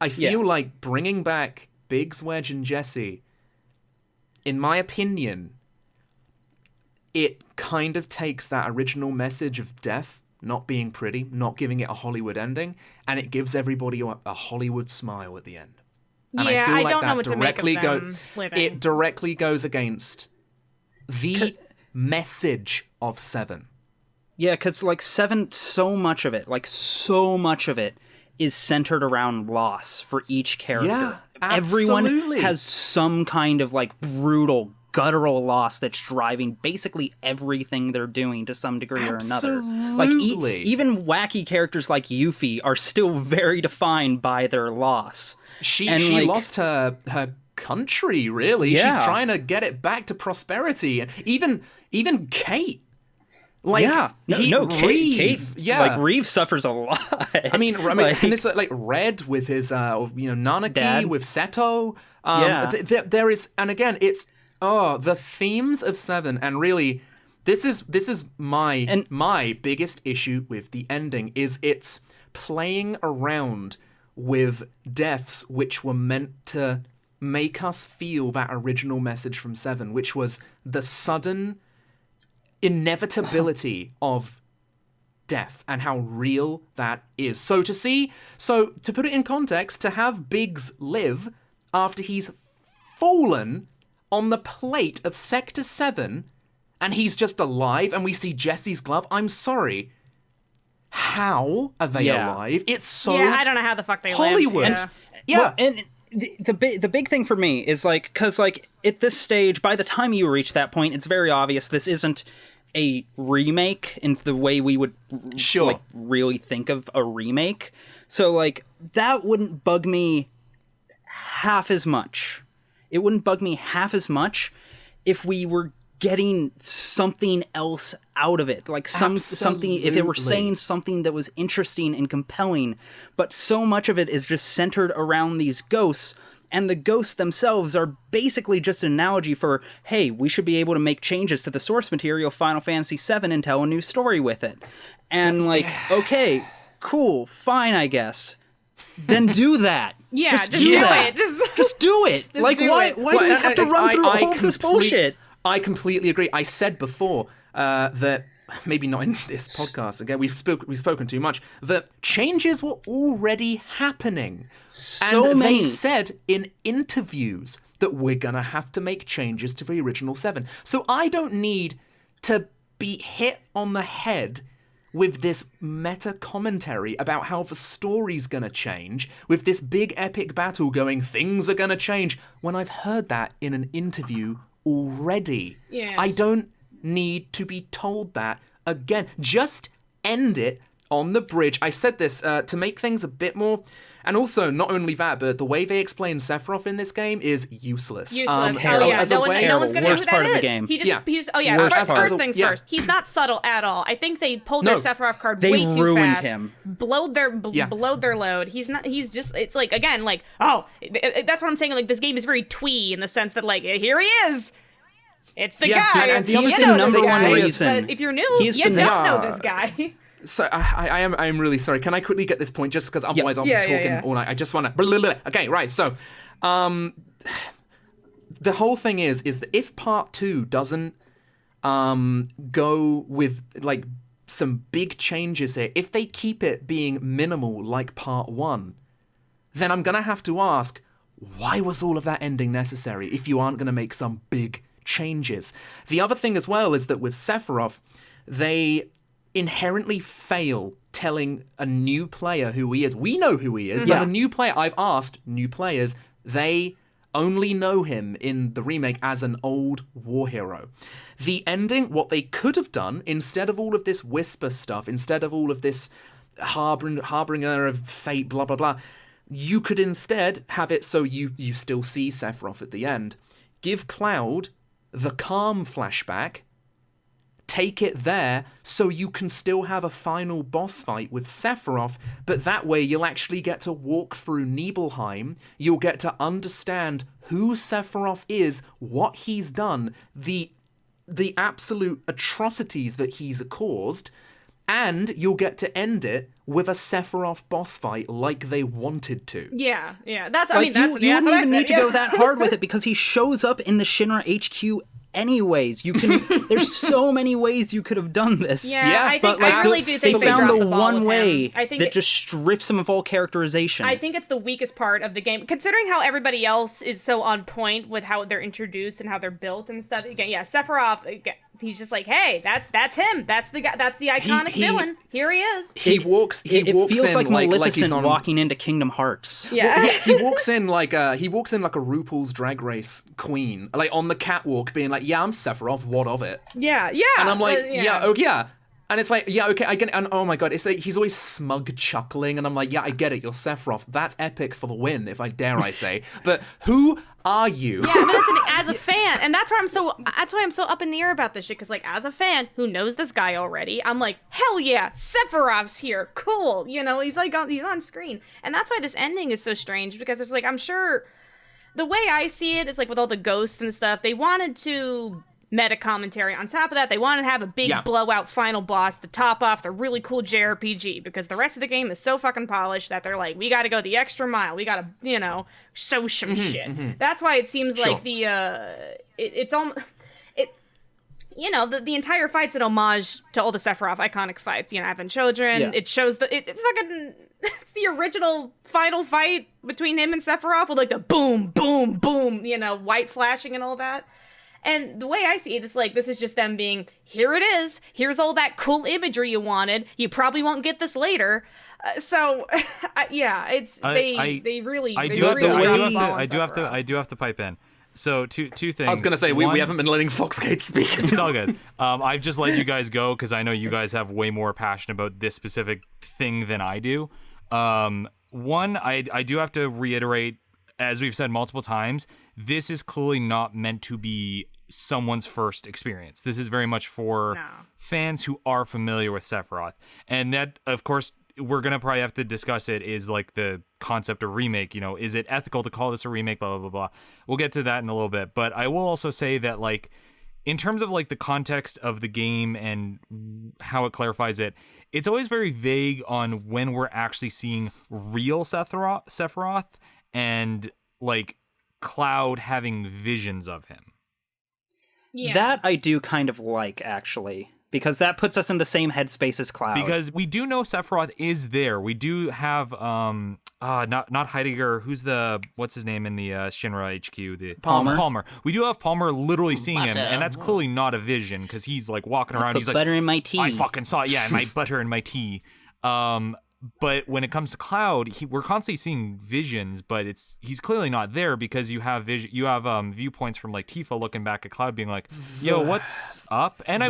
I feel like bringing back Biggs, Wedge, and Jesse, in my opinion, it kind of takes that original message of death not being pretty, not giving it a Hollywood ending, and it gives everybody a Hollywood smile at the end. And yeah, I feel like don't that know what to make of them living. It directly goes against the message of 7. Yeah, because, like, 7, so much of it is centered around loss for each character. Yeah, Everyone absolutely. has some kind of, like, brutal, guttural loss that's driving basically everything they're doing to some degree or another. Like, even wacky characters like Yuffie are still very defined by their loss. She like, lost her country, really. Yeah. She's trying to get it back to prosperity. And even Kate. Like, Kate, yeah, like Reeve suffers a lot. I mean, and it's like Red with his, Nanaki, Dad. with Seto. Yeah. There is, and again, it's the themes of 7, and really, this is my biggest issue with the ending is it's playing around with deaths which were meant to make us feel that original message from 7, which was the sudden inevitability of death and how real that is. So to put it in context, to have Biggs live after he's fallen on the plate of Sector 7 and he's just alive and we see Jesse's glove, I'm sorry. How are they alive? It's so I don't know how the fuck they Hollywood. lived. Well, and the big thing for me is, like, because, like, at this stage, by the time you reach that point, it's very obvious this isn't a remake in the way we would like, really think of a remake. So, like, that wouldn't bug me half as much. It wouldn't bug me half as much if we were getting something else out of it, like something, if it were saying something that was interesting and compelling. But so much of it is just centered around these ghosts, and the ghosts themselves are basically just an analogy for, hey, we should be able to make changes to the source material Final Fantasy VII and tell a new story with it. And, like, okay, cool, fine, I guess. Then do that. Yeah, just do that. it. Just do it. Just like, do why it. do we have to run through all of this bullshit? I completely agree. I said before that, maybe not in this podcast, again, we've spoken too much, that changes were already happening. And they said in interviews that we're going to have to make changes to the original 7. So I don't need to be hit on the head with this meta commentary about how the story's going to change, with this big epic battle going, things are going to change, when I've heard that in an interview already. Yes. I don't need to be told that again. Just end it on the bridge. I said this to make things a bit more... And also, not only that, but the way they explain Sephiroth in this game is useless. Terrible. No one's gonna know who Worst part that of the is. game. First things first. He's not subtle at all. I think they pulled their Sephiroth card way too fast. They ruined him. Blowed their load. He's not. He's just. It's like, again, like, that's what I'm saying. Like, this game is very twee in the sense that, like, here he is. It's the guy. And he's the number one reason. But if you're new, you don't know this guy. So I am really sorry. Can I quickly get this point, just because otherwise I'll be talking all night. I just want to... Okay, right. So, the whole thing is that if part 2 doesn't go with, like, some big changes here, if they keep it being minimal like part 1, then I'm gonna have to ask, why was all of that ending necessary if you aren't gonna make some big changes? The other thing as well is that with Sephiroth, they inherently fail telling a new player who he is. We know who he is, but a new player, I've asked new players, they only know him in the remake as an old war hero. The ending, what they could have done, instead of all of this whisper stuff, instead of all of this harbinger of fate, blah, blah, blah, you could instead have it so you still see Sephiroth at the end. Give Cloud the calm flashback, take it there so you can still have a final boss fight with Sephiroth, but that way you'll actually get to walk through Nibelheim, you'll get to understand who Sephiroth is, what he's done, the absolute atrocities that he's caused, and you'll get to end it with a Sephiroth boss fight like they wanted to. Yeah. That's Like, that's you wouldn't even need to yeah. go that hard with it because he shows up in the Shinra HQ anyways. You can. There's so many ways you could have done this. Yeah, I think like, I really do think they found dropped the ball one with way him. I think that just strips him of all characterization. I think it's the weakest part of the game, considering how everybody else is so on point with how they're introduced and how they're built and stuff. Again, yeah, Sephiroth. Again, he's just like, hey, that's him. That's the guy. That's the iconic villain. Here he is. He walks. It walks feels in like Maleficent he's on... walking into Kingdom Hearts. Yeah. He walks in like a RuPaul's Drag Race queen, like on the catwalk, being like, "Yeah, I'm Sephiroth. What of it?" Yeah. And I'm like, yeah. And it's like, yeah, okay, I get it. And oh my god, it's like he's always smug chuckling, and I'm like, yeah, I get it. You're Sephiroth. That's epic for the win, if I dare I say. But who are you? Yeah, I mean, that's the thing, as a fan, and that's why I'm so up in the air about this shit. Because like, as a fan who knows this guy already, I'm like, hell yeah, Sephiroth's here, cool. You know, he's on screen, and that's why this ending is so strange. Because it's like, I'm sure the way I see it is like with all the ghosts and stuff, they wanted to meta commentary. On top of that, they wanted to have a big blowout final boss to top off the really cool JRPG, because the rest of the game is so fucking polished that they're like, we got to go the extra mile. We got to, show some shit. That's why it seems like the the entire fight's an homage to all the Sephiroth iconic fights. Having children. Yeah. It shows it's the original final fight between him and Sephiroth with like the boom, boom, boom, white flashing and all that. And the way I see it, it's like, this is just them being, here it is. Here's all that cool imagery you wanted. You probably won't get this later. They really. I do have to pipe in. So two things. I was gonna say we haven't been letting Foxcade speak. It's all good. I've just let you guys go because I know you guys have way more passion about this specific thing than I do. One, I do have to reiterate, as we've said multiple times, this is clearly not meant to be someone's first experience. This is very much for fans who are familiar with Sephiroth. And that, of course, we're going to probably have to discuss it, is like the concept of remake. Is it ethical to call this a remake, blah, blah, blah, blah. We'll get to that in a little bit. But I will also say that, like, in terms of like the context of the game and how it clarifies it, it's always very vague on when we're actually seeing real Sephiroth and like Cloud having visions of him. Yeah. That I do kind of like, actually, because that puts us in the same headspace as Cloud. Because we do know Sephiroth is there. We do have not Heidegger. What's his name in the Shinra HQ? The Palmer. We do have Palmer literally seeing him, and that's clearly not a vision, because he's like walking around. He's like, butter in my tea. I fucking saw it. Yeah, my butter in my tea. But when it comes to Cloud, we're constantly seeing visions, but he's clearly not there, because you have viewpoints from like Tifa looking back at Cloud, being like, "Yo, what's up?" And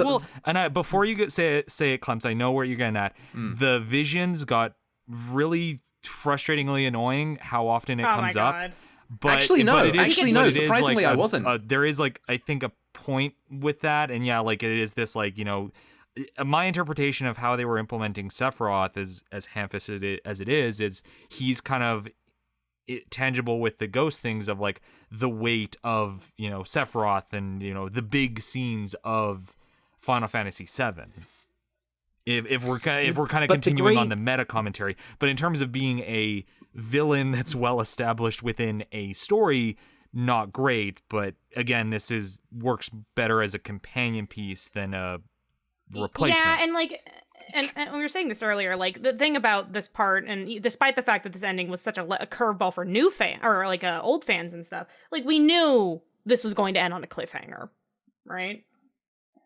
before you say it, Clemps, I know where you're getting at. The visions got really frustratingly annoying how often it comes up. But actually, no. Surprisingly, like I wasn't. There is like, I think, a point with that, and yeah, like it is this like, my interpretation of how they were implementing Sephiroth, as ham-fisted as it is he's kind of tangible with the ghost things of like the weight of Sephiroth and the big scenes of Final Fantasy VII. If we're kind of continuing on the meta commentary, but in terms of being a villain that's well established within a story, not great. But again, this works better as a companion piece than a replacement. Yeah, and like, and we were saying this earlier, like the thing about this part, and despite the fact that this ending was such a curveball for new fans or like old fans and stuff, like we knew this was going to end on a cliffhanger, right?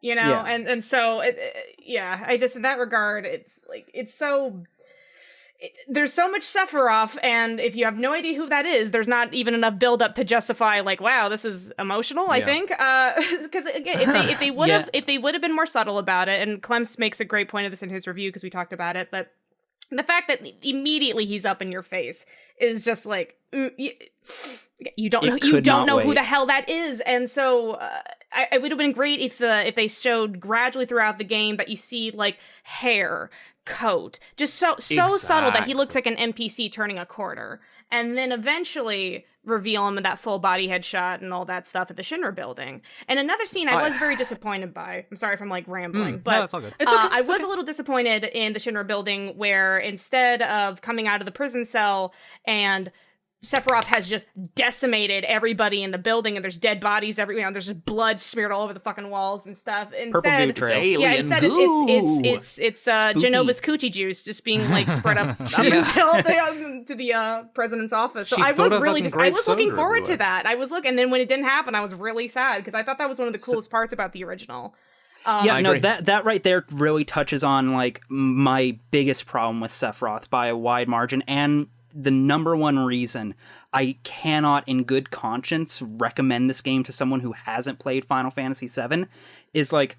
Yeah. And so I just, in that regard, it's like, it's so. There's so much Sephiroth, and if you have no idea who that is, there's not even enough build-up to justify, like, wow, this is emotional. I think, because again, if they would have been more subtle about it, and Clemps makes a great point of this in his review because we talked about it, but the fact that immediately he's up in your face is just like, you don't know who the hell that is, and so it would have been great if they showed gradually throughout the game that you see like hair, coat, just so subtle that he looks like an NPC turning a corner, and then eventually reveal him in that full body headshot and all that stuff at the Shinra building. And another scene I was very disappointed by. I'm sorry if I'm like rambling, but no, it's all good. I was a little disappointed in the Shinra building where instead of coming out of the prison cell and Sephiroth has just decimated everybody in the building, and there's dead bodies everywhere. There's just blood smeared all over the fucking walls and stuff. Instead, Purple goo trail. instead it's Genova's coochie juice just being like spread up until to the president's office. So I was really I was looking forward to that. And then when it didn't happen, I was really sad because I thought that was one of the coolest parts about the original. That right there really touches on like my biggest problem with Sephiroth by a wide margin, and the number one reason I cannot in good conscience recommend this game to someone who hasn't played Final Fantasy VII is like,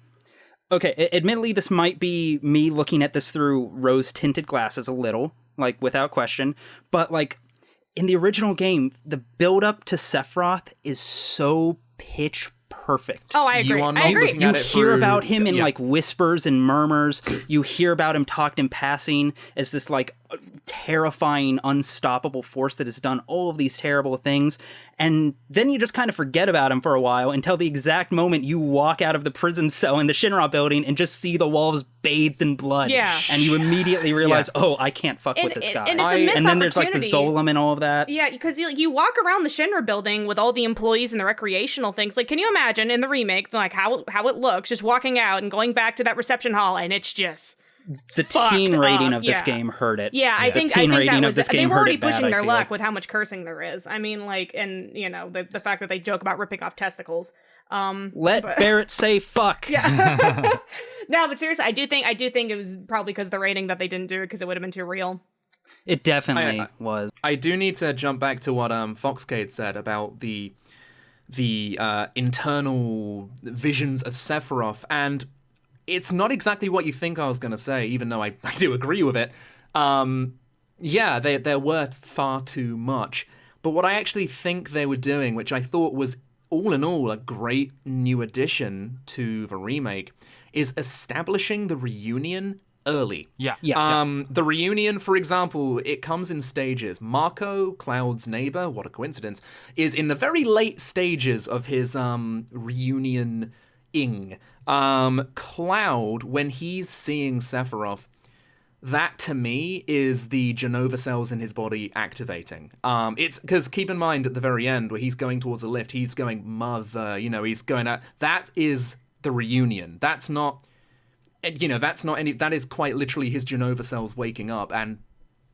okay, admittedly this might be me looking at this through rose-tinted glasses a little, like without question, but like in the original game, the build-up to Sephiroth is so pitch perfect. Oh, I agree. You hear about him in like whispers and murmurs. You hear about him talked in passing as this like terrifying, unstoppable force that has done all of these terrible things. And then you just kind of forget about him for a while until the exact moment you walk out of the prison cell in the Shinra building and just see the walls bathed in blood. Yeah. And you immediately realize, oh, I can't fuck with this guy. And it's a missed and then there's like the opportunity. Zolom and all of that. Yeah, because you walk around the Shinra building with all the employees and the recreational things. Like, can you imagine in the remake, like how it looks, just walking out and going back to that reception hall, and it's just the teen rating of this game hurt it. Yeah, I think that was they were already pushing their luck like. with how much cursing there is. I mean, like, and you know, the fact that they joke about ripping off testicles. Let Barrett say fuck. Yeah. No, but seriously, I do think it was probably because of the rating that they didn't do it because it would have been too real. It definitely was. I do need to jump back to what Foxcade said about the internal visions of Sephiroth, and it's not exactly what you think I was going to say, even though I do agree with it. There were far too much. But what I actually think they were doing, which I thought was all in all a great new addition to the remake, is establishing the reunion early. The reunion, for example, it comes in stages. Marco, Cloud's neighbor, what a coincidence, is in the very late stages of his reunion-ing. Cloud, when he's seeing Sephiroth, that to me is the Genova cells in his body activating. It's because keep in mind at the very end where he's going towards the lift, he's going mother, he's going out. That is the reunion. That's not any. That is quite literally his Genova cells waking up and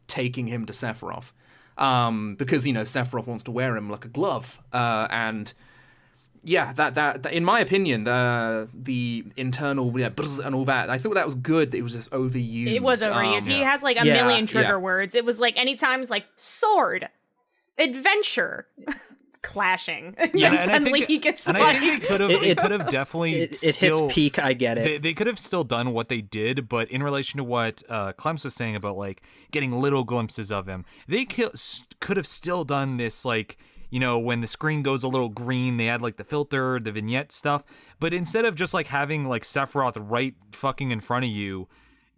taking him to Sephiroth. Because Sephiroth wants to wear him like a glove. And yeah, that in my opinion, the internal buzz and all that, I thought that was good. It was just overused. It was overused. He has like a million trigger words. It was like anytime it's like sword, adventure, clashing. Yeah, and suddenly he gets like. I think it could have definitely. It hits peak. I get it. They could have still done what they did, but in relation to what Clemps was saying about like getting little glimpses of him, they could have still done this like. When the screen goes a little green, they add like the filter, the vignette stuff. But instead of just like having like Sephiroth right fucking in front of you,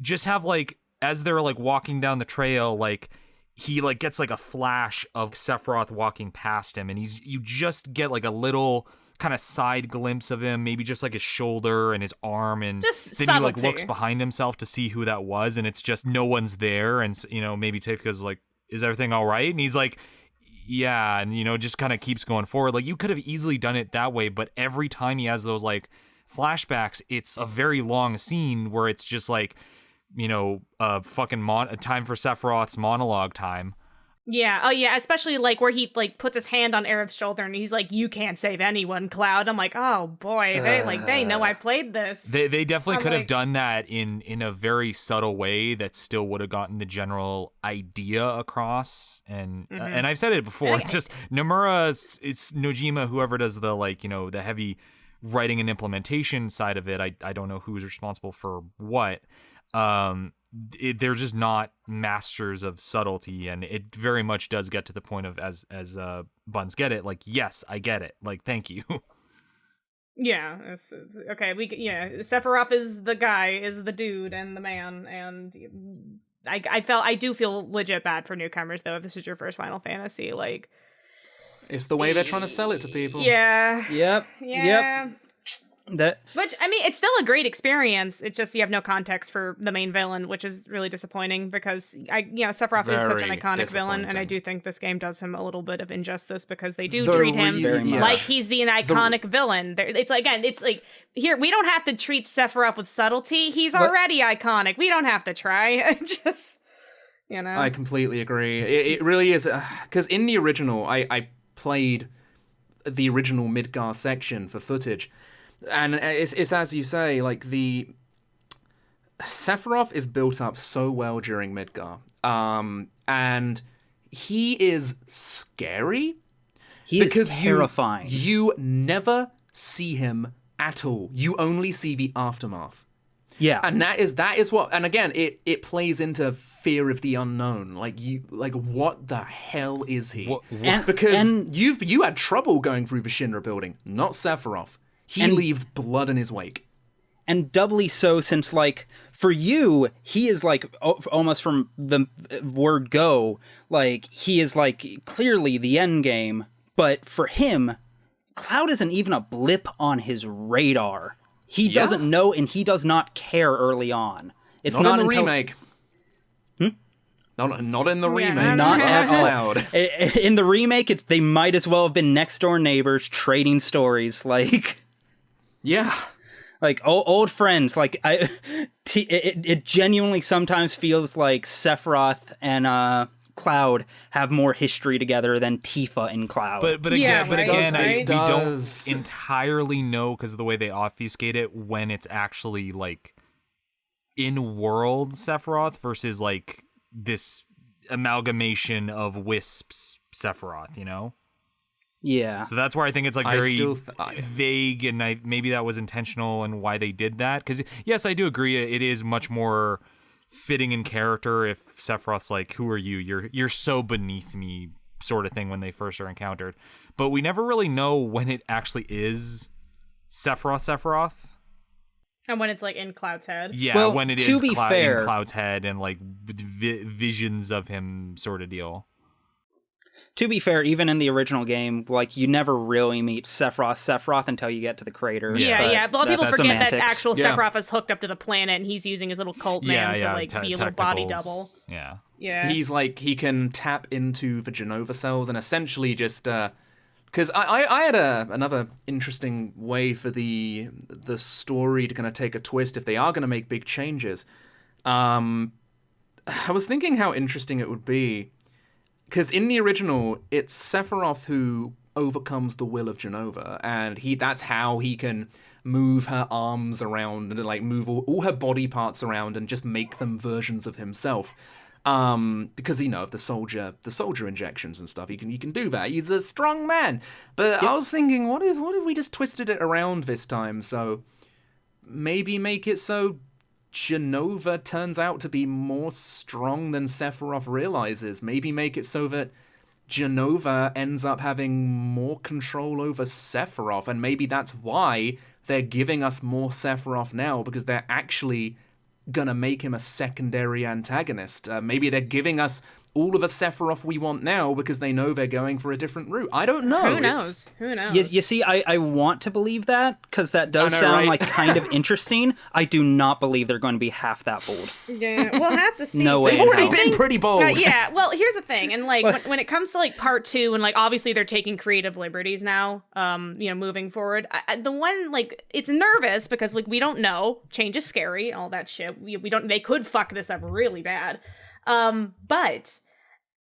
just have like, as they're like walking down the trail, like he like gets like a flash of Sephiroth walking past him. And you just get like a little kind of side glimpse of him, maybe just like his shoulder and his arm. And just then subtlety. he like looks behind himself to see who that was. And it's just no one's there. And, maybe Tefka's like, is everything all right? And he's like, yeah, and just kind of keeps going forward. Like you could have easily done it that way, but every time he has those like flashbacks, it's a very long scene where it's just like, a fucking a time for Sephiroth's monologue time. Yeah. Oh, yeah. Especially like where he like puts his hand on Aerith's shoulder and he's like, "You can't save anyone, Cloud." I'm like, oh boy, they know I played this. They definitely could have done that in a very subtle way that still would have gotten the general idea across. And and I've said it before. It's just Nomura, it's Nojima, whoever does the like the heavy writing and implementation side of it. I don't know who's responsible for what. They're just not masters of subtlety, and it very much does get to the point of as Buns get it, like, yes, I get it, like, thank you. Yeah, okay. Sephiroth is the guy, is the dude, and the man, and I do feel legit bad for newcomers though. If this is your first Final Fantasy, like, It's the way they're trying to sell it to people. yeah, Yep. yeah. Yep. That Which, I mean, it's still a great experience. It's just you have no context for the main villain, which is really disappointing because Sephiroth is such an Very iconic villain, and I disappointing. do think this game does him a little bit of injustice because they do The treat him re- Very much. like he's the iconic villain. It's like here we don't have to treat Sephiroth with subtlety. He's already iconic. We don't have to try. Just I completely agree. It really is, because in the original, I played the original Midgar section for footage, and it's as you say, like the Sephiroth is built up so well during Midgar, and he is scary. he is Because terrifying. You never see him at all. You only see the aftermath. Yeah. And that is what, and again, it plays into fear of the unknown. Like what the hell is he? Because you had trouble going through the Shinra building, not Sephiroth. He leaves blood in his wake. And doubly so since, like, for you, he is, like, almost from the word go, like, he is, like, clearly the end game. But for him, Cloud isn't even a blip on his radar. He doesn't know, and he does not care early on. It's not in the remake. Not in the remake. Not That's at all. Cloud. In the remake, they might as well have been next door neighbors trading stories, like... Yeah. Like, old friends, like, it genuinely sometimes feels like Sephiroth and Cloud have more history together than Tifa and Cloud. But again, we don't does. entirely know because of the way they obfuscate it when it's actually like in world Sephiroth versus like this amalgamation of Wisps Sephiroth, you know? Yeah. So that's where I think it's like very vague, and maybe that was intentional and why they did that. Because yes, I do agree, it is much more fitting in character if Sephiroth's like, "Who are you? You're so beneath me," sort of thing when they first are encountered. But we never really know when it actually is Sephiroth. And when it's like in Cloud's head. Yeah, Well, when it to is be fair- in Cloud's head and like visions of him, sort of deal. To be fair, even in the original game, like, you never really meet Sephiroth until you get to the crater. Yeah. A lot of people that's forget that semantics. actual Yeah. Sephiroth is hooked up to the planet and he's using his little cult man to like be a little body double. Yeah. Yeah. He's like, he can tap into the Genova cells and essentially just because I had another interesting way for the story to kind of take a twist if they are going to make big changes. I was thinking how interesting it would be, because in the original, it's Sephiroth who overcomes the will of Genova, and that's how he can move her arms around and like move all her body parts around and just make them versions of himself. Because of the soldier injections and stuff, he can do that. He's a strong man. But I was thinking, what if we just twisted it around this time? So maybe make it so Genova turns out to be more strong than Sephiroth realizes. Maybe make it so that Genova ends up having more control over Sephiroth, and maybe that's why they're giving us more Sephiroth now, because they're actually gonna make him a secondary antagonist. Maybe they're giving us all of a Sephiroth we want now because they know they're going for a different route. I don't know. Who knows? Who knows? You see, I want to believe that, because that does I know, sound right? like kind of interesting. I do not believe they're going to be half that bold. Yeah, we'll have to see. No way They've in already hell. been pretty bold. Yeah, well, here's the thing, and like when it comes to like part 2, and like obviously they're taking creative liberties now, moving forward. The one, like, it's nervous because like we don't know, change is scary, all that shit. We don't. They could fuck this up really bad, but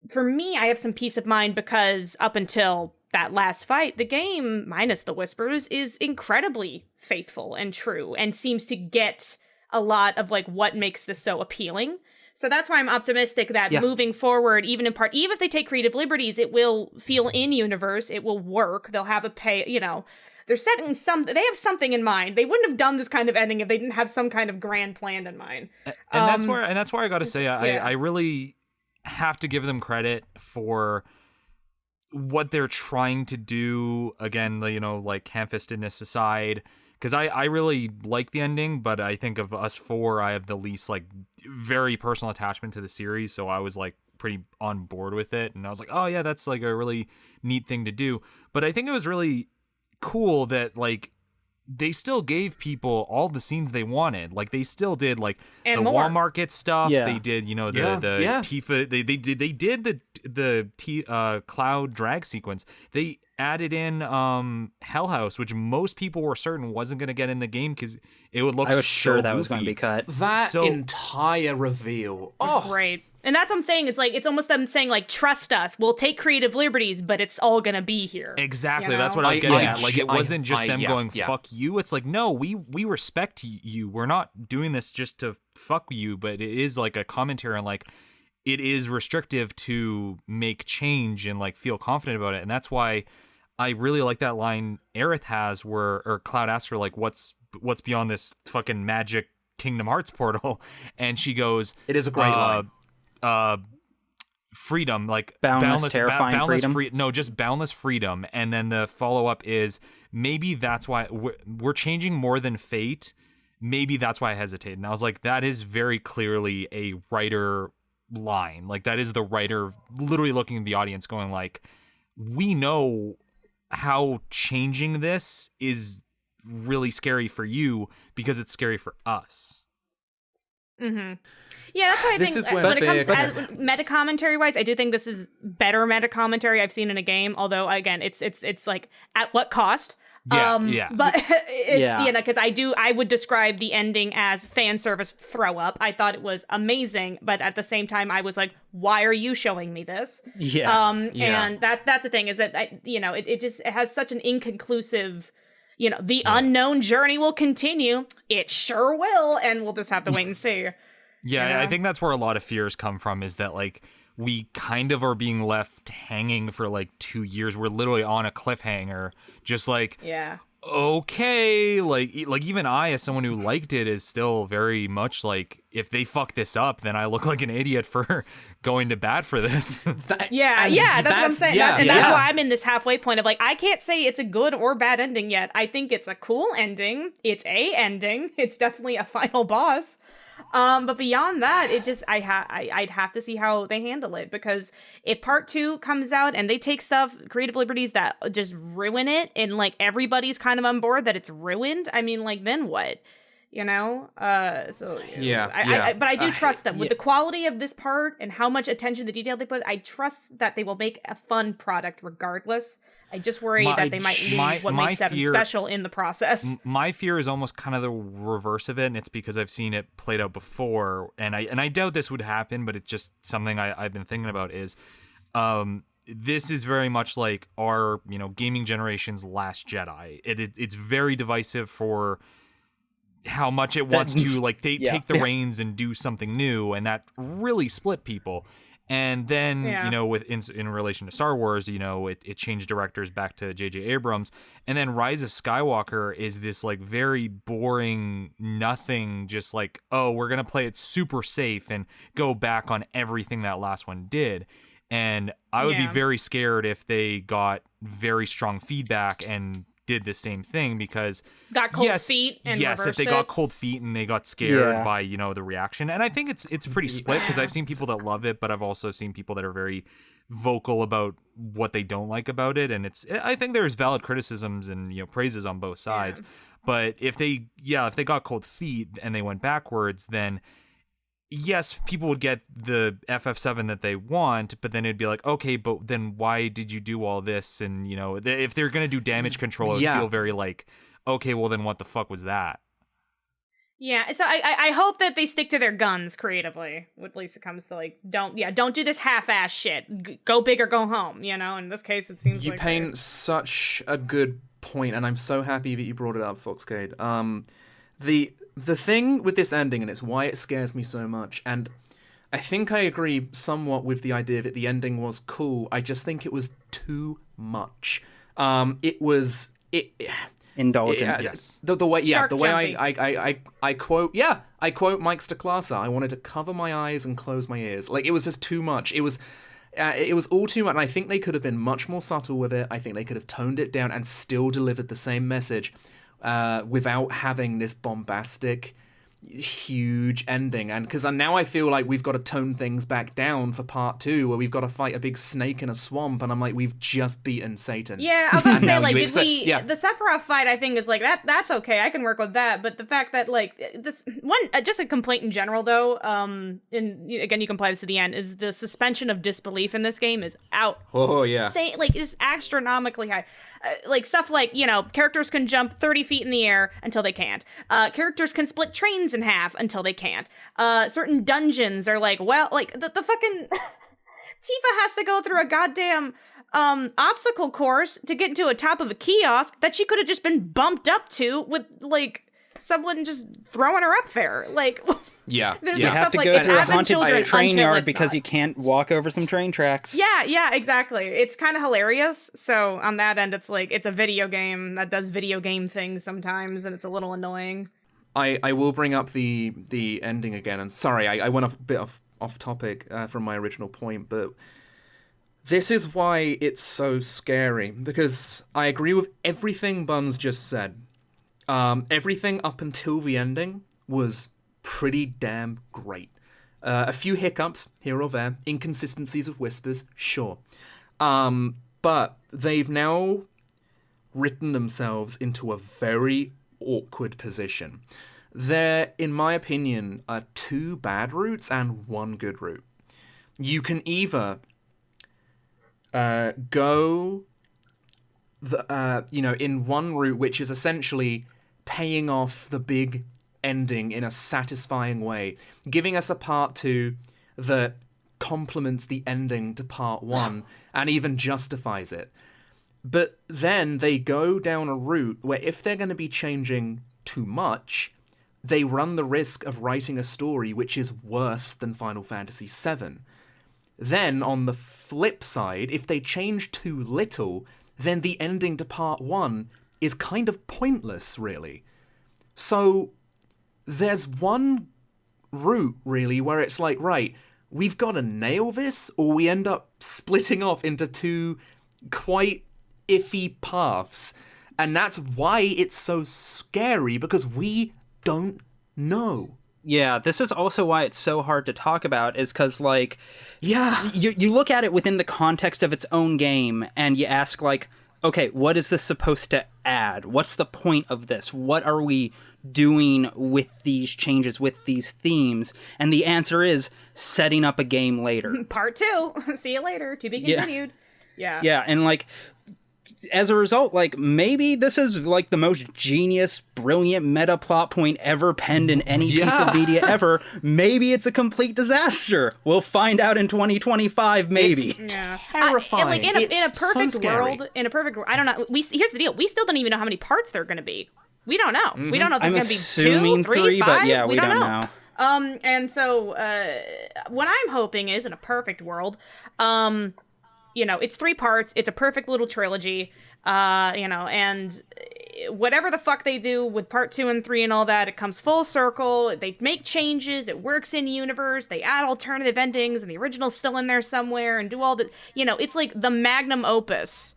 for me, I have some peace of mind because up until that last fight, the game, minus the whispers, is incredibly faithful and true and seems to get a lot of like what makes this so appealing. So that's why I'm optimistic that moving forward, even if they take creative liberties, it will feel in universe, it will work. They'll have they're setting they have something in mind. They wouldn't have done this kind of ending if they didn't have some kind of grand plan in mind. And that's where I got to say, I really have to give them credit for what they're trying to do, again, you know, like ham-fistedness aside, because I really like the ending, but I think of us four, I have the least like very personal attachment to the series, so I was like pretty on board with it, and I was like, oh yeah, that's like a really neat thing to do. But I think it was really cool that like they still gave people all the scenes they wanted. Like they still did like and the more. Wall Market stuff. Yeah. They did, you know, the Tifa. They did the cloud drag sequence. They added in Hell House, which most people were certain wasn't going to get in the game because it would look. I was so sure that was goofy. going to be cut. That So- entire reveal. Oh, Great. And that's what I'm saying. It's like, it's almost them saying like, trust us, we'll take creative liberties, but it's all gonna be here. Exactly. You know? That's what I was getting Yeah. at. Like, it wasn't just them yeah, going, yeah. fuck you. It's like, no, we respect you. We're not doing this just to fuck you, but it is like a commentary on like, it is restrictive to make change and like feel confident about it. And that's why I really like that line Aerith has or Cloud asks her like, what's beyond this fucking magic Kingdom Hearts portal? And she goes, it is a great line. Freedom, like Boundless, terrifying freedom? No, just boundless freedom. And then the follow-up is, maybe that's why we're changing more than fate. Maybe that's why I hesitated. And I was like, that is very clearly a writer line. Like, that is the writer literally looking at the audience going like, we know how changing this is really scary for you because it's scary for us. Mm-hmm. Yeah, that's why I This think is where when it comes fair- to meta commentary wise, I do think this is better meta commentary I've seen in a game. Although again, it's like at what cost? Yeah. But it's, Yeah. you know, because I would describe the ending as fan service throw up. I thought it was amazing, but at the same time, I was like, why are you showing me this? Yeah. And that's the thing is that it has such an inconclusive. You know, the unknown journey will continue. It sure will, and we'll just have to wait and see. Yeah, You know? I think that's where a lot of fears come from, is that like we kind of are being left hanging for like 2 years. We're literally on a cliffhanger, just like, Yeah. okay, like even I, as someone who liked it, is still very much like, if they fuck this up, then I look like an idiot for going to bat for this. Yeah, that's what I'm saying. That's why I'm in this halfway point of like, I can't say it's a good or bad ending yet. I think it's a cool ending. It's a ending. It's definitely a final boss. But beyond that, it just I'd have to see how they handle it, because if part 2 comes out and they take creative liberties that just ruin it, and like everybody's kind of on board that it's ruined, I mean, like, then what? You know? But I do trust them with the quality of this part and how much attention to detail they put. I trust that they will make a fun product regardless. I just worry that they might lose what makes them special in the process. My fear is almost kind of the reverse of it, and it's because I've seen it played out before, and I doubt this would happen, but it's just something I've been thinking about is, this is very much like our, you know, gaming generation's Last Jedi. It's very divisive for how much it wants to like take the reins and do something new, and that really split people. And then, you know, in relation to Star Wars, you know, it changed directors back to J.J. Abrams. And then Rise of Skywalker is this, like, very boring nothing, just like, oh, we're going to play it super safe and go back on everything that last one did. And I would be very scared if they got very strong feedback and did the same thing, because got cold feet and if they got cold feet and they got scared by, you know, the reaction. And I think it's pretty split, because I've seen people that love it, but I've also seen people that are very vocal about what they don't like about it. And I think there's valid criticisms and, you know, praises on both sides. But if they got cold feet and they went backwards, then yes, people would get the FF7 that they want, but then it'd be like, okay, but then why did you do all this? And, you know, if they're going to do damage control, it would feel very like, okay, well then what the fuck was that? Yeah, so I hope that they stick to their guns creatively, at least it comes to like, don't do this half-ass shit. Go big or go home, you know? In this case, it seems you like... You paint such a good point, and I'm so happy that you brought it up, Foxcade. The thing with this ending, and it's why it scares me so much, and I think I agree somewhat with the idea that the ending was cool. I just think it was too much. It was indulgent. Yes. The way Shark I quote Mike Stacklasa. I wanted to cover my eyes and close my ears. Like, it was just too much. It was it was all too much, and I think they could have been much more subtle with it. I think they could have toned it down and still delivered the same message without having this bombastic, huge ending. And because now I feel like we've got to tone things back down for part 2, where we've got to fight a big snake in a swamp, and I'm like, we've just beaten Satan. Yeah, I was about to say, like, the Sephiroth fight, I think, is like, that's okay, I can work with that, but the fact that, like, this one, just a complaint in general, though, and again, you can apply this to the end, is the suspension of disbelief in this game is out. Oh, yeah. Like, it's astronomically high. Like, stuff like, characters can jump 30 feet in the air until they can't. Characters can split trains in half until they can't. Certain dungeons are like, well, like, the fucking... Tifa has to go through a goddamn obstacle course to get into a top of a kiosk that she could have just been bumped up to with, like, someone just throwing her up there. Like... Yeah, there's you have to go through a haunted train yard because you can't walk over some train tracks. Yeah, exactly. It's kind of hilarious. So on that end, it's like, it's a video game that does video game things sometimes, and it's a little annoying. I will bring up the ending again, and sorry, I went a bit off topic from my original point, but this is why it's so scary, because I agree with everything Buns just said. Everything up until the ending was pretty damn great. A few hiccups here or there, inconsistencies of whispers, sure. But they've now written themselves into a very awkward position. There, in my opinion, are 2 bad routes and 1 good route. You can either go in one route, which is essentially paying off the big ending in a satisfying way, giving us a part 2 that complements the ending to part 1 and even justifies it. But then they go down a route where if they're going to be changing too much, they run the risk of writing a story which is worse than Final Fantasy VII. Then, on the flip side, if they change too little, then the ending to part 1 is kind of pointless, really. So there's one route, really, where it's like, right, we've got to nail this, or we end up splitting off into 2 quite iffy paths. And that's why it's so scary, because we don't know. Yeah, this is also why it's so hard to talk about, is because, like, you look at it within the context of its own game, and you ask, like, okay, what is this supposed to add? What's the point of this? What are we doing with these changes, with these themes? And the answer is setting up a game later. Part 2. See you later. To be continued. Yeah. Yeah, and, like, as a result, like, maybe this is, like, the most genius, brilliant meta plot point ever penned in any piece of media ever. Maybe it's a complete disaster. We'll find out in 2025, maybe. It's terrifying. In a perfect world, I don't know. Here's the deal. We still don't even know how many parts there are going to be. We don't know. We don't know if there's going to be 2, 3, 5. But yeah, we don't know. And so what I'm hoping is, in a perfect world, it's 3 parts. It's a perfect little trilogy, and whatever the fuck they do with part 2 and 3 and all that, it comes full circle. They make changes. It works in universe. They add alternative endings, and the original's still in there somewhere, and do all the, it's like the magnum opus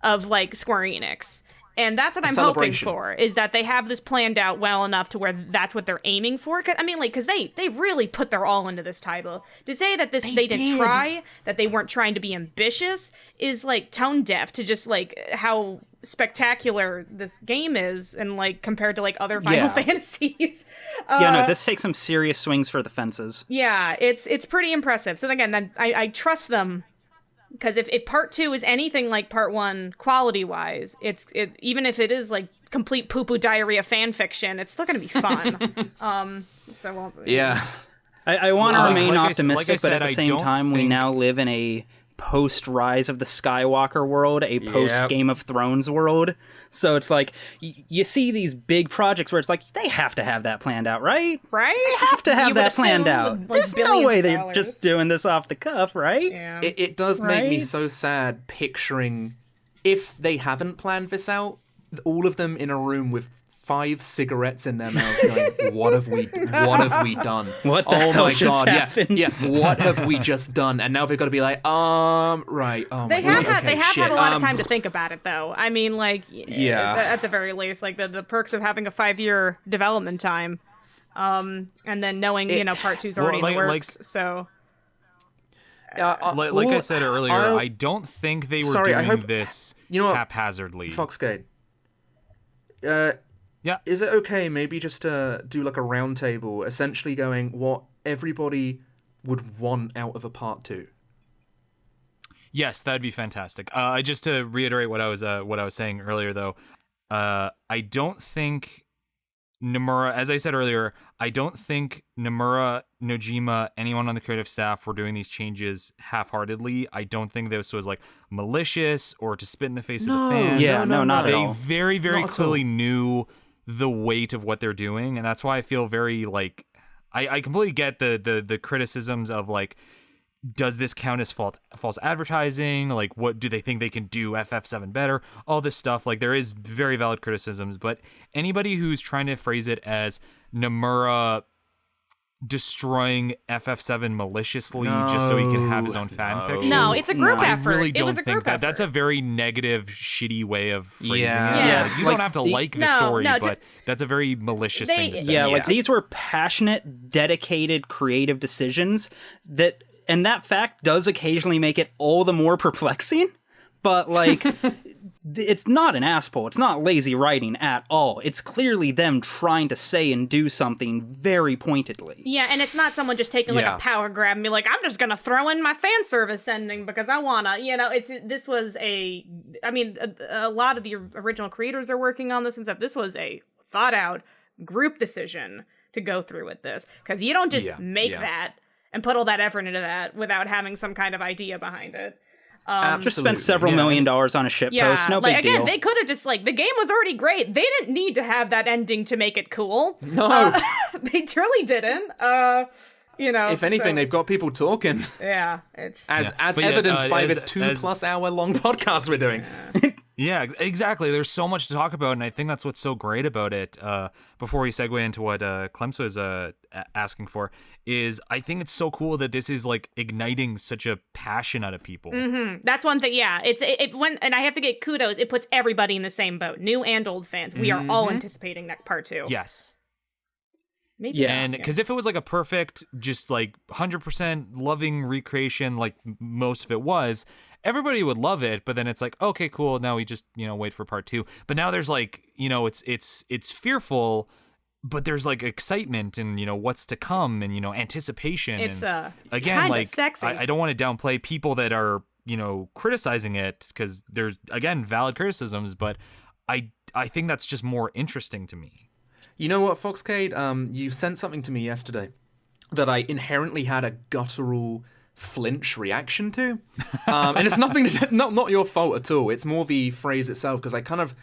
of, like, Square Enix. And that's what I'm hoping for, is that they have this planned out well enough to where that's what they're aiming for. Because they really put their all into this title. To say that they didn't try, that they weren't trying to be ambitious, is, like, tone deaf to just, like, how spectacular this game is, and, like, compared to, like, other Final Fantasies. This takes some serious swings for the fences. Yeah, it's pretty impressive. So again, I trust them. Because if part 2 is anything like part 1 quality-wise, even if it is, like, complete poo-poo diarrhea fan fiction, it's still going to be fun. I want to remain optimistic, but at the same time, we now live in a post-Rise of the Skywalker world, a post-Game of Thrones world. So it's like, you see these big projects where it's like, they have to have that planned out, right? Right? They have to have that planned out. Like, there's no way they're just doing this off the cuff, right? Yeah. It does make me so sad picturing, if they haven't planned this out, all of them in a room with 5 cigarettes in their mouths going, what have we done? What the hell just happened? Yeah, what have we just done? And now they've got to be like, right, oh They my have God, had, okay, they have shit. had a lot of time to think about it, though. I mean, like, Yeah. at the very least, like the perks of having a 5-year development time, and then knowing, part 2's already in the works. So, like I said earlier, I don't think they were doing this haphazardly. Foxcade. Yeah. Is it okay maybe just to do like a round table, essentially going what everybody would want out of a part 2? Yes, that'd be fantastic. Just to reiterate what I was saying earlier, though, I don't think Nomura, as I said earlier, I don't think Nomura, Nojima, anyone on the creative staff were doing these changes half-heartedly. I don't think this was like malicious or to spit in the face of the fans. Yeah, no, not at all. They very, very clearly knew the weight of what they're doing, and that's why I feel very like I completely get the criticisms of like, does this count as false advertising? Like, what do they think they can do FF7 better? All this stuff. Like, there is very valid criticisms, but anybody who's trying to phrase it as Nomura destroying FF7 maliciously just so he can have his own fan fiction. No, it's a group effort. I really don't it was a think group that. effort. That's a very negative, shitty way of phrasing it. Yeah. Like, you don't have to like the story, but that's a very malicious thing to say. Yeah, like these were passionate, dedicated, creative decisions and that fact does occasionally make it all the more perplexing, but like it's not an asspull. It's not lazy writing at all. It's clearly them trying to say and do something very pointedly. Yeah, and it's not someone just taking like a power grab and be like, I'm just gonna throw in my fan service ending because I wanna. This was a lot of the original creators are working on this and stuff. This was a thought out group decision to go through with this, because you don't just make that and put all that effort into that without having some kind of idea behind it. Just spent several $1 million on a shit post. No big deal. They could have just the game was already great. They didn't need to have that ending to make it cool. No, they truly didn't. If anything, they've got people talking. Yeah, as evidenced by this 2+ hour long podcast we're doing. Yeah, exactly. There's so much to talk about, and I think that's what's so great about it. Before we segue into what Clemps was asking for, is I think it's so cool that this is like igniting such a passion out of people. Mm-hmm. That's one thing. Yeah, and I have to get kudos. It puts everybody in the same boat, new and old fans. We are all anticipating that part 2. Yes. Maybe. Yeah, and because if it was like a perfect, just like 100% loving recreation, like most of it was, everybody would love it. But then it's like, okay, cool. Now we just wait for part 2. But now there's like it's fearful, but there's like excitement and what's to come and anticipation. It's and, again like sexy. I don't want to downplay people that are criticizing it, because there's again valid criticisms, but I think that's just more interesting to me. You know what, Foxcade? You sent something to me yesterday that I inherently had a guttural flinch reaction to, and it's nothing. Not your fault at all. It's more the phrase itself, because I kind of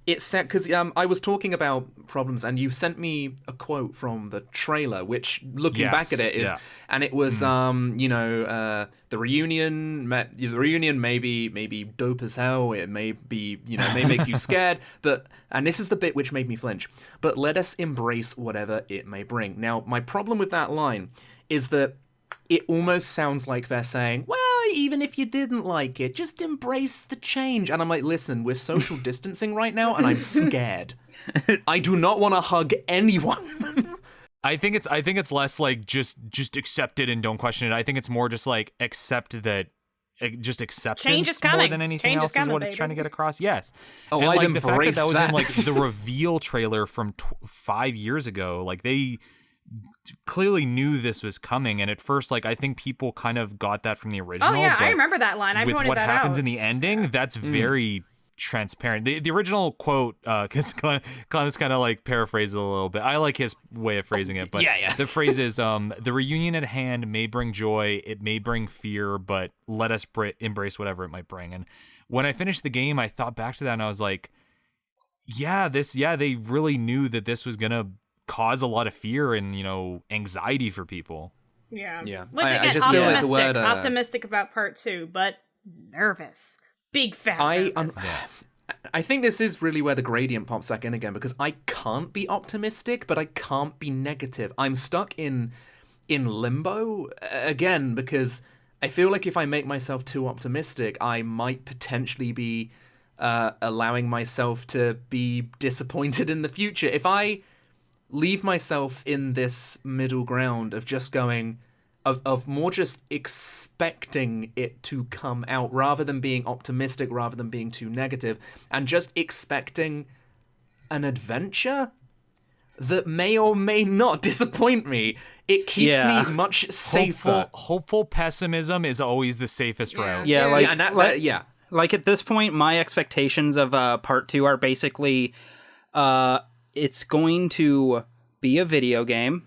it said, because I was talking about problems, and you sent me a quote from the trailer, which looking back at it is, and it was the reunion may be dope as hell. It may be may make you scared, and this is the bit which made me flinch. But let us embrace whatever it may bring. Now, my problem with that line is that it almost sounds like they're saying, well, even if you didn't like it, just embrace the change. And I'm like, listen, we're social distancing right now, and I'm scared. I do not want to hug anyone. I think it's less like just accept it and don't question it. I think it's more just like accept that. Just acceptance change is coming. More than anything else is what it's trying to get across. Yes. Oh, and I've like the fact that was that. in like the reveal trailer from 5 years ago, like they clearly knew this was coming, and at first, like I think people kind of got that from the original. Oh yeah, I remember that line. I pointed that out. With what happens in the ending, that's very transparent. The original quote, because Clemps kind of like paraphrases it a little bit. I like his way of phrasing it, but the phrase is, the reunion at hand may bring joy, it may bring fear, but let us embrace whatever it might bring. And when I finished the game, I thought back to that and I was like, they really knew that this was gonna cause a lot of fear and anxiety for people. Yeah. Which, again, I just feel like the word optimistic about part 2, but nervous. Big fat nervous. I think this is really where the gradient pops back in again, because I can't be optimistic, but I can't be negative. I'm stuck in limbo again, because I feel like if I make myself too optimistic, I might potentially be allowing myself to be disappointed in the future. If I leave myself in this middle ground of just going, of more just expecting it to come out rather than being optimistic, rather than being too negative, and just expecting an adventure that may or may not disappoint me, it keeps me much safer. Hopeful pessimism is always the safest route. Yeah, yeah. Like at this point, my expectations of part 2 are basically, it's going to be a video game.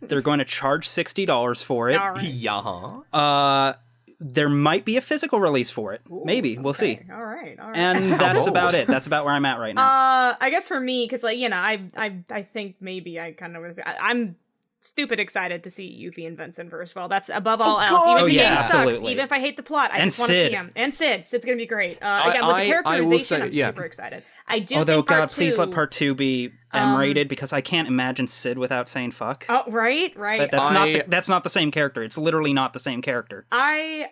They're going to charge $60 for it. All right. Yeah. There might be a physical release for it. Maybe. We'll see. All right. And that's about it. That's about where I'm at right now. I guess for me, because I think maybe I kind of was. I'm stupid excited to see Yuffie and Vincent first of all. That's above all else. Even if the game sucks, even if I hate the plot, I just want to see him. And Sid. Sid's gonna be great. Again, with the characterization, I'm super excited. I do. Although, think please let part 2 be M-rated, because I can't imagine Sid without saying fuck. Oh, right. But that's not the same character. It's literally not the same character. I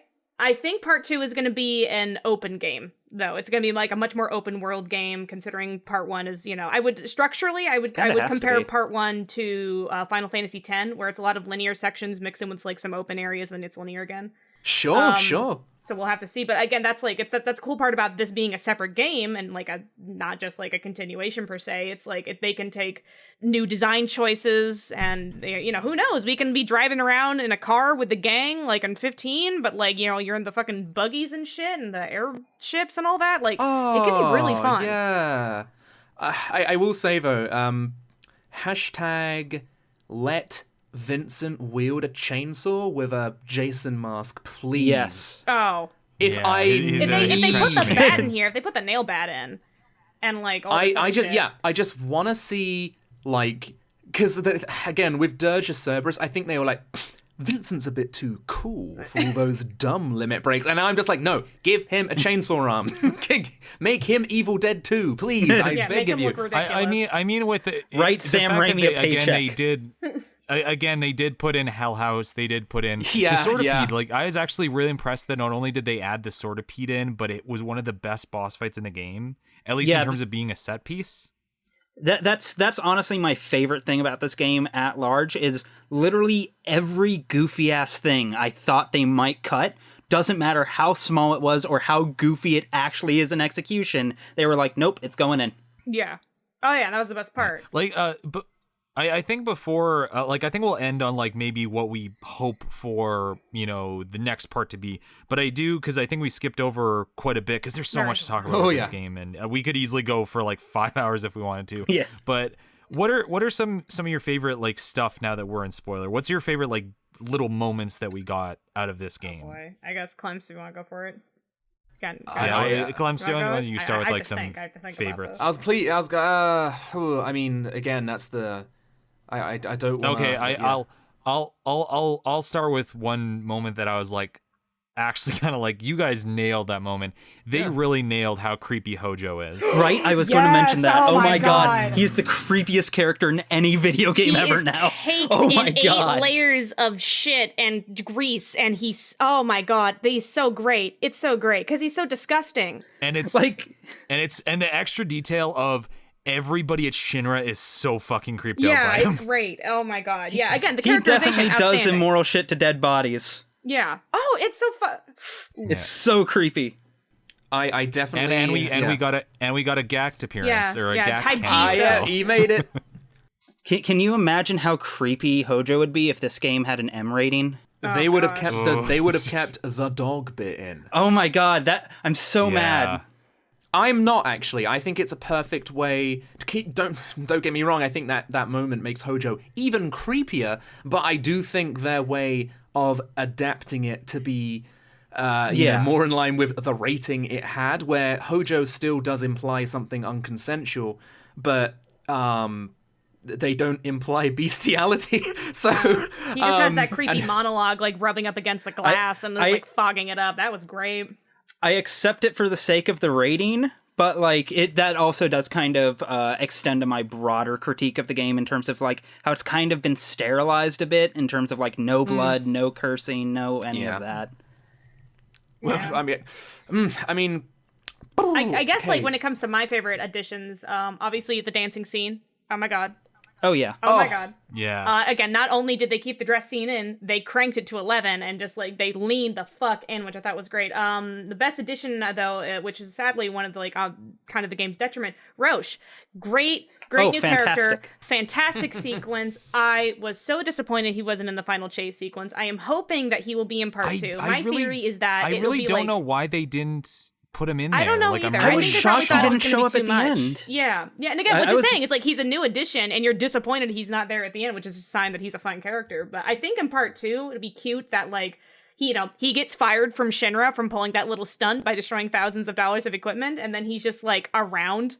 think part 2 is going to be an open game, though. It's going to be like a much more open world game, considering part 1 is, I would compare part 1 to Final Fantasy X, where it's a lot of linear sections mixed in with like some open areas, and it's linear again. Sure. So we'll have to see. But again, that's like that's the cool part about this being a separate game and like not just like a continuation per se. It's like if they can take new design choices and who knows, we can be driving around in a car with the gang like in 15, but like you're in the fucking buggies and shit and the airships and all that. Like it can be really fun. Yeah. I will say though, hashtag let Vincent wield a chainsaw with a Jason mask, please. Yes. Oh. If they put the bat in here, if they put the nail bat in, and like all this I just shit. I just want to see like, because again with Dirge of Cerberus, I think they were like, Vincent's a bit too cool for all those dumb limit breaks, and I'm just like, no, give him a chainsaw arm, make him Evil Dead 2, please. I beg of you. I mean with the Sam Raimi a paycheck. Again, they did. Again, they did put in Hell House. They did put in the Swordipede. Like, I was actually really impressed that not only did they add the Swordipede in, but it was one of the best boss fights in the game, at least in terms of being a set piece. That's honestly my favorite thing about this game at large, is literally every goofy ass thing I thought they might cut. Doesn't matter how small it was or how goofy it actually is in execution. They were like, nope, it's going in. Yeah. Oh yeah, that was the best part. Like, but I think before, I think we'll end on like maybe what we hope for, the next part to be. But I do, because I think we skipped over quite a bit, because there's so much to talk about with this game, and we could easily go for like 5 hours if we wanted to. Yeah. But what are some of your favorite like stuff now that we're in spoiler? What's your favorite like little moments that we got out of this game? Oh boy. I guess Clemps, if you want to go for it. Clemps, you start with like some favorites. I mean, again, that's the. I don't want to... Okay, I'll start with one moment that I was like, actually kind of like, you guys nailed that moment. They really nailed how creepy Hojo is. Right? I was going to mention that. Oh my god. He's the creepiest character in any video game ever now. Oh my god. 8 layers of shit and grease, and he's, oh my god, he's so great. It's so great, because he's so disgusting. And it's like... And the extra detail of... Everybody at Shinra is so fucking creeped out by him. It's great. Oh my god. Yeah, again, the characterization, he definitely does immoral shit to dead bodies. Yeah. Oh, it's so fun. It's so creepy. I definitely and we got a Gact appearance or a Gact type cameo. He made it. Can you imagine how creepy Hojo would be if this game had an M rating? They would have kept the dog bit in. Oh my god, I'm so mad. I'm not, actually. I think it's a perfect way to keep... Don't get me wrong, I think that moment makes Hojo even creepier, but I do think their way of adapting it to be more in line with the rating it had, where Hojo still does imply something unconsensual, but they don't imply bestiality. So he just has that creepy monologue, like rubbing up against the glass and like fogging it up. That was great. I accept it for the sake of the rating, but like that also does kind of extend to my broader critique of the game in terms of like how it's kind of been sterilized a bit in terms of like no blood, no cursing, no any of that. Well, Yeah. I mean, I guess okay. like when it comes to my favorite additions, obviously the dancing scene. Oh my god. Oh yeah. Oh my god. Yeah. Again, not only did they keep the dress scene in, they cranked it to 11 and just like they leaned the fuck in, which I thought was great. The best addition though, which is sadly one of the like kind of the game's detriment, Roche. Great new character, fantastic sequence. I was so disappointed he wasn't in the final chase sequence. I am hoping that he will be in part 2. My theory is that I really don't know why they didn't put him in there. I don't know like, either. I was think they probably shocked he thought it was didn't gonna show be up too at the much. end. Yeah, and again, what I you're was- saying, it's like he's a new addition, and you're disappointed he's not there at the end, which is a sign that he's a fun character. But I think in part 2, it'd be cute that like he gets fired from Shinra from pulling that little stunt by destroying thousands of dollars of equipment, and then he's just like around,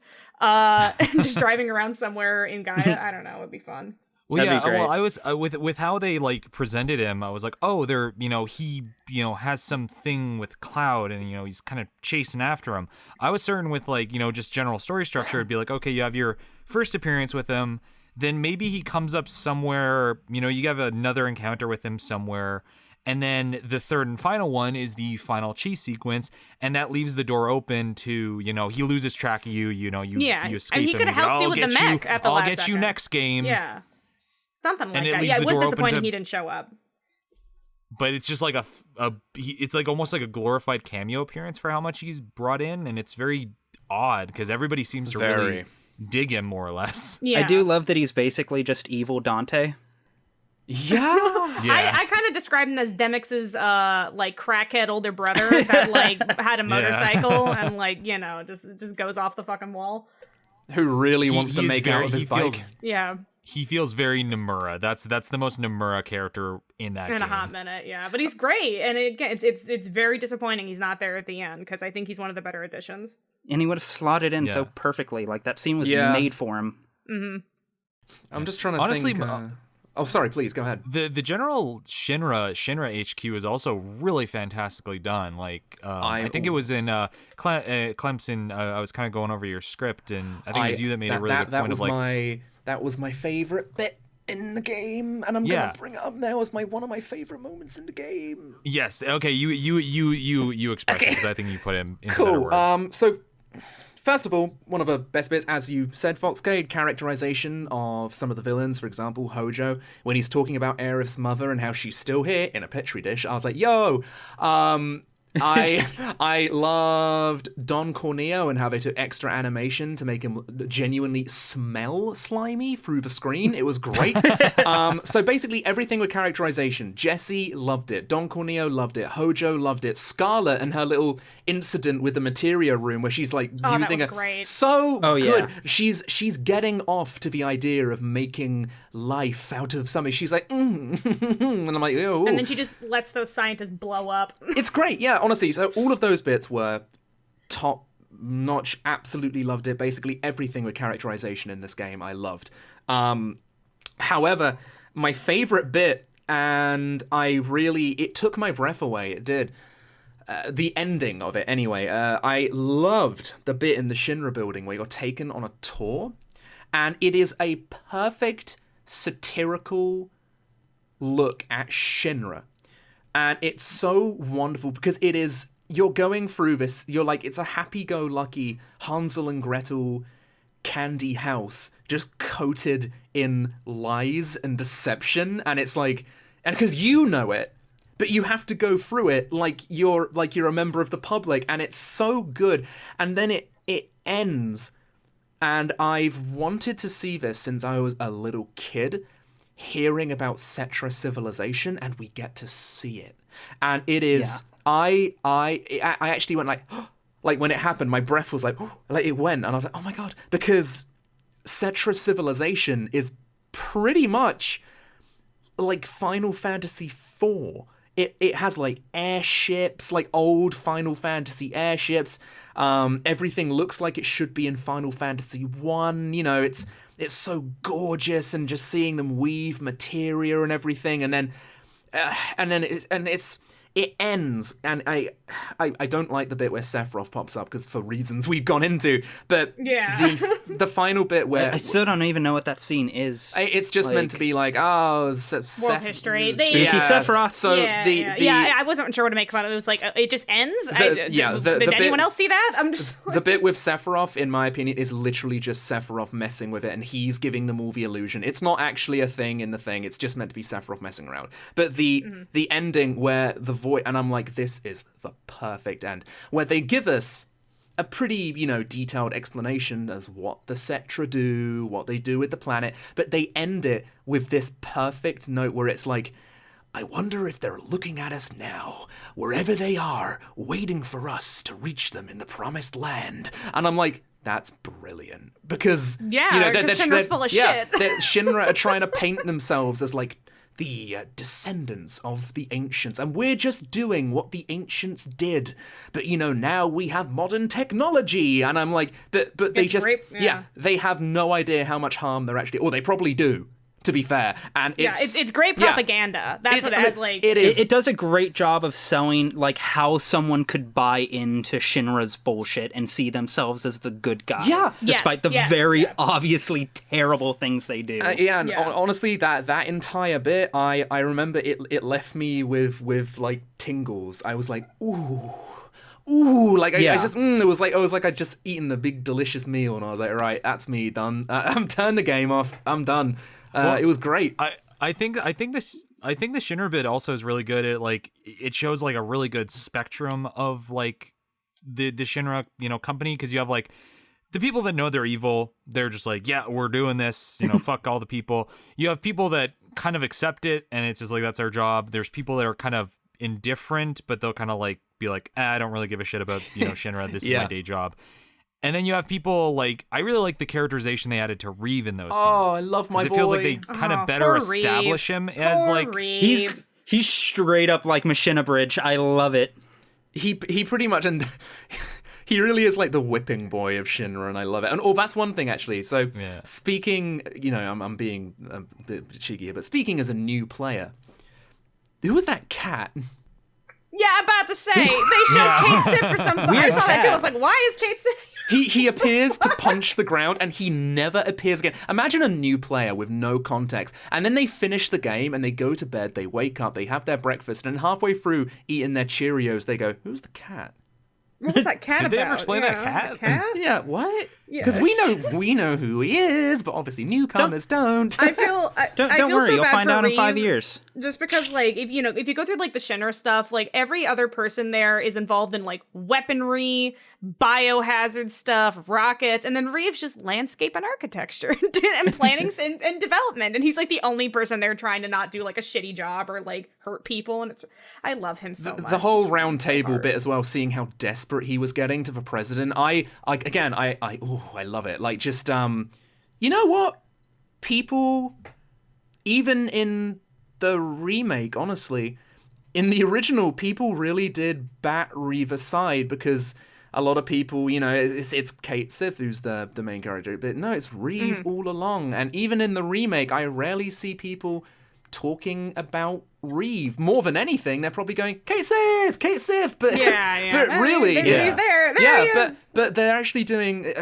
just driving around somewhere in Gaia. I don't know, it'd be fun. Well, That'd yeah. be great. Well, I was with how they like presented him. I was like, oh, they're he has something with Cloud, and he's kind of chasing after him. I was certain with like just general story structure, it'd be like, okay, you have your first appearance with him, then maybe he comes up somewhere. You have another encounter with him somewhere. And then the third and final one is the final chase sequence, and that leaves the door open to, he loses track of you, you escape and he him. could have helped you with the mech at the I'll last get you second. next game. Yeah, something like And it that. leaves Yeah, the it was door open disappointing to- he didn't show up. But it's just like it's like almost like a glorified cameo appearance for how much he's brought in, and it's very odd because everybody seems to really dig him more or less. Yeah, I do love that he's basically just evil Dante. Yeah. Yeah. I kind of describe him as Demix's like crackhead older brother that like had a motorcycle and like just goes off the fucking wall. Who really wants to he's make out with his bike? Yeah, He feels very Nomura. That's the most Nomura character in that in game. a hot minute. Yeah, but he's great, and again, it's very disappointing he's not there at the end because I think he's one of the better additions. And he would have slotted in so Yeah. perfectly. Like that scene was Yeah. made for him. I'm just trying to Honestly, think. Oh, sorry. Please go ahead. The general Shinra HQ is also really fantastically done. Like I think it was in Clemps in I was kind of going over your script, and I think it was you that made a really good point of like that was my favorite bit in the game, and I'm Yeah. gonna bring it up now as one of my favorite moments in the game. yes, okay, you express it because I think you put him into better Cool. words. So first of all, one of the best bits, as you said, Foxcade, characterization of some of the villains. For example, Hojo, when he's talking about Aerith's mother and how she's still here in a petri dish. I was like, yo. I loved Don Corneo and how they took extra animation to make him genuinely smell slimy through the screen. It was great. So basically everything with characterization. Jesse loved it. Don Corneo loved it. Hojo loved it. Scarlet and her little incident with the materia room where she's like that using was it. great. So Oh, good. yeah. She's getting off to the idea of making life out of something. She's like, and I'm like, oh. And then she just lets those scientists blow up. It's great, yeah, honestly. So all of those bits were top notch. Absolutely loved it. Basically everything with characterization in this game I loved. However, my favorite bit, and it took my breath away, it did. The ending of it, anyway. I loved the bit in the Shinra building where you're taken on a tour, and it is a perfect satirical look at Shinra. And it's so wonderful because you're going through this, you're like, it's a happy-go-lucky Hansel and Gretel candy house just coated in lies and deception, and it's like, and because you know it, but you have to go through it like you're a member of the public, and it's so good. And then it ends, and I've wanted to see this since I was a little kid, hearing about Cetra civilization, and we get to see it, and it is. I actually went like, like when it happened, my breath was like it went, and I was like, oh my god, because Cetra civilization is pretty much like Final Fantasy IV. It has like airships, like old Final Fantasy airships. Everything looks like it should be in Final Fantasy 1. It's so gorgeous, and just seeing them weave materia and everything, and then it ends, and I don't like the bit where Sephiroth pops up because for reasons we've gone into, but the final bit where I still don't even know what that scene is. it's just meant to be like, oh, world history. Spooky Sephiroth. So I wasn't sure what to make of it. It was like it just ends. Did anyone else see that? I'm just the bit with Sephiroth, in my opinion, is literally just Sephiroth messing with it, and he's giving them all the illusion. It's not actually a thing in the thing. It's just meant to be Sephiroth messing around. But the ending where the voice, and I'm like, this is the perfect end, where they give us a pretty, detailed explanation as what the Cetra do, what they do with the planet, but they end it with this perfect note where it's like, I wonder if they're looking at us now, wherever they are, waiting for us to reach them in the promised land. And I'm like, that's brilliant. Because, Shinra's full of shit. Shinra are trying to paint themselves as like the descendants of the ancients, and we're just doing what the ancients did. But now we have modern technology, and I'm like, but they just they have no idea how much harm they're actually, or they probably do, to be fair. And it's great propaganda. That's what it has. Like it is. It does a great job of selling like how someone could buy into Shinra's bullshit and see themselves as the good guy. Yeah, despite the very obviously terrible things they do. Honestly, that entire bit, I remember it left me with like tingles. I was like, ooh. Like I just it was like I'd just eaten a big delicious meal, and I was like, right, that's me done. I'm turned the game off. I'm done. It was great. I think the Shinra bit also is really good at like it shows like a really good spectrum of like the Shinra company, because you have like the people that know they're evil, they're just like, yeah, we're doing this, fuck all the people. You have people that kind of accept it and it's just like that's our job. There's people that are kind of indifferent, but they'll kind of like be like, I don't really give a shit about Shinra. This is my day job. And then you have people like, I really like the characterization they added to Reeve in those scenes. Oh, I love my boy. It feels like they kind of better establish him as like Reeve. He's straight up like Machina Bridge. I love it. He pretty much, and he really is like the whipping boy of Shinra, and I love it. And that's one thing actually. So speaking, I'm being a bit cheeky here, but speaking as a new player, who was that cat? Yeah, I'm about to say. They showed Kate Sif for some fun. I saw that too. I was like, why is Kate Sif? He appears to punch the ground and he never appears again. Imagine a new player with no context, and then they finish the game and they go to bed, they wake up, they have their breakfast, and halfway through eating their Cheerios, they go, who's the cat? What was that cat Did about? they ever explain that cat? Yeah, what? Because we know who he is, but obviously newcomers don't. I feel don't feel worry, so you'll bad find for out in Reeve, 5 years. Just because, like, if you go through like the Shinra stuff, like every other person there is involved in like weaponry, biohazard stuff, rockets, and then Reeve's just landscape and architecture and planning and development, and he's like the only person there trying to not do like a shitty job or like hurt people, and I love him so much. The whole round table bit as well, seeing how desperate he was getting to the president. I love it. Like, just you know what? People, even in the remake, honestly, in the original, people really did bat Reeve aside, because a lot of people, it's Kate Sith who's the main character, but no, it's Reeve all along. And even in the remake, I rarely see people talking about Reeve. More than anything, they're probably going, Kate Sith, but but really, he's there he is. But they're actually doing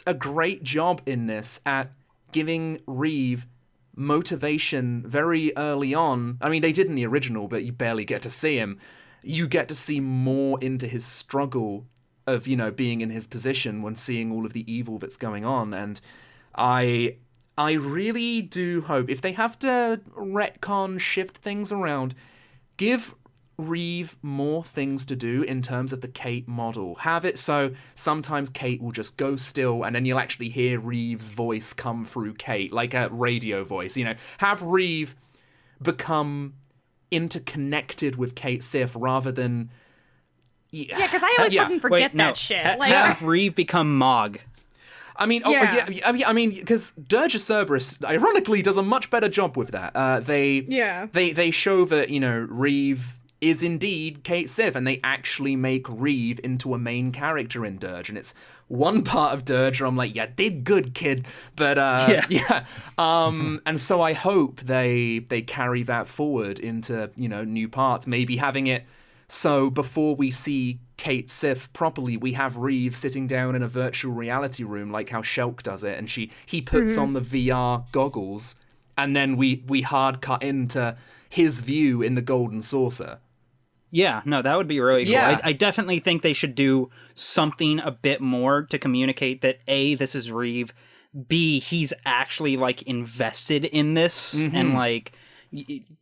a great job in this at giving Reeve motivation very early on. I mean, they did in the original, but you barely get to see him. You get to see more into his struggle of, being in his position when seeing all of the evil that's going on. And I really do hope, if they have to retcon, shift things around, give Reeve more things to do in terms of the Kate model. Have it so sometimes Kate will just go still and then you'll actually hear Reeve's voice come through Kate, like a radio voice. Have Reeve become interconnected with Kate Sif rather than... Yeah, because I always fucking forget that shit. Have Reeve become Mog. I mean, because Dirge of Cerberus, ironically, does a much better job with that. They show that, Reeve is indeed Kate Sith, and they actually make Reeve into a main character in Dirge, and it's one part of Dirge where I'm like, yeah, did good, kid, but yeah. And so I hope they carry that forward into, you know, new parts, maybe having it so before we see Kate Sith properly, we have Reeve sitting down in a virtual reality room like how Shulk does it, and he puts on the VR goggles, and then we hard cut into his view in the Golden Saucer. Yeah, no, that would be really cool. Yeah. I definitely think they should do something a bit more to communicate that A, this is Reeve, B, he's actually like invested in this and like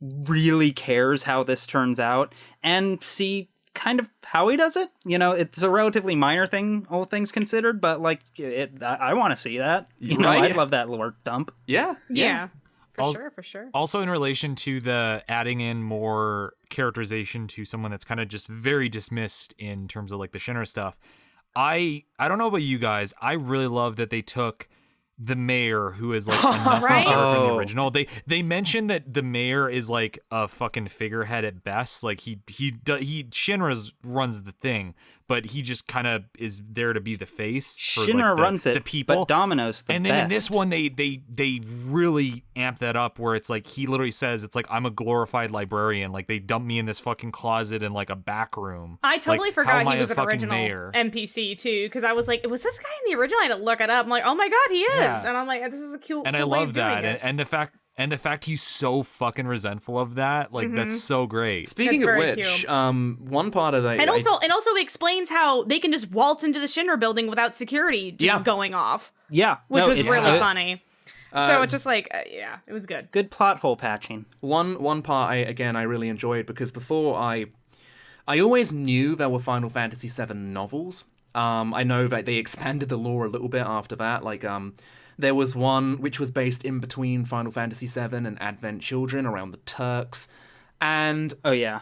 really cares how this turns out, and C, kind of how he does it. You know, it's a relatively minor thing, all things considered, but like I want to see that. You know, Right. I love that lore dump. Yeah. For sure. Also, in relation to the adding in more characterization to someone that's kind of just very dismissed in terms of like the Shinra stuff, I don't know about you guys, I really love that they took the mayor, who is like a nothing Right? character in the original. They mentioned that the mayor is like a fucking figurehead at best. Like he Shinra's runs the thing, but he just kind of is there to be the face for Shinra like, runs it, the people. but Domino's the and best. then in this one, they really amp that up, where it's like he literally says it's like, I'm a glorified librarian. Like they dumped me in this fucking closet in like a back room. I totally Like, how forgot am I he was a an fucking original mayor? NPC too, because I was like, was this guy in the original? I had to look it up. I'm like, oh my god, he is, Yeah. and I'm like, this is a cute. And I cool way love of doing that, it. and the fact he's so fucking resentful of that, like that's so great. Speaking That's of very which, cute. one part of that, And also it explains how they can just waltz into the Shinra building without security just going off, Yeah, which no, was it's really good. funny. So it's just like, yeah, it was good. Good plot hole patching. one part I really enjoyed, because before I always knew there were Final Fantasy VII novels. I know that they expanded the lore a little bit after that. Like, there was one which was based in between Final Fantasy VII and Advent Children around the Turks. And Oh yeah.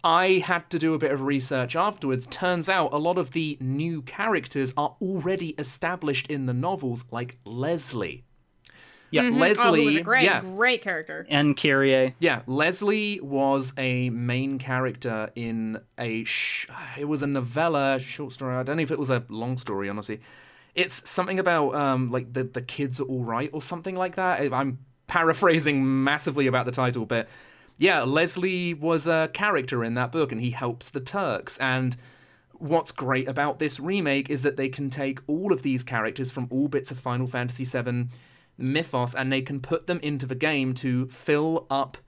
I had to do a bit of research afterwards. Turns out a lot of the new characters are already established in the novels, like Leslie. Yeah, Leslie. Who was a great character. And Kyrie. Yeah, Leslie was a main character in it was a novella, short story. I don't know if it was a long story, honestly. It's something about like the kids are all right or something like that. I'm paraphrasing massively about the title, but yeah, Leslie was a character in that book, and he helps the Turks. And what's great about this remake is that they can take all of these characters from all bits of Final Fantasy VII mythos, and they can put them into the game to fill up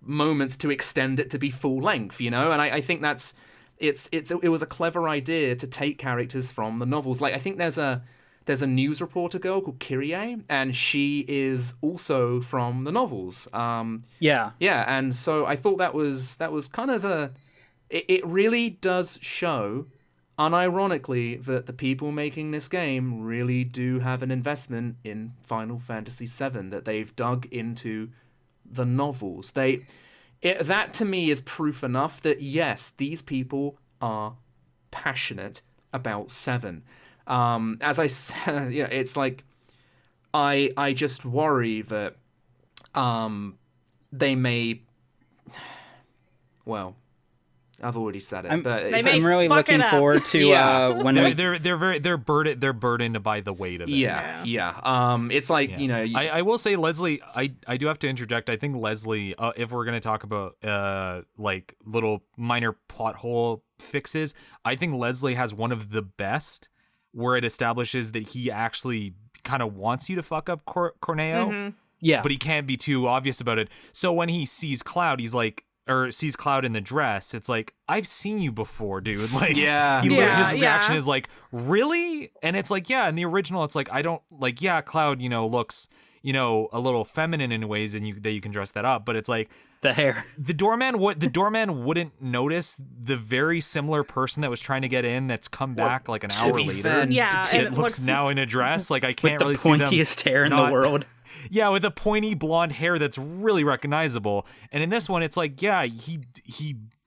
moments to extend it to be full length, you know. And I think that's it was a clever idea to take characters from the novels. Like, I think there's a news reporter girl called Kyrie, and she is also from the novels. Yeah. And so I thought that was kind of it really does show, unironically, that the people making this game really do have an investment in Final Fantasy VII, that they've dug into the novels. That to me is proof enough that yes, these people are passionate about 7. As I said, you know, it's like I just worry that they may. Well, I've already said it, but I'm really fuck it looking up. forward to when They're burdened by the weight of it. yeah. It's like, Yeah. you know, I will say, Leslie, I do have to interject. I think Leslie, if we're going to talk about like little minor plot hole fixes, I think Leslie has one of the best, where it establishes that he actually kind of wants you to fuck up Corneo, yeah, but he can't be too obvious about it. So when he sees Cloud, he's like, or sees Cloud in the dress, it's like, I've seen you before, dude. Like, Yeah. his reaction is like, really? And it's like, yeah, in the original, it's like, I don't, like, yeah, Cloud, you know, looks, you know, a little feminine in ways, and that you can dress that up, but it's like, the hair. the doorman wouldn't notice the very similar person that was trying to get in that's come back like an hour be later. fair, Yeah, That and it looks now in a dress. Like, I can't The really see them. pointiest hair in the not- world. Yeah, with a pointy blonde hair that's really recognizable. And in this one, it's like, yeah, he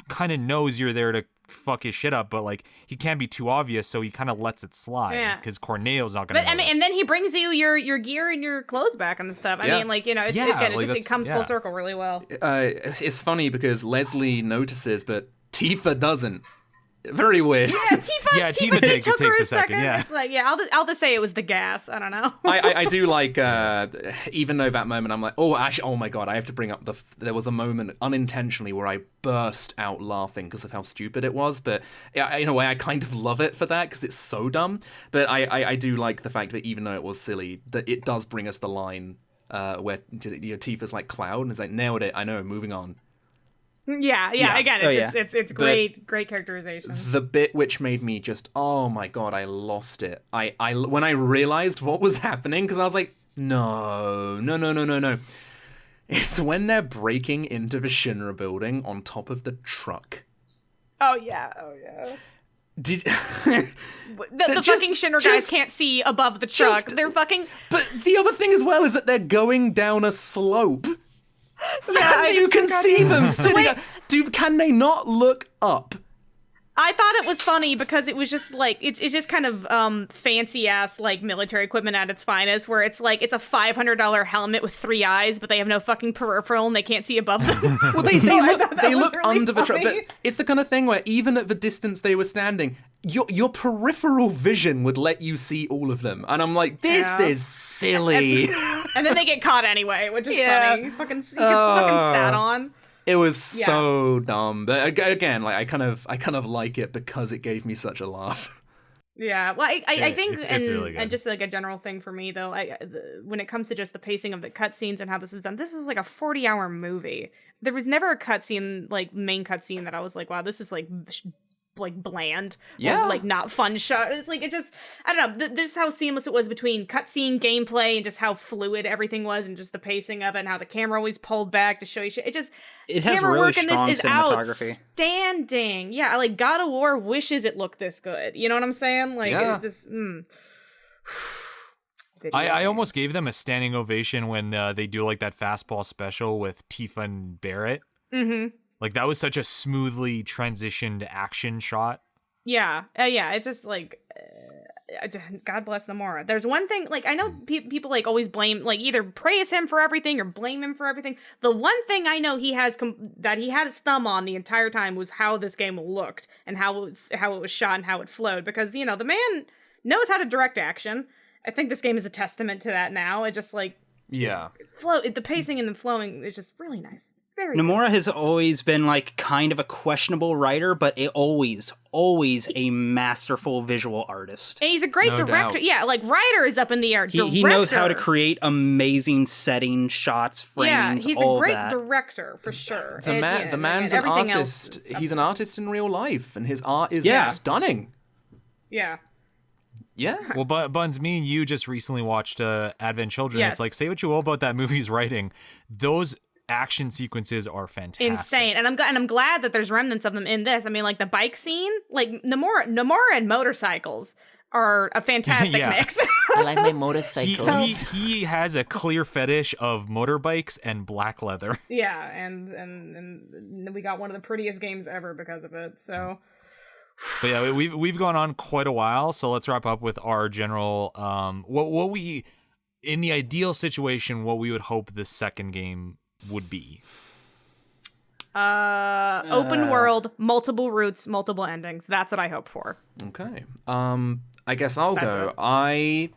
kind of knows you're there to fuck his shit up, but like he can't be too obvious, so he kind of lets it slide because Corneo's not gonna. But I mean, and then he brings you your gear and your clothes back and stuff. I mean, like, you know, it comes full circle really well. It's funny because Leslie notices, but Tifa doesn't. Very weird. Yeah, Tifa took her a second. Yeah. It's like, I'll just say it was the gas. I don't know. I do like, even though that moment I'm like, oh my god, I have to bring up there was a moment unintentionally where I burst out laughing because of how stupid it was. But in a way, I kind of love it for that because it's so dumb. But I do like the fact that even though it was silly, that it does bring us the line where Tifa's like Cloud and is like, nailed it. I know. Moving on. Yeah. Again, it's great characterization. The bit which made me just, oh my god, I lost it. I when I realized what was happening, because I was like, no. It's when they're breaking into the Shinra building on top of the truck. Oh yeah. Did the fucking Shinra guys can't see above the truck. They're fucking. But the other thing as well is that they're going down a slope. Yeah, you can see them sitting. Dude, can they not look up? I thought it was funny because it was just like it's just kind of fancy ass like military equipment at its finest, where it's like it's a $500 helmet with 3 eyes, but they have no fucking peripheral and they can't see above them. Well, they look really under the truck, but it's the kind of thing where even at the distance they were standing, your peripheral vision would let you see all of them, and I'm like, this is silly. And then they get caught anyway, which is funny. He gets fucking sat on. It was so dumb, but again, like I kind of like it because it gave me such a laugh. Yeah, well, I think, it's really good. And just like a general thing for me though, when it comes to just the pacing of the cutscenes and how this is done, this is like a 40-hour movie. There was never a cutscene, like main cutscene, that I was like, wow, this is like bland, or like not fun shot. It's like, it just, I don't know, this is how seamless it was between cutscene gameplay and just how fluid everything was, and just the pacing of it and how the camera always pulled back to show you shit. It has camera really work in strong this is cinematography. outstanding. Yeah, like God of War wishes it looked this good. You know what I'm saying? Like it just I almost gave them a standing ovation when they do like that fastball special with Tifa and Barrett. Mm-hmm. Like, that was such a smoothly transitioned action shot. Yeah. It's just, like, God bless Nomura. There's one thing, like, I know people, like, always blame, like, either praise him for everything or blame him for everything. The one thing I know he has, that he had his thumb on the entire time was how this game looked and how it was shot and how it flowed. Because, you know, the man knows how to direct action. I think this game is a testament to that now. It just, like... Yeah. The pacing and the flowing is just really nice. Nomura has always been like kind of a questionable writer, but always a masterful visual artist. And he's a great director. Doubt. Yeah, like writer is up in the air. He knows how to create amazing setting, shots, frames. Yeah, he's a great director for sure. The man's an artist. He's an artist in real life, and his art is stunning. Yeah. Yeah. Well, Buns, me and you just recently watched Advent Children. Yes. It's like, say what you will about that movie's writing, those action sequences are fantastic, insane, and I'm glad that there's remnants of them in this. I mean, like the bike scene, like Nomura and motorcycles are a fantastic mix. I like my motorcycle. He has a clear fetish of motorbikes and black leather. Yeah, and we got one of the prettiest games ever because of it. So, but yeah, we've gone on quite a while. So let's wrap up with our general what we, in the ideal situation, what we would hope the second game would be. Open world, multiple routes, multiple endings. That's what I hope for. Okay. I guess I'll go. I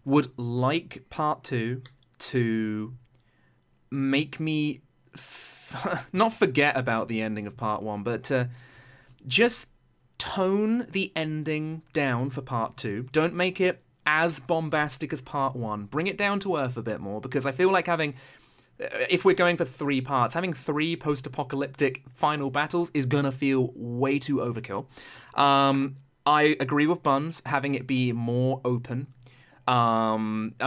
would like part 2 to make me not forget about the ending of part 1, but to just tone the ending down for part 2. Don't make it as bombastic as part 1. Bring it down to earth a bit more, because I feel like if we're going for 3 parts, having 3 post-apocalyptic final battles is gonna feel way too overkill. I agree with Buns, having it be more open. I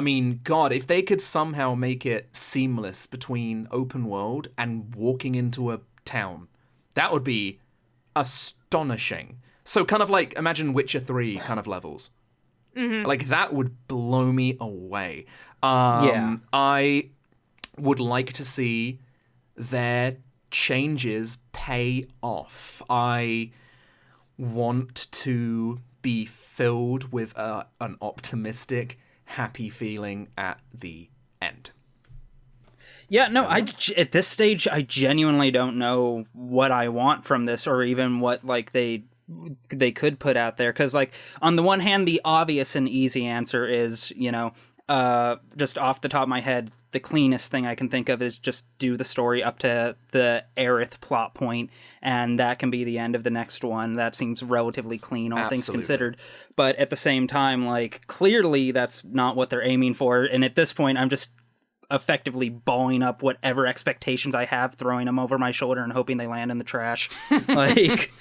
mean, God, if they could somehow make it seamless between open world and walking into a town, that would be astonishing. So kind of like, imagine Witcher 3 kind of levels. Mm-hmm. Like, that would blow me away. I would like to see their changes pay off. I want to be filled with an optimistic, happy feeling at the end. Yeah, no, at this stage, I genuinely don't know what I want from this, or even what, like, they could put out there. Because, like, on the one hand, the obvious and easy answer is, just off the top of my head, the cleanest thing I can think of is just do the story up to the Aerith plot point, and that can be the end of the next one. That seems relatively clean, all things considered. But at the same time, like, clearly that's not what they're aiming for, and at this point, I'm just effectively balling up whatever expectations I have, throwing them over my shoulder and hoping they land in the trash. Like,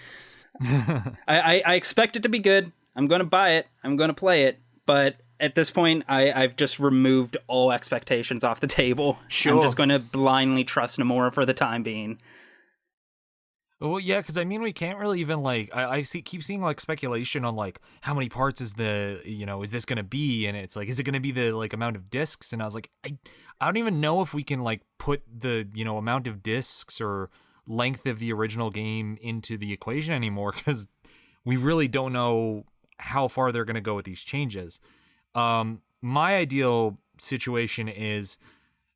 I expect it to be good. I'm going to buy it. I'm going to play it. But at this point, I've just removed all expectations off the table. Sure. I'm just going to blindly trust Nomura for the time being. Well, yeah, because I mean, we can't really even, like, I keep seeing, like, speculation on, like, how many parts is is this going to be? And it's like, is it going to be the, like, amount of discs? And I was like, I don't even know if we can, like, put the, amount of discs or length of the original game into the equation anymore, because we really don't know how far they're going to go with these changes. My ideal situation is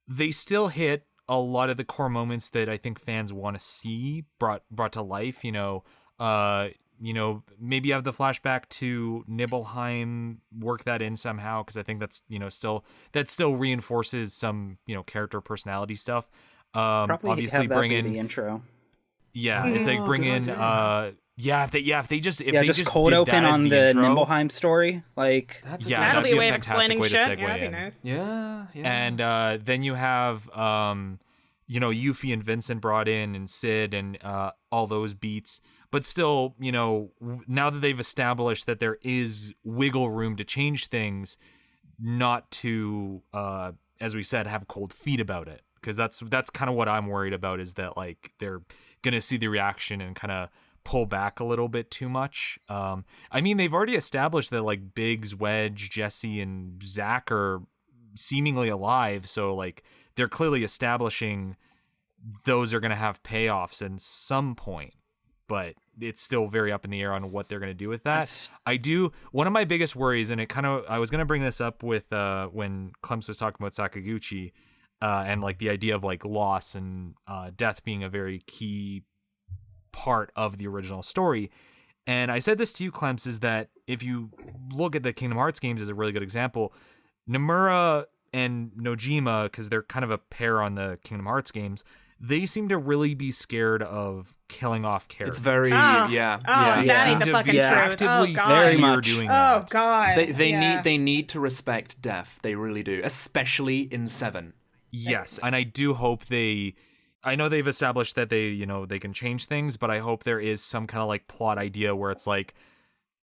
they still hit a lot of the core moments that I think fans want to see brought to life. Maybe have the flashback to Nibelheim, work that in somehow, because I think that's still reinforces some character personality stuff. Probably obviously have that bring be in the intro. Yeah, it's like bring in if they just cold did open that as on the intro, Nibelheim story, like that'll be a way of explaining shit. segue Yeah, that'd be in. nice. Yeah. And then you have Yuffie and Vincent brought in, and Sid, and all those beats. But still, now that they've established that there is wiggle room to change things, not to, as we said, have cold feet about it. Because that's kind of what I'm worried about, is that, like, they're gonna see the reaction and kind of pull back a little bit too much. I mean, they've already established that, like, Biggs, Wedge, Jesse, and Zach are seemingly alive, so, like, they're clearly establishing those are going to have payoffs at some point, but it's still very up in the air on what they're going to do with that. One of my biggest worries, and I was going to bring this up with when Clemps was talking about Sakaguchi, and, like, the idea of, like, loss and death being a very key part of the original story. And I said this to you, Clemps, is that if you look at the Kingdom Hearts games as a really good example, Nomura and Nojima, because they're kind of a pair on the Kingdom Hearts games, they seem to really be scared of killing off characters. It's very that ain't the fucking truth. Actively very much doing Oh that. god. They need to respect death. They really do, especially in 7. Yes, and I do hope I know they've established that they can change things, but I hope there is some kind of, like, plot idea where it's like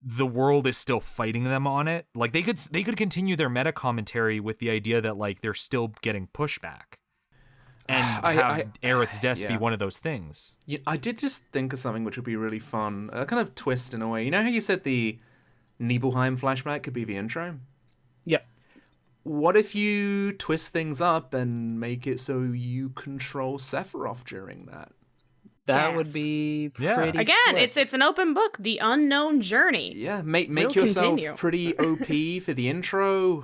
the world is still fighting them on it. Like, they could continue their meta commentary with the idea that, like, they're still getting pushback, and have Aerith's death be one of those things. Yeah, I did just think of something which would be really fun, a kind of twist in a way. You know how you said the Nibelheim flashback could be the intro? Yep. What if you twist things up and make it so you control Sephiroth during that? That would be pretty Again, slick. it's an open book, the unknown journey. Yeah, make Will yourself continue. pretty OP for the intro.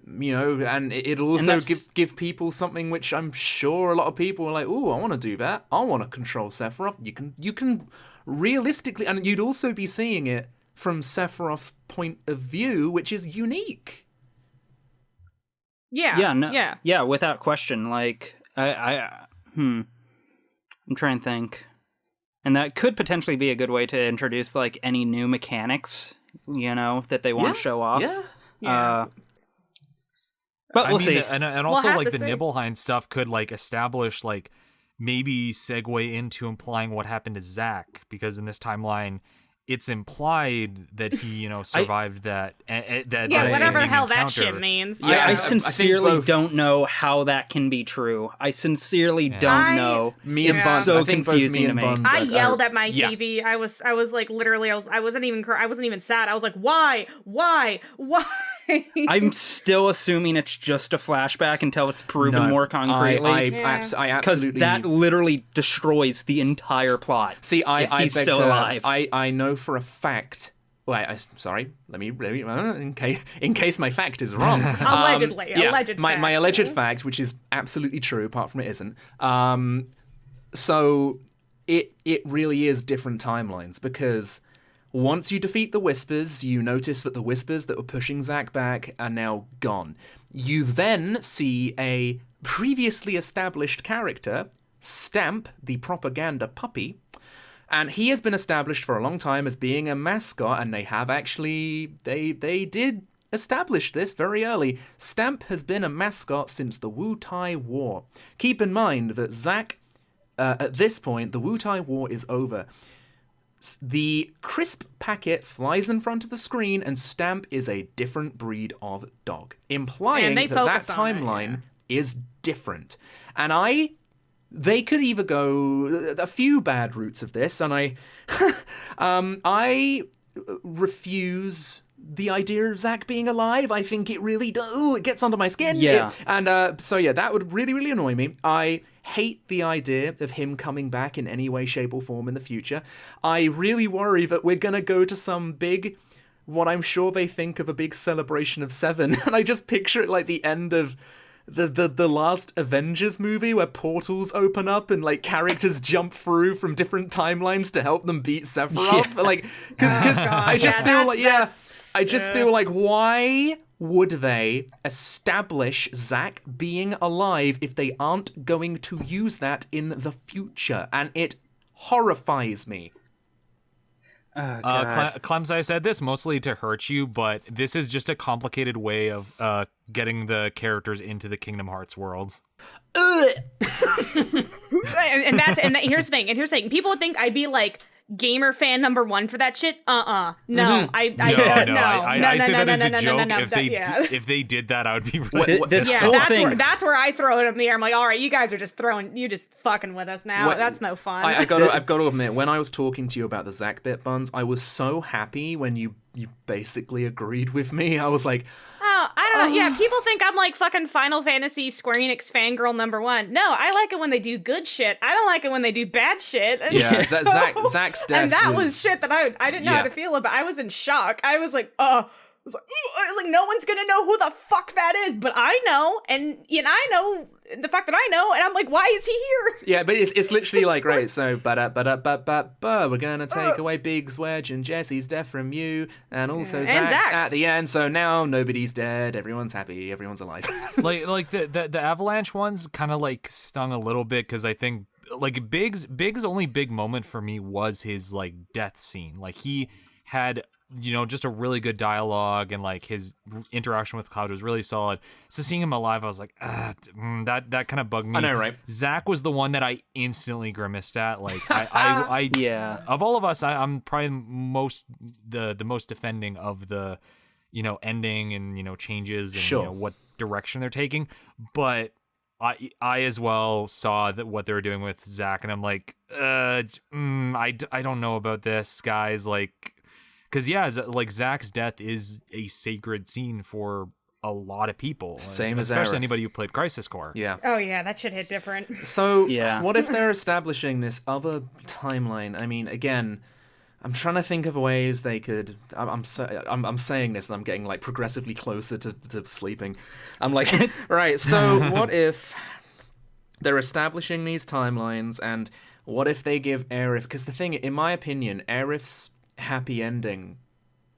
And it'll also give people something which I'm sure a lot of people are like, "Ooh, I want to do that. I want to control Sephiroth." You can realistically, and you'd also be seeing it from Sephiroth's point of view, which is unique. Yeah, without question. Like, I'm trying to think, and that could potentially be a good way to introduce, like, any new mechanics, that they want to show off. Yeah. But we'll see. And also, We'll like, have the to see. Nibelheim stuff could, like, establish, like, maybe segue into implying what happened to Zack, because in this timeline, it's implied that he, survived that. Whatever the hell that shit means. I I sincerely think both- don't know how that can be true. I sincerely don't know. Me and It's Buns, so I think both confusing me to and me. Buns I are- yelled at my yeah. TV. I was like, literally, I wasn't even sad. I was like, why? I'm still assuming it's just a flashback until it's proven more concretely. I Because absolutely... that literally destroys the entire plot. See, if he's still alive. I know for a fact... Wait, sorry. Let me in case my fact is wrong. Allegedly, alleged my fact, alleged fact, which is absolutely true, apart from it isn't. So it really is different timelines, because once you defeat the Whispers, you notice that the Whispers that were pushing Zack back are now gone. You then see a previously established character, Stamp, the propaganda puppy. And he has been established for a long time as being a mascot, and they have actually, they did establish this very early. Stamp has been a mascot since the Wu-Tai War. Keep in mind that Zack, at this point, the Wu-Tai War is over. The crisp packet flies in front of the screen, and Stamp is a different breed of dog, implying that timeline is different. And they could either go a few bad routes of this, and I refuse the idea of Zack being alive. I think it really does. It gets under my skin. Yeah. That would really, really annoy me. I hate the idea of him coming back in any way, shape, or form in the future. I really worry that we're gonna go to some big, what I'm sure they think of a big celebration of 7, and I just picture it like the end of the last Avengers movie where portals open up and like characters jump through from different timelines to help them beat Sephiroth. Like, because I just feel like why would they establish Zack being alive if they aren't going to use that in the future? And it horrifies me. Clemps, I said this mostly to hurt you, but this is just a complicated way of getting the characters into the Kingdom Hearts worlds. and here's the thing. People would think I'd be like gamer fan number 1 for that shit. No, I say that as a joke. If they did that, I would be really that's where I throw it in the air. I'm like, all right, you guys are just fucking with us now. That's no fun. I've got to admit, when I was talking to you about the Zack bit, Buns, I was so happy when you basically agreed with me. I was like, oh, I don't know. Yeah, people think I'm like fucking Final Fantasy Square Enix fangirl number 1. No, I like it when they do good shit. I don't like it when they do bad shit. Yeah, Zack's death and that was shit that I didn't know how to feel about. I was in shock. I was like, I was like, no one's gonna know who the fuck that is, but I know, and I know the fact that I know, and I'm like, why is he here? Yeah, but it's literally like, right, so we're gonna take away Big's Wedge and Jesse's death from you, and also Zack's at the end, so now nobody's dead, everyone's happy, everyone's alive. like the Avalanche ones kind of like stung a little bit, because I think like Big's only big moment for me was his like death scene. Like he had just a really good dialogue, and like his interaction with Cloud was really solid. So seeing him alive, I was like, that kind of bugged me. I know, right? Zack was the one that I instantly grimaced at. Like, I of all of us, I'm probably the most defending of the, ending and changes and what direction they're taking. But I as well saw that what they were doing with Zack, and I'm like, I don't know about this, guys. Like. Because, like, Zack's death is a sacred scene for a lot of people. Same as especially Aerith. Anybody who played Crisis Core. Yeah. Oh, yeah, that shit hit different. So, what if they're establishing this other timeline? I mean, again, I'm trying to think of ways they could... I'm saying this, and I'm getting, like, progressively closer to sleeping. I'm like, right, so what if they're establishing these timelines, and what if they give Aerith... Because the thing, in my opinion, Aerith's happy ending,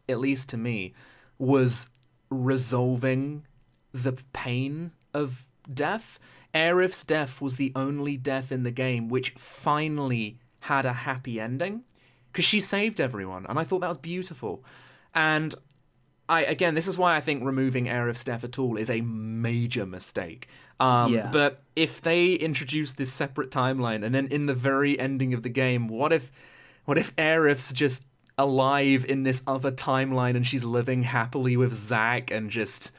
at least to me, was resolving the pain of death. Aerith's death was the only death in the game which finally had a happy ending, because she saved everyone, and I thought that was beautiful. And again, this is why I think removing Aerith's death at all is a major mistake. But if they introduce this separate timeline, and then in the very ending of the game, what if Aerith's just alive in this other timeline and she's living happily with Zack, and just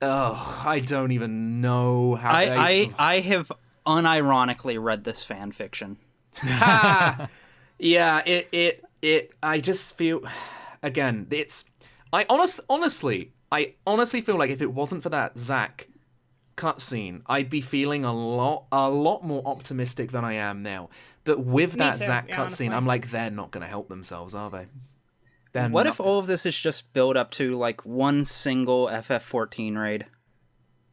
I don't even know how I have unironically read this fan fiction. Yeah, it I just feel, again, honestly, I honestly feel like if it wasn't for that Zack cutscene, I'd be feeling a lot more optimistic than I am now. But with that too, Zack yeah, cutscene, honestly. I'm like, they're not going to help themselves, are they? What if all of this is just build up to like one single FF14 raid?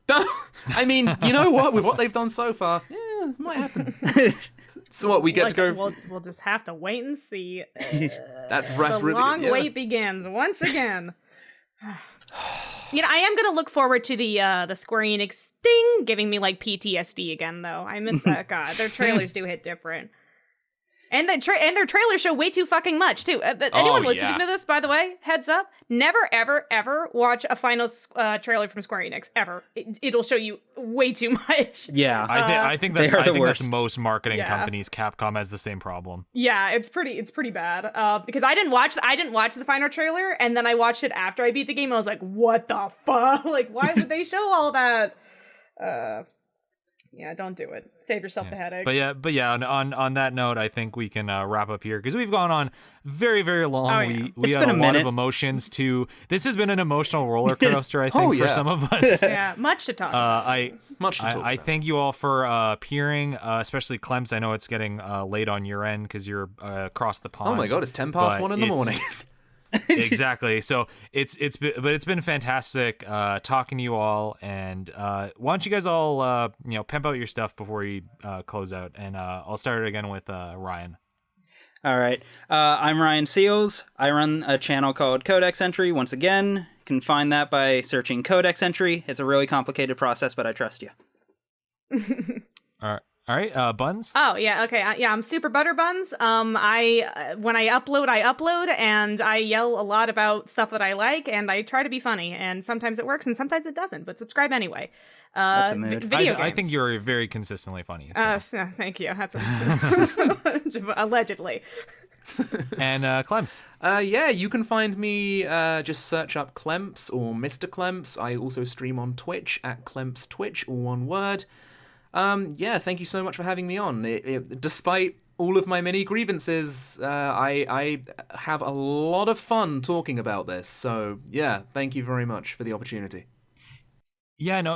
I mean, you know what? With what they've done so far, yeah, it might happen. So what, we get to go... We'll just have to wait and see. That's The long wait begins once again. You know, I am gonna look forward to the Square Enix Sting giving me like PTSD again, though. I miss that. God, their trailers do hit different, and their trailers show way too fucking much too. Anyone listening to this, by the way, heads up: never, ever, ever watch a final trailer from Square Enix ever. It'll show you way too much. Yeah, I think that's most marketing companies. Capcom has the same problem. Yeah, it's pretty bad. Because I didn't watch the final trailer, and then I watched it after I beat the game. I was like, what the fuck? Like, why would they show all that? Yeah, don't do it. Save yourself the headache. But yeah. On that note, I think we can wrap up here because we've gone on very, very long. Oh, yeah. We had a lot of emotions too. This has been an emotional roller coaster, I think, for some of us. Yeah, much to talk about. I thank you all for appearing, especially Clemps. I know it's getting late on your end because you're across the pond. Oh my god, it's 10 past 1 in the morning. Exactly. So it's been fantastic talking to you all, and why don't you guys all pimp out your stuff before you close out, and I'll start it again with Ryan. All right. I'm Ryan Seals. I run a channel called Codex Entry. Once again, you can find that by searching Codex Entry. It's a really complicated process, but I trust you. All right, Buns. Oh yeah, okay, yeah. I'm Super Butter Buns. When I upload, and I yell a lot about stuff that I like, and I try to be funny, and sometimes it works, and sometimes it doesn't. But subscribe anyway. That's a mood. Video games. I think you're very consistently funny. So. Thank you. That's allegedly. And Clemps. Yeah, you can find me, just search up Clemps or Mr. Clemps. I also stream on Twitch at Clemps Twitch, all one word. Yeah, thank you so much for having me on. Despite all of my many grievances, I have a lot of fun talking about this. So yeah, thank you very much for the opportunity. Yeah, the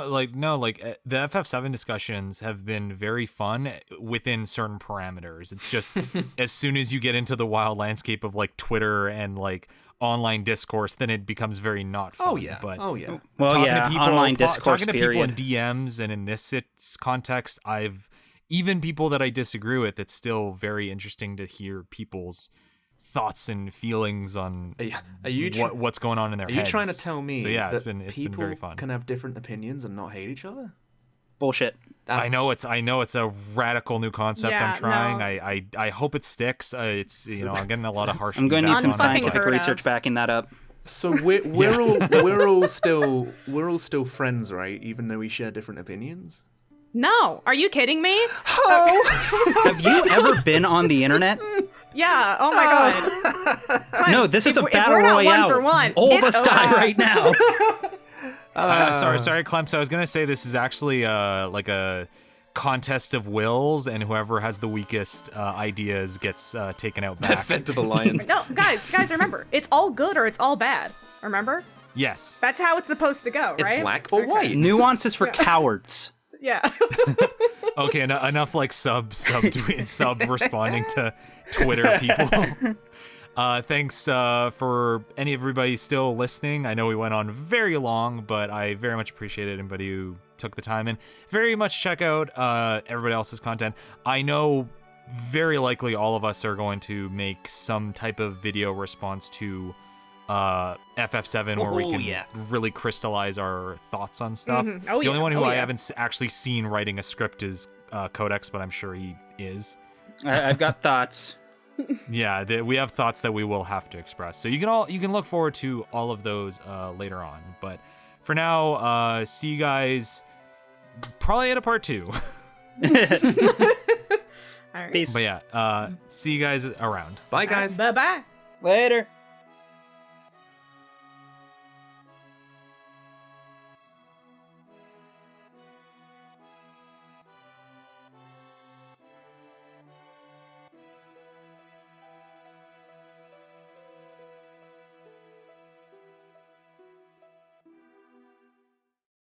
FF7 discussions have been very fun within certain parameters. It's just as soon as you get into the wild landscape of like Twitter and like online discourse, then it becomes very not fun. Oh yeah. Well, yeah. Online discourse. Talking to people in DMs and in this context, even people that I disagree with, it's still very interesting to hear people's thoughts and feelings on what's going on in their heads. Are you trying to tell me that it's been very fun. People can have different opinions and not hate each other? Bullshit. I know it's a radical new concept. Yeah, I'm trying. no. I hope it sticks. It's I'm getting a lot of harsh. I'm going to need some Unfucking scientific heard research us. backing that up. So we're all still friends, right? Even though we share different opinions. No, are you kidding me? Have you ever been on the internet? Yeah. Oh my god. No, this is a If battle we're not royale. 1 for 1, All of it's us die over. right now. Sorry, Clemps. I was gonna say this is actually like a contest of wills, and whoever has the weakest ideas gets taken out back. Defensive alliance. No, guys, remember, it's all good or it's all bad. Remember? Yes. That's how it's supposed to go, right? It's black or white. Nuances for cowards. Yeah. Okay, enough like sub responding to Twitter people. Thanks for everybody still listening. I know we went on very long, but I very much appreciate anybody who took the time and very much check out everybody else's content. I know very likely all of us are going to make some type of video response to FF7 where we can really crystallize our thoughts on stuff. Mm-hmm. The only one who I haven't actually seen writing a script is Codex, but I'm sure he is. I've got thoughts. Yeah, we have thoughts that we will have to express. So you can look forward to all of those later on. But for now, see you guys probably in a part 2. All right. Peace. But yeah, see you guys around. Bye, guys. Bye-bye. Later.